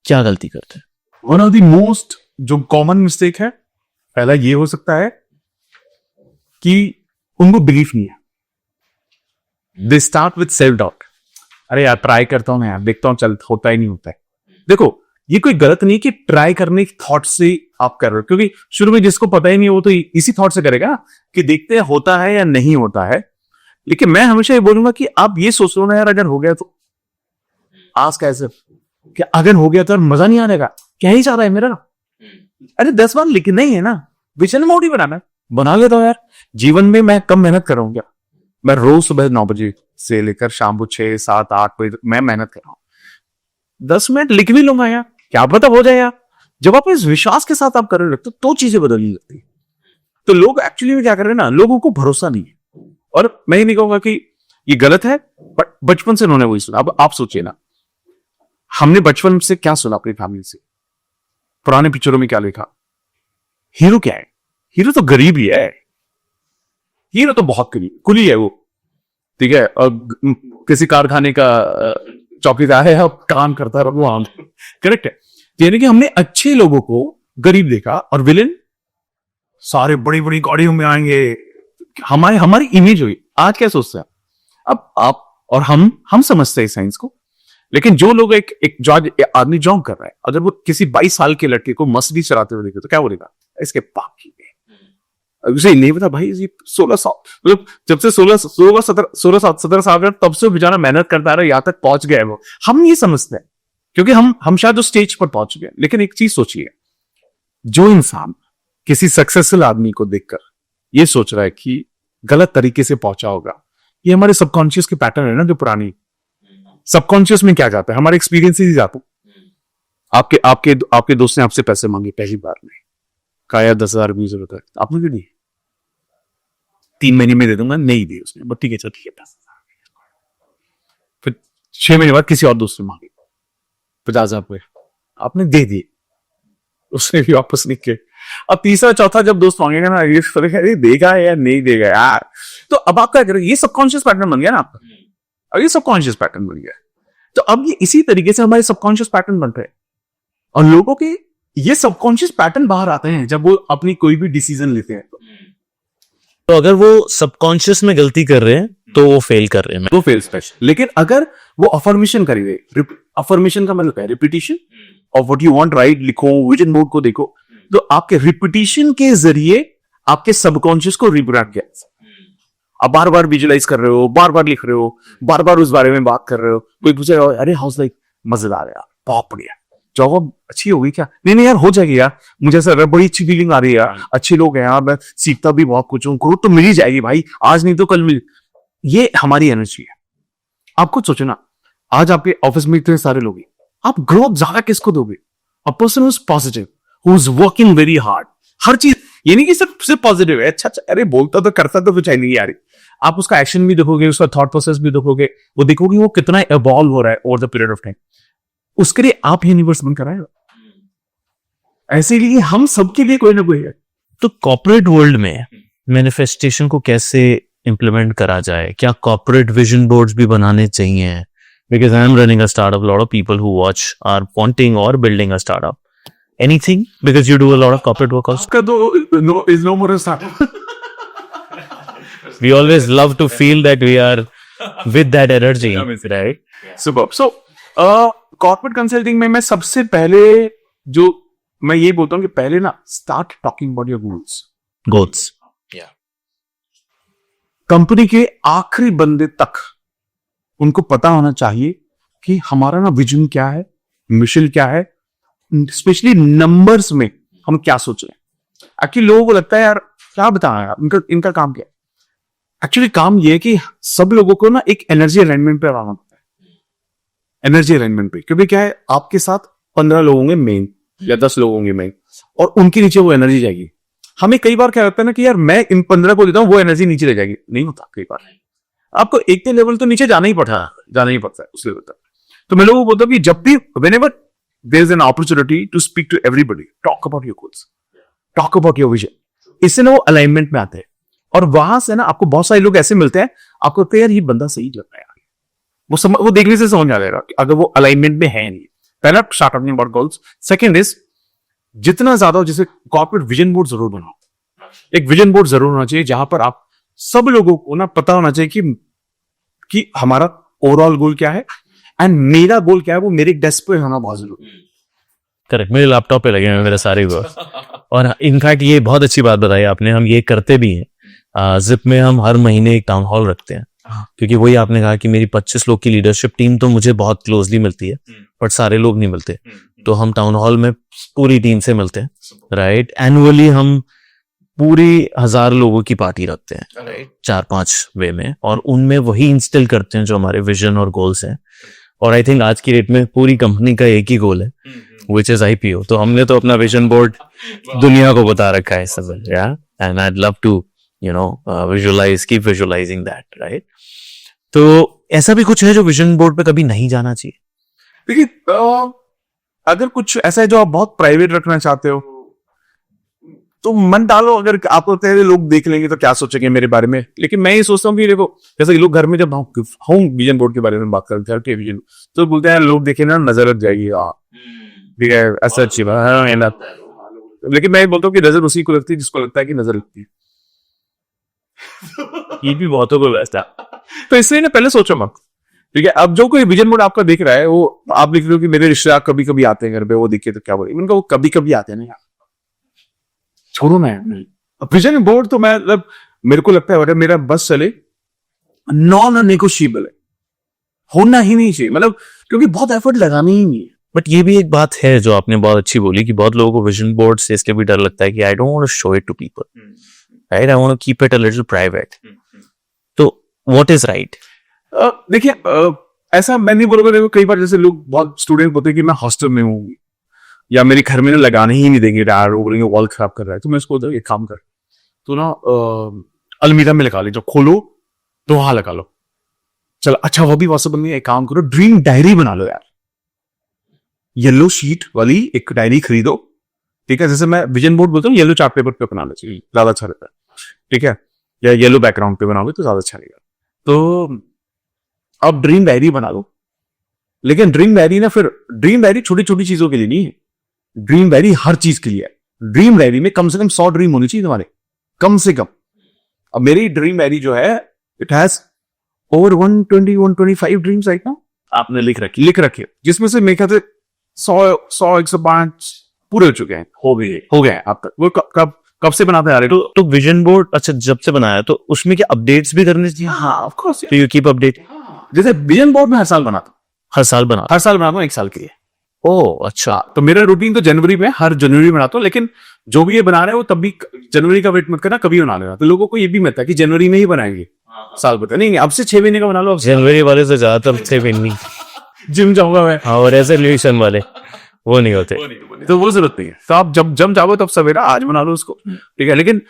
क्या गलती करते हैं? वन ऑफ द मोस्ट जो कॉमन मिस्टेक है, पहला ये हो सकता है कि उनको बिलीफ नहीं है। They start with self doubt. अरे यार ट्राई करता हूं मैं, यार देखता हूं, चल होता ही नहीं होता है। देखो ये कोई गलत नहीं कि ट्राई करने के थॉट से आप कर रहे हो, क्योंकि शुरू में जिसको पता ही नहीं वो तो इसी थॉट से करेगा कि देखते हैं होता है या नहीं होता है। लेकिन मैं हमेशा ये बोलूंगा कि आप ये सोच लो ना यार, अगर हो गया तो आज कैसे, क्या अगर हो गया तो मजा नहीं आएगा, क्या ही चाह रहा है मेरा। अरे 10 बार लिखना ही है ना, विजन मोड ही बना लेता हूं यार। जीवन में मैं कम मेहनत कर रहा हूं क्या? मैं रोज सुबह 9 बजे से लेकर शाम को 6, 7, 8 बजे मैं मेहनत कर रहा हूं। 10 मिनट लिख भी लूंगा यार, क्या पता हो जाए यार। जब आप इस विश्वास के साथ आप कर रहे हो तो चीजें बदलने लगती। तो लोग एक्चुअली में क्या कर रहे हैं ना, लोगों को भरोसा नहीं है। और मैं ये नहीं कहूंगा कि ये गलत है, बट बचपन से उन्होंने वही सुना। अब आप सोचिए ना, हमने बचपन से क्या सुना अपनी फैमिली से, पुराने पिक्चरों में क्या लिखा, हीरो क्या है? हीरो तो गरीब ही है, हीरो तो बहुत गरीब कुली है वो, ठीक है। और किसी कारखाने का चौकीदार है, अब काम करता है वहां, करेक्ट है। यानी कि हमने अच्छे लोगों को गरीब देखा, और विलेन सारे बड़ी बड़ी गाड़ियों में आएंगे। हमारी इमेज हुई। आज क्या सोचते हैं अब आप और हम समझते हैं साइंस को। लेकिन जो लोग एक आदमी जॉब कर रहा है, अगर वो किसी 22 साल के लड़के को मर्सिडीज चलाते हुए देखे तो क्या बोलेगा? इसके पाप की उसे नहीं पता भाई, 16 साल, मतलब जब से 17 साल का, तब से बेचारा मेहनत करता रहा, यहां तक पहुंच गया है वो। हम ये समझते हैं क्योंकि हम शायद उस स्टेज पर पहुंच गए। लेकिन एक चीज सोचिए, जो इंसान किसी सक्सेसफुल आदमी को देखकर ये सोच रहा है कि गलत तरीके से पहुंचा होगा, ये हमारे सबकॉन्शियस के पैटर्न है ना, जो पुरानी सबकॉन्शियस में क्या जाता है, हमारे एक्सपीरियंस ही जाता है। आपके दोस्त ने आपसे पैसे मांगे पहली बार में, कहा यार 10,000 की जरूरत है, आपने क्यों नहीं? 3 महीने में दे दूंगा, नहीं दी उसने, बट ठीक है चल, ठीक है 10,000। फिर 6 महीने बाद किसी और दोस्त ने मांगे 50,000 रुपए, आपने दे दिए, उसने भी वापस नहीं किए। अब तीसरा चौथा जब दोस्त मांगेगा ना, ये देगा या नहीं देगा यार, तो अब आप क्या करें? ये सबकॉन्शियस पैटर्न बन गया ना आपका, अब ये सबकॉन्शियस पैटर्न बन गया। तो अब ये इसी तरीके से हमारे सबकॉन्शियस पैटर्न बन रहे हैं, और लोगों के ये सबकॉन्शियस पैटर्न बाहर आते हैं जब वो अपनी कोई भी डिसीजन लेते हैं। तो अगर वो सबकॉन्शियस में गलती कर रहे हैं तो वो फेल कर रहे हैं, वो फेल स्पेशल। लेकिन अगर वो अफर्मेशन करेंगे, अफर्मेशन का मतलब है repetition of what you want, right, लिखो, विजन बोर्ड को देखो, तो आपके रिपीटिशन के जरिए आपके सबकॉन्शियस को रिप्रोग्राम किया। आप बार बार विजुलाइज कर रहे हो, बार बार लिख रहे हो, बार बार उस बारे में बात कर रहे हो, कोई पूछे अरे हाउस लाइक मजेदार है, बहुत बढ़िया, जॉब अच्छी होगी क्या? नहीं यार हो जाएगी यार, मुझे ऐसा बड़ी अच्छी फीलिंग आ रही है यार, अच्छे लोग हैं यार, मैं सीखता भी बहुत कुछ हूँ, ग्रोथ तो मिल ही जाएगी भाई, आज नहीं तो कल मिल। ये हमारी एनर्जी है। आप खुद सोचो ना, आज आपके ऑफिस में इतने सारे लोग हैं, आप ग्रोथ ज्यादा किसको दोगे? A person who is positive, who is working very hard, हर चीज, ये नहीं कि सिर्फ पॉजिटिव है, अच्छा अरे बोलता तो करता तो कुछ है नहीं यार। आप उसका एक्शन भी देखोगे, उसका थॉट प्रोसेस भी देखोगे, वो देखोगे वो कितना इवॉल्व हो रहा है over the period of time. उसके लिए आप यूनिवर्स बन कर आए हो, ऐसे लिए हम सबके लिए कोई ना कोई है। तो कॉर्पोरेट वर्ल्ड में मैनिफेस्टेशन को कैसे इम्प्लीमेंट करा जाए? क्या कॉर्पोरेट विजन बोर्ड्स भी बनाने चाहिए? Because I am running a startup, lot of people who watch are wanting और building a startup. Anything? Because you do a lot of corporate work also. उसका तो no more a startup. We always love to feel that we are with that energy, right? Super. So corporate consulting में मैं सबसे पहले जो मैं ये बोलता हूँ कि पहले ना start talking about your goals. Goals. Company के आखिरी बंदे तक उनको पता होना चाहिए कि हमारा ना विजन क्या है, मिशन क्या है, स्पेशली नंबर्स में हम क्या सोच रहे हैं. एक्चुअली लोगों को लगता है यार क्या बताया इनका काम क्या है. एक्चुअली काम ये है कि सब लोगों को ना एक एनर्जी अलाइनमेंट पे आना पड़ता है. एनर्जी अलाइनमेंट पे, क्योंकि क्या है आपके साथ 15 लोग होंगे मेन या 10 लोग होंगे मेन, और उनके नीचे वो एनर्जी जाएगी. हमें कई बार क्या होता है ना कि यार मैं इन 15 को देता हूं, वो एनर्जी नीचे रह जाएगी. नहीं होता. कई बार आपको एक लेवल तो नीचे जाना ही पड़ता है उस लेवल तक. तो मैं लोगों को बोलता हूं कि जब भी whenever there is an opportunity to speak to everybody, talk about your goals, talk about your vision. इससे ना वो अलाइनमेंट में आते हैं, और वहां से ना आपको बहुत सारे लोग ऐसे मिलते हैं, आपको लगता है यार ये बंदा सही लग रहा है. वो देखने से समझ आ जाएगा अगर वो अलाइनमेंट में है नहीं. पहला start talking about goals. Second is जितना ज्यादा जैसे कॉर्पोरेट विजन बोर्ड जरूर बनाओ. एक विजन बोर्ड जरूर होना चाहिए जहां पर आप सब लोगों को ना पता होना चाहिए कि हमारा ओवरऑल गोल क्या है एंड मेरा गोल क्या है. वो मेरे डेस्क पे होना बहुत जरूरी है. करेक्ट. मेरे लैपटॉप पे लगे हुए हैं मेरे सारे वर्क. और इनफैक्ट ये बहुत अच्छी बात बताई आपने, हम ये करते भी हैं. जिप में हम हर महीने एक टाउन हॉल रखते हैं, क्योंकि वही आपने कहा कि मेरी 25 लोग की लीडरशिप टीम तो मुझे बहुत क्लोजली मिलती है, बट सारे लोग नहीं मिलते. तो हम टाउन हॉल में पूरी टीम से मिलते हैं, राइट. एनुअली हम पूरी 1000 लोगों की पार्टी रखते हैं, राइट, 4-5 वे में, और उनमें वही इंस्टिल करते हैं जो हमारे विजन और गोल्स हैं. और आई थिंक आज की डेट में पूरी कंपनी का एक ही गोल है, विच इज IPO. तो हमने तो अपना विजन बोर्ड दुनिया को बता रखा है सब. And I love to visualise, keep visualising that, right. तो ऐसा भी कुछ है जो विजन बोर्ड पे कभी नहीं जाना चाहिए? देखिए अगर कुछ ऐसा है जो आप बहुत प्राइवेट रखना चाहते हो तो मन डालो. अगर आपको लगता है लोग देख लेंगे तो क्या सोचेंगे मेरे बारे में. लेकिन मैं ये सोचता हूँ कि देखो जैसे कि लोग घर में जब हम विजन बोर्ड के बारे में बात करते हैं विजन, तो बोलते हैं लोग देखे ना नजर लग जाएगी. ठीक है, ऐसा अच्छी बात है. लेकिन मैं बोलता हूँ कि नजर उसी को लगती है जिसको लगता है कि नजर लगती है. ये भी बहुतों को बेस्ट है. तो इसलिए ना पहले सोचो मत. ठीक है, अब जो कोई विजन बोर्ड आपका देख रहा है, वो आप लिख रहे हो कि मेरे रिश्तेदार कभी कभी आते हैं घर पे, वो दिखे तो क्या बोले. इनका वो कभी कभी आते हैं ना यार, छोड़ो ना यार. विजन बोर्ड तो मैं मतलब मेरे को लगता है अगर मेरा बस चले नॉन नेगोशिएबल है, होना ही नहीं चाहिए. मतलब क्योंकि बहुत एफर्ट लगानी ही नहीं है. बट ये भी एक बात है जो आपने बहुत अच्छी बोली कि बहुत लोगों को विजन बोर्ड से इसलिए भी डर लगता है कि I don't want to show it to people, right, I want to keep it a little private. तो व्हाट इज राइट? देखिए ऐसा मैं नहीं बोलूंगा. देखो कई बार जैसे लोग बहुत स्टूडेंट होते हैं कि मैं हॉस्टल में हूँ या मेरे घर में लगाने ही नहीं देंगे, यार वो बोलेंगे वॉल खराब कर रहा है. तो मैं उसको एक काम कर, तो ना अलमीरा में लगा ले, जब खोलो तो वहां लगा लो. चलो अच्छा वो भी पॉसिबल नहीं है. एक काम करो, ड्रीम डायरी बना लो यार. येलो शीट वाली एक डायरी खरीदो. ठीक है, जैसे मैं विजन बोर्ड बोलता हूँ येलो चार्ट पेपर पे बना लो, ज्यादा अच्छा रहता है. ठीक है, या येलो बैकग्राउंड पे बनाओगे तो ज्यादा अच्छा रहेगा. तो अब ड्रीम डायरी बना लो. लेकिन ड्रीम डायरी ना, फिर ड्रीम डायरी छोटी छोटी चीजों के लिए नहीं है, ड्रीम डायरी हर चीज के लिए है. ड्रीम डायरी में कम से कम 100 ड्रीम होनी चाहिए तुम्हारे, कम से कम. अब मेरी ड्रीम डायरी जो है it has over 120-125 dreams right now. आपने लिख रखी है, जिसमें से मेरे ख्याल से 100-105 पूरे हो चुके हैं, हो गए हैं अब तक. वो कब से बनाते आ रहे. तो विजन बोर्ड अच्छा जब से बनाया तो उसमें क्या अपडेट्स भी करने चाहिए? हाँ ऑफ कोर्स. तो यू कीप अपडेट. जैसे विजन बोर्ड में हर साल बनाता हूँ, हर साल बनाता हूँ 1 साल के लिए. ओह अच्छा. तो मेरा रूटीन तो जनवरी में, हर जनवरी बनाता हूँ. लेकिन जो भी ये बना रहे हैं वो तब भी जनवरी का वेट मत करना, कभी बना लेना. तो लोगों को ये भी मत है कि जनवरी में ही बनाएंगे साल भर. नहीं, अब से 6 महीने का बना लो. जनवरी वाले से ज्यादातर 6 महीने जिम जाऊंगा मैं. हाँ, और रेजोल्यूशन वाले वो नहीं होते. तो वो जरूरत नहीं है. तो आप जब जाओ तब सवेरा आज बना लो उसको. ठीक है, लेकिन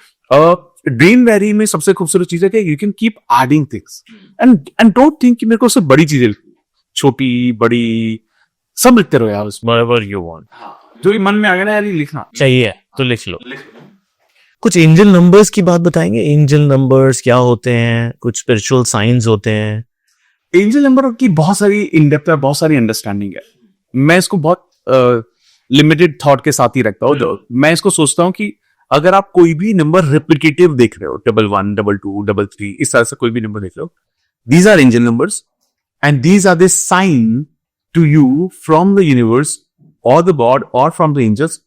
ड्रीम डायरी में सबसे खूबसूरत चीज है कि you can keep adding things and don't think कि मेरे को सब बड़ी चीजें, छोटी बड़ी सब लिखते रहो यार. Whatever you want. जो भी मन में आ गया ना यार ये लिखना चाहिए तो लिख लो. कुछ एंजल नंबर्स की बात बताएंगे? एंजल नंबर्स क्या होते हैं? कुछ स्पिरिचुअल साइंस होते हैं? एंजल नंबर की बहुत सारी इन डेप्थ है, बहुत सारी अंडरस्टैंडिंग है। मैं इसको बहुत लिमिटेड थॉट के साथ ही रखता हूँ। मैं इसको सोचता हूँ कि अगर आप कोई भी नंबर रिप्लिकेटिव देख रहे हो, 11, 22, 33, इस तरह से कोई भी नंबर देख रहे हो, these are angel numbers and these are the sign to you from the universe और द गॉड और फ्रॉम द एंजल्स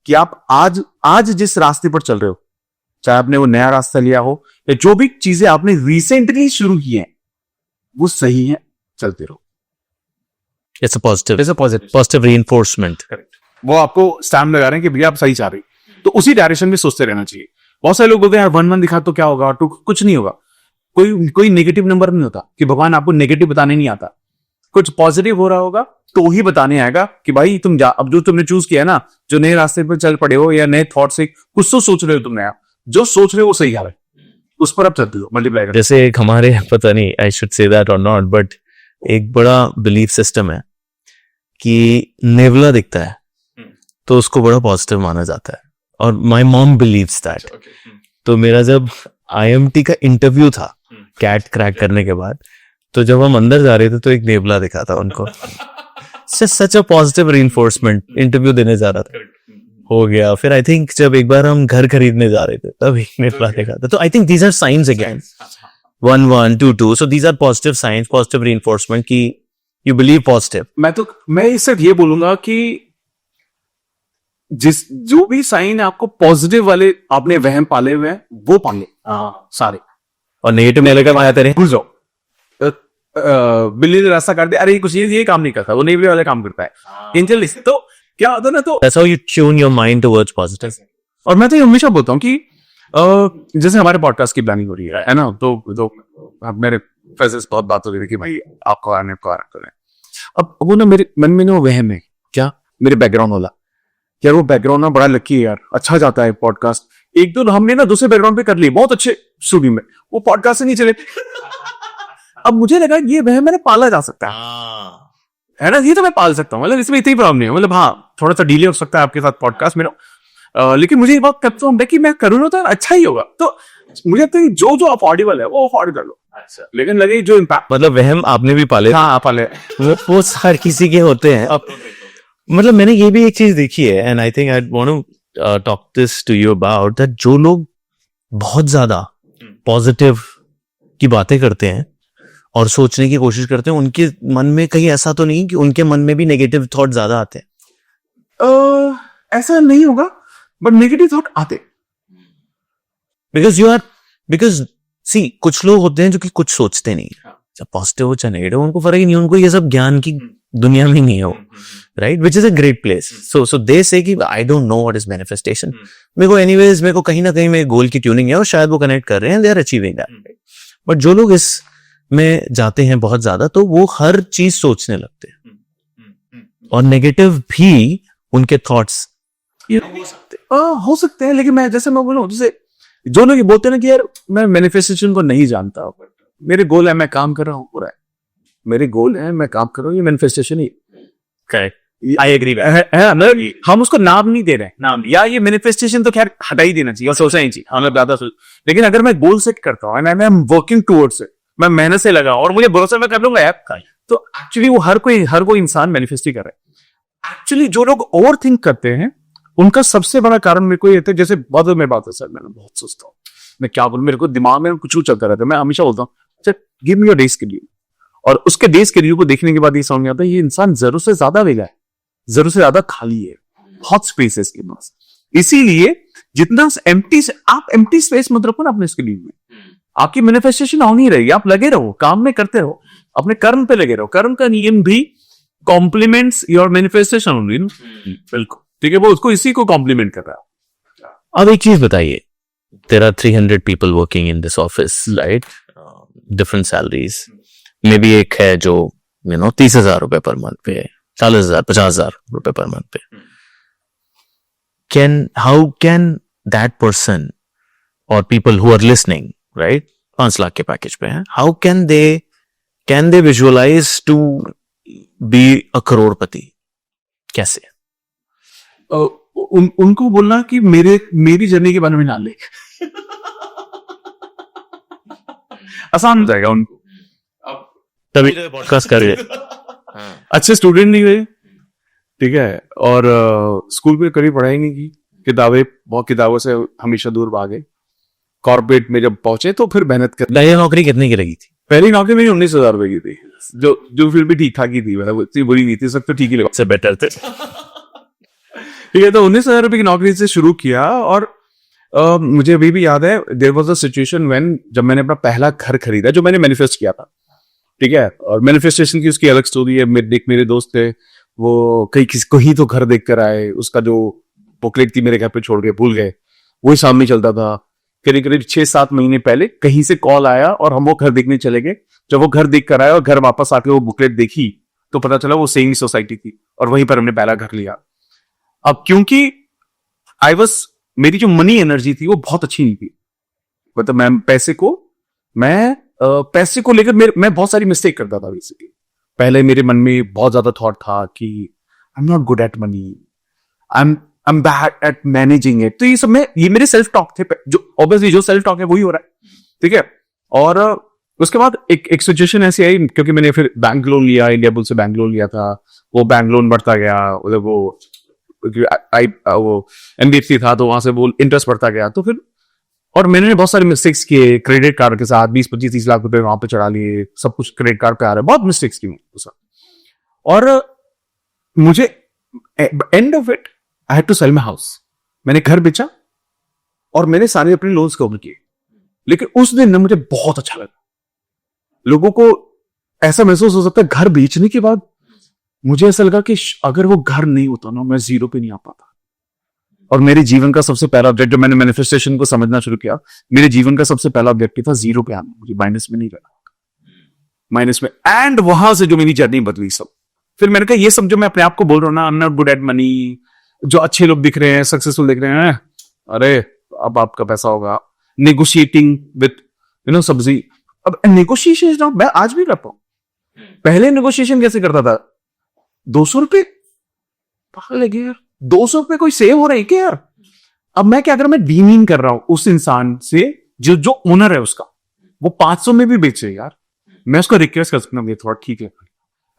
कि आप आज जिस रास्ते पर चल रहे हो, चाहे आपने वो नया रास्ता लिया हो या जो भी चीजें आपने रिसेंटली शुरू की हैं, वो सही है, चलते रहो। It's a positive, It's a positive. Positive reinforcement. वो आपको स्टैम्प लगा रहे हैं कि भैया आप सही चाह रही, तो उसी डायरेक्शन में सोचते रहना चाहिए। बहुत सारे लोग बोलते हैं यार 1 1 दिखा तो क्या होगा, तो कुछ नहीं होगा। कोई नेगेटिव नंबर नहीं होता कि भगवान आपको नेगेटिव बताने नहीं आता। कुछ पॉजिटिव हो रहा होगा तो ही बताने आएगा कि भाई तुम जा, अब जो तुमने चूज किया है ना, जो नए रास्ते पर चल पड़े हो या नए थॉट से कुछ तो सोच रहे हो तुमने, जो सोच रहे हो वो सही आ रहा है, उस पर आप चलते हो, मल्टीप्लाई करते जैसे एक हमारे, पता नहीं आई शुड से दैट और नॉट, बट एक बड़ा बिलीफ सिस्टम है कि नेवला दिखता है तो उसको बड़ा पॉजिटिव माना जाता है, और माय मॉम बिलीव्स दैट। तो मेरा जब आईएमटी का इंटरव्यू था कैट क्रैक करने के बाद, तो जब हम अंदर जा रहे थे तो एक नेवला दिखा था उनको। सच अ पॉजिटिव रीइंफोर्समेंट। इंटरव्यू देने जा रहा था, हो गया। फिर आई थिंक जब एक बार हम घर खरीदने जा रहे थे तब एक नेवला दिखा था। तो I think these are signs again, 1 1 2 2, so these are positive signs, positive reinforcement की यू बिलीव पॉजिटिव। मैं सिर्फ ये बोलूंगा कि जो भी साइन आपको पॉजिटिव वाले आपने वहम पाले हुए हैं वो पाले सारे, और नेगेटिव में लगा आया तेरे भूल जाओ। बिल्ली ने रास्ता काट दिया, अरे कुछ ये काम नहीं करता, वो नेवले वाला काम करता है। एंजल तो क्या होता है ना, तो that's how you tune your mind towards positive. और मैं तो ये हमेशा बोलता हूँ कि जैसे हमारे पॉडकास्ट की प्लानिंग हो रही है ना, तो अब मेरे फैसले बहुत बात हो रही थी कि भाई आपको आने करें। अब वो ना मेरे मन में ना वो वहम है, क्या मेरे बैकग्राउंड वाला, यार वो बैकग्राउंड ना बड़ा लकी है यार, अच्छा जाता है पॉडकास्ट। एक दो हमने ना दूसरे बैकग्राउंड पे कर ली, बहुत अच्छे स्टूडियो में, वो पॉडकास्ट से नहीं चले। अब मुझे लगा ये वह मैंने पाला जा सकता है ना, ये तो मैं पाल सकता हूँ, मतलब इसमें इतनी प्रॉब्लम नहीं है। मतलब हाँ, थोड़ा सा डिले हो सकता है आपके साथ पॉडकास्ट मेरा, लेकिन मुझे ये बात कंफर्म है कि मैं करूँ ना तो अच्छा ही होगा। तो मुझे लगता है जो अफोर्डेबल है वो अफोर्ड कर लो। अच्छा, लेकिन लगे जो इम्पैक्ट, मतलब वहम आपने भी पाले? हाँ पाले, वो हर किसी के होते हैं। मतलब मैंने ये भी एक चीज देखी है, and I think I want to talk this to you about that, जो लोग बहुत ज्यादा पॉजिटिव की बातें करते हैं और सोचने की कोशिश करते हैं, उनके मन में कहीं ऐसा तो नहीं कि उनके मन में भी नेगेटिव थॉट ज्यादा आते हैं? ऐसा नहीं होगा, बट नेगेटिव थॉट आते, बिकॉज सी कुछ लोग होते हैं जो कि कुछ सोचते नहीं, चाहे पॉजिटिव हो चाहे नेगेटिव, उनको फर्क ही नहीं, उनको ये सब ज्ञान की दुनिया में नहीं हो, right, which is a great place. So they say कि I don't know what is manifestation. मेरे को एनीवेज, मेरे को कहीं ना कहीं मेरे गोल की ट्यूनिंग है और शायद वो कनेक्ट कर रहे हैं, they are achieving that. But जो लोग इस में जाते हैं बहुत ज्यादा, तो वो हर चीज सोचने लगते हैं, और नेगेटिव भी उनके थॉट्स हो सकते हैं। लेकिन मैं बोलूं, जैसे जो लोग ये बोलते हैं ना कि यार मैं मैनिफेस्टेशन को नहीं जानता, मेरे गोल है, मैं काम कर रहा हूँ, पूरा है मेरे गोल है, मैं काम कर रहा हूँ, ये मैनिफेस्टेशन ही आई एग्री है। हम उसको नाम नहीं दे रहे हैं, नाम या ये मैनिफेस्टेशन तो खैर हटा ही देना चाहिए और सोचना ही चाहिए, हमें ज्यादा सोच। लेकिन अगर मैं गोल सेट करता हूँ and I am working towards it, मैं मेहनत से लगा और मुझे भरोसा मैं कर लूंगा यार, तो एक्चुअली वो हर कोई इंसान मैनिफेस्ट ही कर रहा है। एक्चुअली जो लोग ओवर थिंक करते हैं, उनका सबसे बड़ा कारण मेरे को ये था, जैसे बहुत में बात है सर, मैं बहुत सोचता हूँ, मैं क्या बोलूं, मेरे को दिमाग में कुछ चलता रहता है। मैं हमेशा बोलता हूँ give me your day schedule, और उसके डे शेड्यूल को देखने के बाद ये समझ में आता है ये इंसान जरूरत से ज्यादा वेगा है, जरूरत से ज्यादा खाली है, बहुत स्पेस है इसके पास। इसीलिए जितना आप एम्प्टी स्पेस मत रखो ना अपने शेड्यूल में, आपकी मैनिफेस्टेशन ऑन ही रहेगी। आप लगे रहो, काम में करते रहो, अपने कर्म पे लगे रहो। कर्म का नियम भी कॉम्प्लीमेंट्स योर मैनिफेस्टेशन ओनली। बिल्कुल ठीक है, वो उसको इसी को कॉम्प्लीमेंट कर रहा है। अब एक चीज बताइए, there are 300 people working in this office, right, different salaries, may be एक है जो 30,000 रुपए पर मंथ पे, 40,000 50,000 रुपए पर मंथ पे। हाउ कैन दैट पर्सन और people who are listening, right, 5 lakh के पैकेज पे हैं, how can they visualise to be a crorepati? कैसे? उनको बोलना कि मेरी जर्नी के बारे में ना लिख। आसान हो जाएगा उनको। तभी पॉडकास्ट कर रहे। अच्छे स्टूडेंट नहीं हुए, ठीक है, और स्कूल में कभी पढ़ाई नहीं की, बहुत किताबों से हमेशा दूर भागे। कॉर्पोरेट में जब पहुंचे तो फिर मेहनत कर। पहली नौकरी कितने की लगी थी? पहली नौकरी मेरी 19,000 रुपए की थी, जो फिर भी ठीक ठाक ही थी, मतलब इतनी बुरी नहीं थी, सब तो ठीक ही लगा, से बेटर थे। ठीक है। तो 19,000 रुपए की नौकरी से शुरू किया, और मुझे अभी भी याद है, there was a situation when, जब मैंने अपना पहला घर खरीदा, जो मैंने मैनिफेस्ट किया था, ठीक है, और मैनिफेस्टेशन की उसकी अलग स्टोरी है। मेरे दोस्त थे, वो कहीं तो घर देख कर आए, उसका जो बुकलेट थी मेरे घर पे छोड़ के भूल गए, वही सामने चलता था। करीब करीब 6-7 महीने पहले कहीं से कॉल आया और हम वो घर देखने चले गए। जब वो घर देख कर आए और घर वापस आके वो बुकलेट देखी, तो पता चला वो सेम सोसाइटी थी, और वहीं पर हमने पहला घर लिया। अब क्योंकि मेरी जो मनी एनर्जी थी वो बहुत अच्छी नहीं थी, मतलब मैं पैसे को लेकर मैं बहुत सारी मिस्टेक करता था। बेसिकली पहले मेरे मन में बहुत ज्यादा थॉट था कि I am not good at money, I am bad at managing it. तो ये मेरे सेल्फ टॉक थे, जो ऑब्वियसली जो सेल्फ टॉक है वही हो रहा है, ठीक है। और उसके बाद एक सिचुएशन ऐसी आई, क्योंकि मैंने फिर बैंक लोन लिया, इंडिया बुल से बैंक लोन लिया था, वो बैंक लोन बढ़ता गया, वो एनबीएफसी था, तो वहां से वो इंटरेस्ट बढ़ता गया। तो फिर, और मैंने बहुत सारे मिस्टेक्स किए क्रेडिट कार्ड के साथ, 20-25-30 लाख रुपए वहां पे चढ़ा लिए, सब कुछ क्रेडिट कार्ड पे आ रहा है, बहुत मिस्टेक्स की सर। और मुझे end of it I had to sell my house. मैंने घर बेचा और मैंने सारे अपने लोन्स कवर किए। लेकिन उस दिन ना मुझे बहुत अच्छा लगा। लोगों को ऐसा महसूस हो सकता है घर बेचने के बाद, मुझे ऐसा लगा कि अगर वो घर नहीं होता ना, मैं जीरो पे नहीं आ पाता। और मेरे जीवन का सबसे पहला ऑब्जेक्ट, जो मैंने मैनिफेस्टेशन को समझना शुरू किया, मेरे जीवन का सबसे पहला ऑब्जेक्टिव था जीरो पे आना, मुझे माइनस में नहीं रहना, माइनस में। एंड वहां से जो मेरी जर्नी बदली सब, फिर मैंने कहा ये सब जो मैं अपने आप को बोल रहा हूँ ना, I am not good at money, जो अच्छे लोग दिख रहे हैं, सक्सेसफुल दिख रहे हैं, अरे अब आपका पैसा होगा, नेगोशिएटिंग विथ सब्जी। अब नेगोशिएशन इज नॉट, मैं आज भी करता हूं। पहले नेगोशिएशन कैसे करता था, 200 रुपए, पागल लगे यार, 200 रुपए कोई सेव हो रहा है क्या यार। अब मैं क्या कर, मैं डीमिंग कर रहा हूं उस इंसान से जो ओनर है उसका, वो 500 में भी बेचे यार, मैं उसको रिक्वेस्ट कर सकता हूँ, ये थोड़ा ठीक है।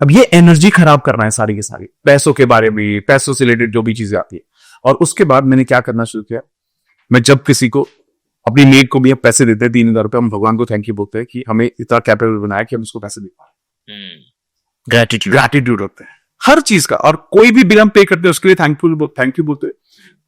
अब ये एनर्जी खराब करना है सारी की सारी, पैसों के बारे में, पैसों से रिलेटेड जो भी चीजें आती है। और उसके बाद मैंने क्या करना शुरू किया, मैं जब किसी को, अपनी मेड को भी हम पैसे देते हैं 3,000 रुपए, हम भगवान को थैंक यू बोलते हैं कि हमें इतना कैपेबल बनाया कि हम उसको पैसे दे पाए। ग्रेटिट्यूड होते हैं हर चीज का, और कोई भी बिल हम पे करते हैं उसके लिए थैंक यू बोलते हैं।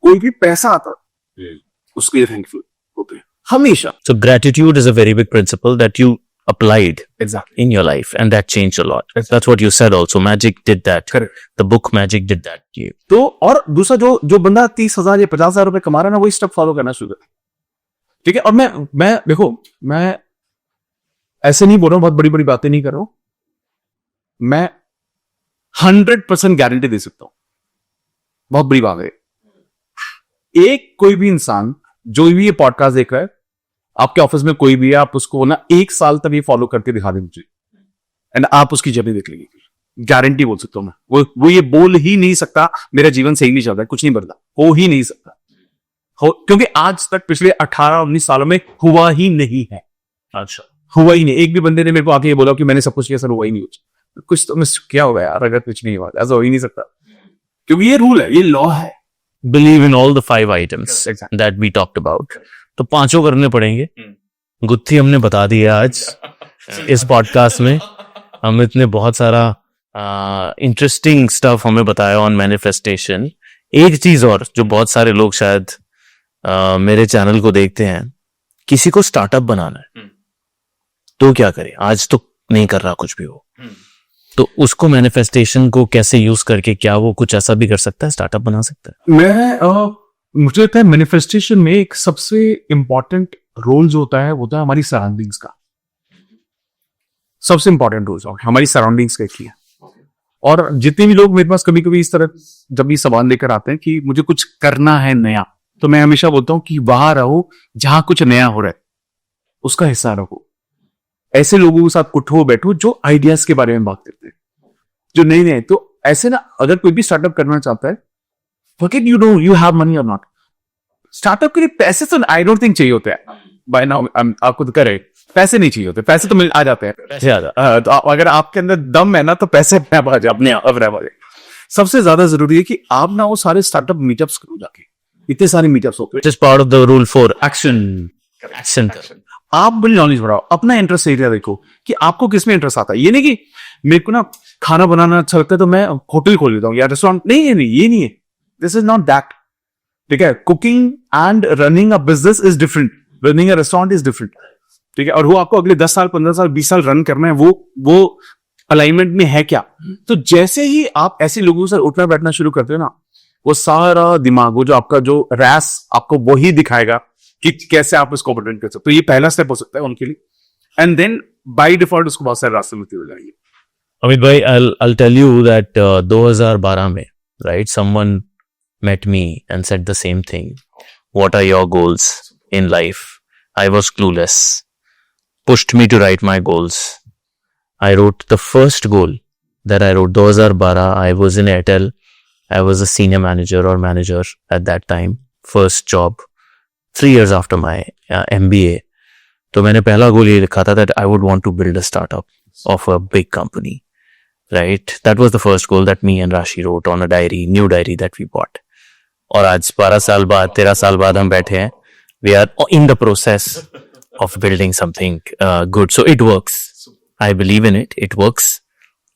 कोई भी पैसा आता है उसके लिए थैंकफुल होते हैं हमेशा। So gratitude is a very big principle that you applied Exactly. in your life, and that changed a lot. That's what you said also. Magic did that. Correct. The book Magic did that to you. तो और दूसरा, जो बंदा 30,000 या 50,000 रुपए कमा रहा है ना, वही स्टेप फॉलो करना शुरू कर, ठीक है। और मैं देखो, मैं ऐसे नहीं बोल रहा हूं, बहुत बड़ी बड़ी बातें नहीं कर रहा हूं, मैं 100% गारंटी दे सकता हूं, बहुत बड़ी बात है। एक कोई भी इंसान जो भी ये पॉडकास्ट देख रहा है, आपके ऑफिस में कोई भी है, आप उसको ना 1 साल तक ये फॉलो करके दिखा दें मुझे, एंड आप उसकी जर्नी देख लेंगे, गारंटी बोल सकता हूं मैं। वो ये बोल ही नहीं सकता मेरा जीवन सही नहीं चल रहा है, कुछ नहीं बदला, हो ही नहीं सकता, क्योंकि आज तक पिछले 18-19 सालों में हुआ ही नहीं है। अच्छा, हुआ ही नहीं। एक भी बंदे ने मेरे को आके ये बोला कि मैंने सब कुछ किया, सर हुआ ही नहीं, कुछ तो मिस क्या होगा यार, अगर कुछ नहीं हुआ, ऐसा हो ही नहीं सकता, क्योंकि ये रूल है, ये लॉ है। believe in all the 5 items Exactly. that we talked about. तो 5 करने पड़ेंगे। गुत्थी हमने बता दी है आज इस पॉडकास्ट में। अमित ने बहुत सारा इंटरेस्टिंग स्टफ हमें बताया ऑन मैनिफेस्टेशन। एक चीज और जो बहुत सारे लोग शायद मेरे चैनल को देखते हैं, किसी को स्टार्टअप बनाना है तो क्या करे, आज तो नहीं कर रहा कुछ भी हो, तो उसको मैनिफेस्टेशन को कैसे यूज करके, क्या वो कुछ ऐसा भी कर सकता है, स्टार्टअप बना सकता है? मुझे लगता है मैनिफेस्टेशन में एक सबसे इंपॉर्टेंट रोल जो होता है वो होता है हमारी सराउंडिंग्स का। सबसे इंपॉर्टेंट रोल हमारी सराउंडिंग्स का ही है। और जितने भी लोग मेरे पास कभी कभी इस तरह जब ये सवाल लेकर आते हैं कि मुझे कुछ करना है नया, तो मैं हमेशा बोलता हूं कि वहां रहो जहां कुछ नया हो रहा है, उसका हिस्सा रहो। ऐसे लोगों के साथ उठो बैठो जो आइडियाज के बारे में बात करते हैं, जो नए नए। तो ऐसे ना, अगर कोई भी स्टार्टअप करना चाहता है, forget you know you have money और नॉट। स्टार्टअप के लिए पैसे तो आई डोंट थिंक चाहिए होते हैं बाय नाउ। आपको तो करे पैसे नहीं चाहिए होते, पैसे तो मिल आ जाते हैं। पैसे आ जाते तो अगर आपके अंदर दम है ना तो पैसे अपने आप आ जाए, अपने आप आ जाए। सबसे ज्यादा जरूरी है कि आप ना वो सारे स्टार्टअप मीटअप्स करो जाके, इतने सारे मीटअप्स होते हैं। It is part of the rule 4 action. आप बड़ी नॉलेज बढ़ाओ, अपना इंटरेस्ट एरिया देखो कि आपको किसमें इंटरेस्ट आता है। ये नहीं कि मेरे को ना खाना बनाना अच्छा लगता है तो मैं होटल खोल लेता हूँ या रेस्टोरेंट, नहीं ये नहीं है। दिस इज नॉट दैट, ठीक है। Cooking and running a business is different, running a restaurant is different, ठीक है। और वो आपको अगले 10 साल 15 साल 20 साल रन करना है, वो अलाइनमेंट में है क्या। तो जैसे ही आप ऐसे लोगों से उठना बैठना शुरू करते हो ना, वो सारा दिमाग, वो जो आपका जो रैस आपको वही दिखाएगा कि कैसे आप इसको ऑपरेट कर सकते हो। तो ये पहला स्टेप हो सकता है उनके लिए, एंड देन बाय डिफॉल्ट उसको बहुत सारे रास्ते मिलते हो जाएंगे। अमित भाई, I'll tell you that 2012 में, right, someone met me and said the same thing. What are your goals in life? I was clueless. Pushed me to write my goals. I wrote the first goal that I wrote 2012. I was in Airtel. I was a senior manager or manager at that time. First job. 3 years after my MBA. तो मैंने पहला गोल ये लिखा था that I would want to build a startup of a big company. Right? That was the first goal that me and Rashi wrote on a diary, new diary that we bought. और आज 12 साल बाद, 13 साल बाद हम बैठे हैं. We are in the process of building something good. So it works. I believe in it. It works.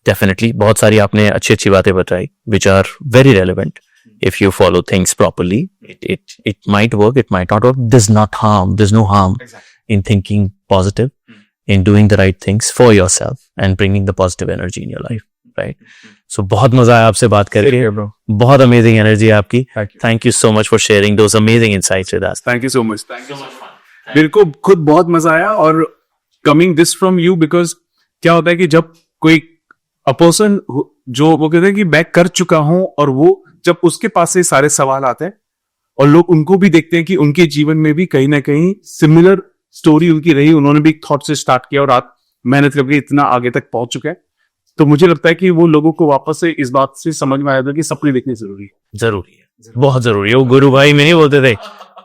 Definitely. बहुत सारी आपने अच्छी बातें बताई, which are very relevant. If you follow things properly, it might work, it might not work. There's no harm in thinking positive, in doing the right things for yourself and bringing the positive energy in your life, right? So बहुत मजा आया आपसे बात करके, बहुत amazing energy है आपकी. Thank you so much for sharing those amazing insights with us. Thank you so much. मेरे को खुद बहुत मजा आया, और coming this from you, because क्या होता है कि जब कोई a person जो वो कहते हैं कि मैं कर चुका हूं, और वो जब उसके पास से सारे सवाल आते हैं और लोग उनको भी देखते हैं कि उनके जीवन में भी कहीं ना कहीं सिमिलर स्टोरी उनकी रही, उन्होंने भी थॉट से स्टार्ट किया और आज मेहनत करके इतना आगे तक पहुंच चुका है, तो मुझे लगता है कि वो लोगों को वापस से इस बात से समझ में आया था कि सपने देखने जरूरी है, बहुत जरूरी है। वो गुरु भाई में नहीं बोलते थे,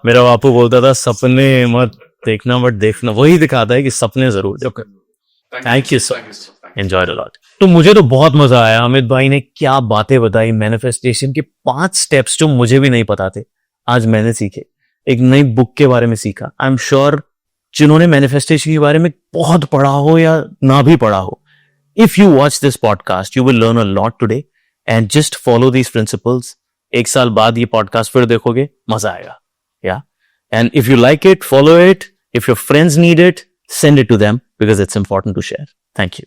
मेरा बापू बोलता था सपने मत देखना बट देखना, वही दिखाता है कि सपने जरूर देखो। Thank you so much, enjoyed a lot. तो मुझे तो बहुत मजा आया, अमित भाई ने क्या बातें बताई, मैनिफेस्टेशन के 5 स्टेप्स जो मुझे भी नहीं पता थे, आज मैंने सीखे। एक नई बुक के बारे में सीखा। आई एम श्योर जिन्होंने मैनिफेस्टेशन के बारे में बहुत पढ़ा हो या ना भी पढ़ा हो, if you watch this podcast you will learn a lot today, and just follow these principles. 1 साल बाद ये पॉडकास्ट फिर देखोगे, मजा आएगा। या and if you like it, follow it. If your friends need it, send it to them because it's important to share. Thank you.